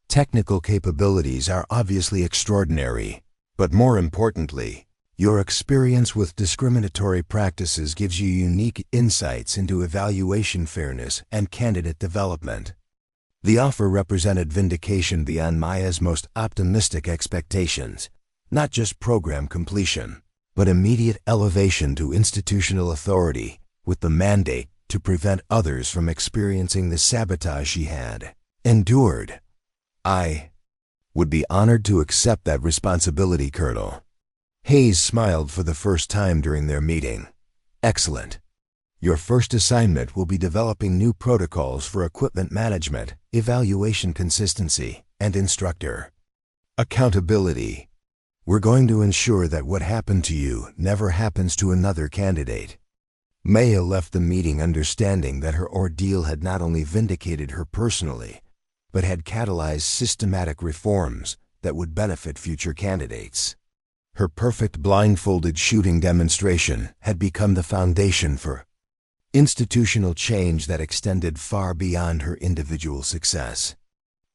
technical capabilities are obviously extraordinary, but more importantly, your experience with discriminatory practices gives you unique insights into evaluation fairness and candidate development." The offer represented vindication beyond Maya's most optimistic expectations, not just program completion, but immediate elevation to institutional authority with the mandate to prevent others from experiencing the sabotage she had endured. "I would be honored to accept that responsibility, Colonel." Hayes smiled for the first time during their meeting. "Excellent. Your first assignment will be developing new protocols for equipment management, evaluation consistency, and instructor accountability. We're going to ensure that what happened to you never happens to another candidate. Maya left the meeting understanding that her ordeal had not only vindicated her personally, but had catalyzed systematic reforms that would benefit future candidates. Her perfect blindfolded shooting demonstration had become the foundation for institutional change that extended far beyond her individual success.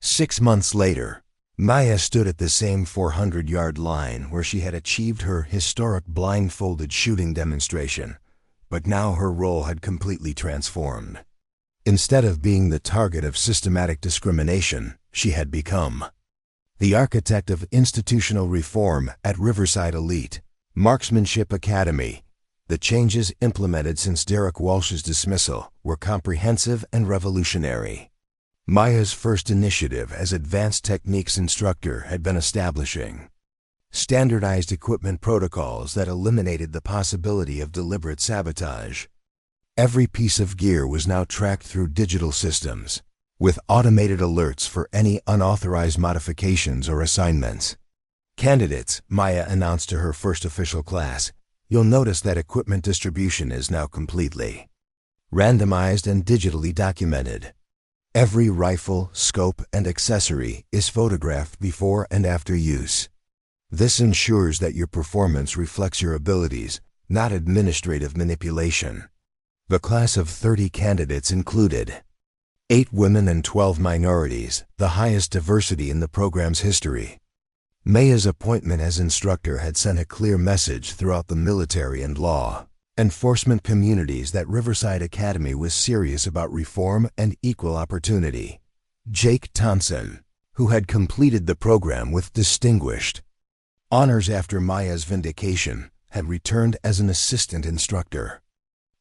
6 months later, Maya stood at the same 400-yard line where she had achieved her historic blindfolded shooting demonstration, but now her role had completely transformed. Instead of being the target of systematic discrimination, she had become the architect of institutional reform at Riverside Elite Marksmanship Academy. The changes implemented since Derek Walsh's dismissal were comprehensive and revolutionary. Maya's first initiative as advanced techniques instructor had been establishing standardized equipment protocols that eliminated the possibility of deliberate sabotage. Every piece of gear was now tracked through digital systems, with automated alerts for any unauthorized modifications or assignments. Candidates, Maya announced to her first official class, you'll notice that equipment distribution is now completely randomized and digitally documented. Every rifle, scope, and accessory is photographed before and after use. This ensures that your performance reflects your abilities, not administrative manipulation. The class of 30 candidates included 8 women and 12 minorities, the highest diversity in the program's history. Maya's appointment as instructor had sent a clear message throughout the military and law enforcement communities that Riverside Academy was serious about reform and equal opportunity. Jake Thompson, who had completed the program with distinguished honors after Maya's vindication, had returned as an assistant instructor.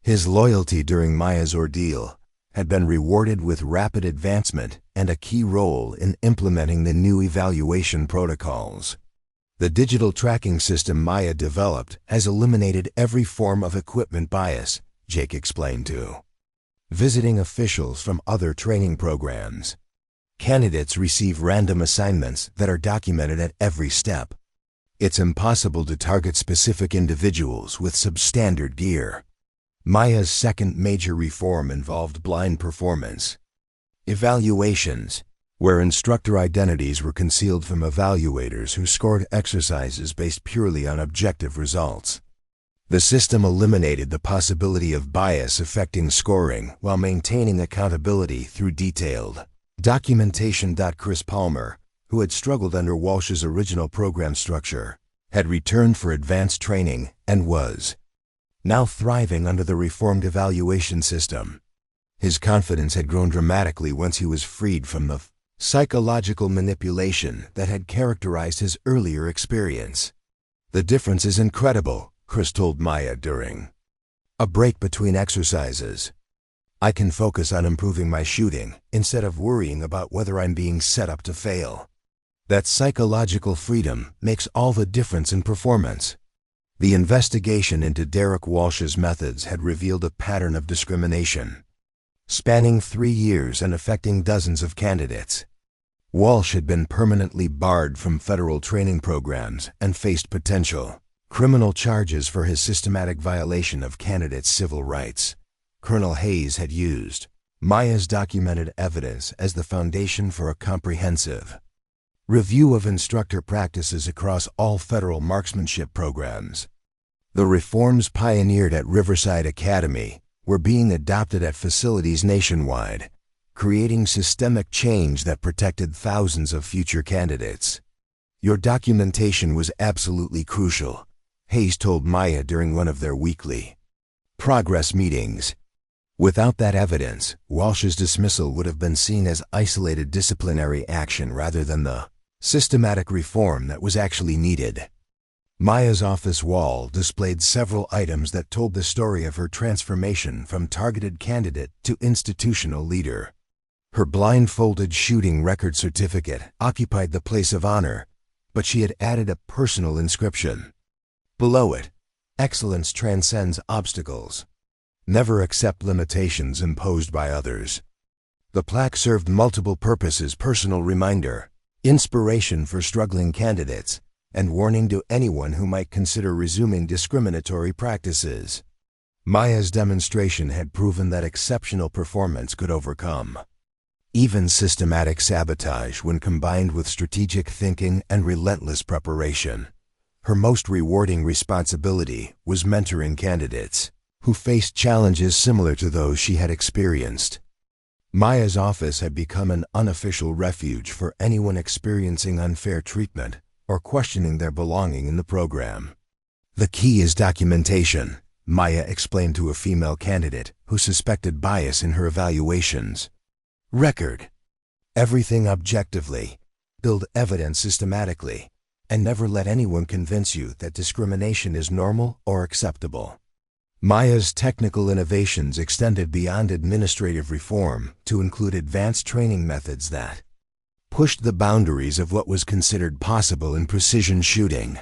His loyalty during Maya's ordeal had been rewarded with rapid advancement and a key role in implementing the new evaluation protocols. The digital tracking system Maya developed has eliminated every form of equipment bias, Jake explained to visiting officials from other training programs. Candidates receive random assignments that are documented at every step. It's impossible to target specific individuals with substandard gear. Maya's second major reform involved blind performance evaluations, where instructor identities were concealed from evaluators who scored exercises based purely on objective results. The system eliminated the possibility of bias affecting scoring while maintaining accountability through detailed documentation. Chris Palmer, who had struggled under Walsh's original program structure, had returned for advanced training and was now thriving under the reformed evaluation system. His confidence had grown dramatically once he was freed from the psychological manipulation that had characterized his earlier experience. The difference is incredible, Chris told Maya during a break between exercises. I can focus on improving my shooting instead of worrying about whether I'm being set up to fail. That psychological freedom makes all the difference in performance. The investigation into Derek Walsh's methods had revealed a pattern of discrimination, spanning 3 years and affecting dozens of candidates. Walsh had been permanently barred from federal training programs and faced potential criminal charges for his systematic violation of candidates' civil rights. Colonel Hayes had used Maya's documented evidence as the foundation for a comprehensive review of instructor practices across all federal marksmanship programs. The reforms pioneered at Riverside Academy were being adopted at facilities nationwide, creating systemic change that protected thousands of future candidates. Your documentation was absolutely crucial, Hayes told Maya during one of their weekly progress meetings. Without that evidence, Walsh's dismissal would have been seen as isolated disciplinary action rather than the systematic reform that was actually needed. Maya's office wall displayed several items that told the story of her transformation from targeted candidate to institutional leader. Her blindfolded shooting record certificate occupied the place of honor, but she had added a personal inscription. Below it, excellence transcends obstacles. Never accept limitations imposed by others. The plaque served multiple purposes: personal reminder, inspiration for struggling candidates, and warning to anyone who might consider resuming discriminatory practices. Maya's demonstration had proven that exceptional performance could overcome even systematic sabotage when combined with strategic thinking and relentless preparation. Her most rewarding responsibility was mentoring candidates who faced challenges similar to those she had experienced. Maya's office had become an unofficial refuge for anyone experiencing unfair treatment or questioning their belonging in the program. "The key is documentation," Maya explained to a female candidate who suspected bias in her evaluations. "Record everything objectively, build evidence systematically, and never let anyone convince you that discrimination is normal or acceptable." Maya's technical innovations extended beyond administrative reform to include advanced training methods that pushed the boundaries of what was considered possible in precision shooting.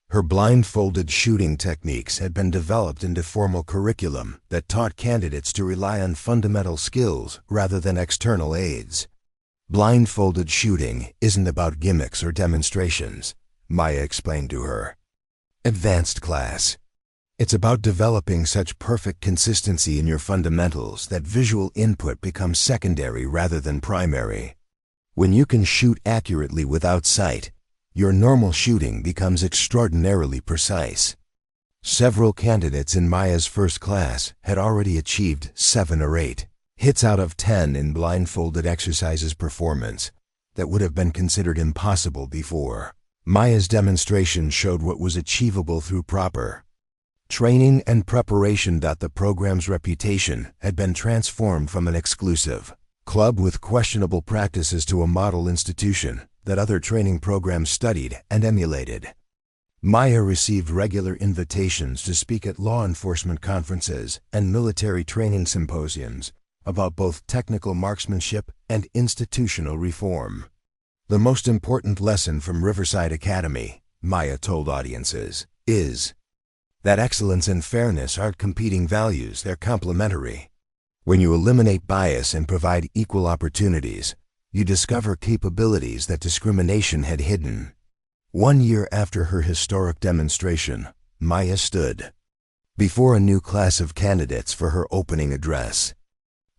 Her blindfolded shooting techniques had been developed into formal curriculum that taught candidates to rely on fundamental skills rather than external aids. "Blindfolded shooting isn't about gimmicks or demonstrations," Maya explained to her. "Advanced class. It's about developing such perfect consistency in your fundamentals that visual input becomes secondary rather than primary. When you can shoot accurately without sight, your normal shooting becomes extraordinarily precise." Several candidates in Maya's first class had already achieved 7 or 8 hits out of 10 in blindfolded exercises performance that would have been considered impossible before. Maya's demonstration showed what was achievable through proper training and preparation. The program's reputation had been transformed from an exclusive club with questionable practices to a model institution that other training programs studied and emulated. Maya received regular invitations to speak at law enforcement conferences and military training symposiums about both technical marksmanship and institutional reform. "The most important lesson from Riverside Academy," Maya told audiences, "is that excellence and fairness aren't competing values, they're complementary. When you eliminate bias and provide equal opportunities, you discover capabilities that discrimination had hidden." 1 year after her historic demonstration, Maya stood before a new class of candidates for her opening address.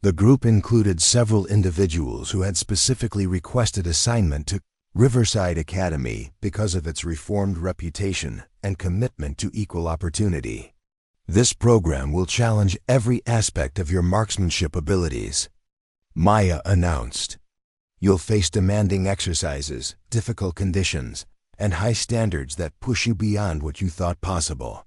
The group included several individuals who had specifically requested assignment to Riverside Academy because of its reformed reputation and commitment to equal opportunity. "This program will challenge every aspect of your marksmanship abilities," Maya announced. "You'll face demanding exercises, difficult conditions, and high standards that push you beyond what you thought possible.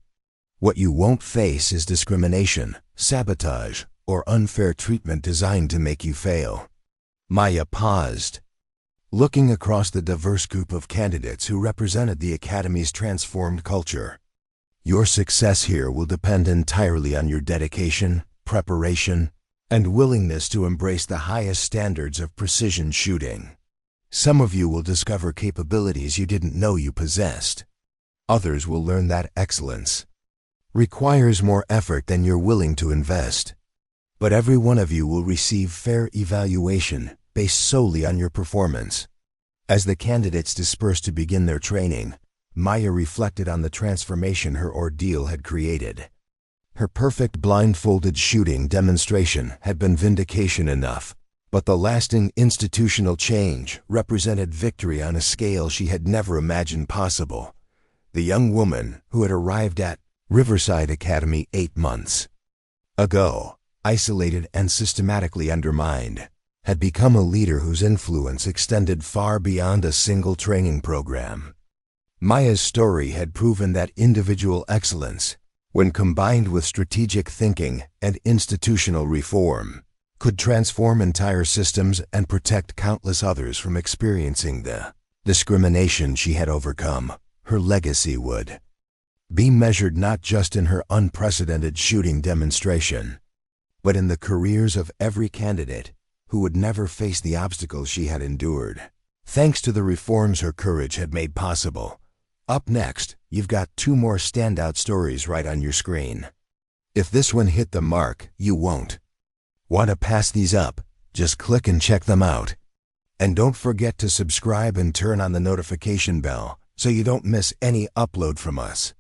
What you won't face is discrimination, sabotage, or unfair treatment designed to make you fail." Maya paused, looking across the diverse group of candidates who represented the Academy's transformed culture. "Your success here will depend entirely on your dedication, preparation, and willingness to embrace the highest standards of precision shooting. Some of you will discover capabilities you didn't know you possessed. Others will learn that excellence requires more effort than you're willing to invest. But every one of you will receive fair evaluation based solely on your performance." As the candidates dispersed to begin their training, Maya reflected on the transformation her ordeal had created. Her perfect blindfolded shooting demonstration had been vindication enough, but the lasting institutional change represented victory on a scale she had never imagined possible. The young woman who had arrived at Riverside Academy 8 months ago, isolated and systematically undermined, had become a leader whose influence extended far beyond a single training program. Maya's story had proven that individual excellence, when combined with strategic thinking and institutional reform, could transform entire systems and protect countless others from experiencing the discrimination she had overcome. Her legacy would be measured not just in her unprecedented shooting demonstration, but in the careers of every candidate who would never face the obstacles she had endured, thanks to the reforms her courage had made possible. Up next, you've got 2 more standout stories right on your screen. If this one hit the mark, you won't want to pass these up. Just click and check them out. And don't forget to subscribe and turn on the notification bell so you don't miss any upload from us.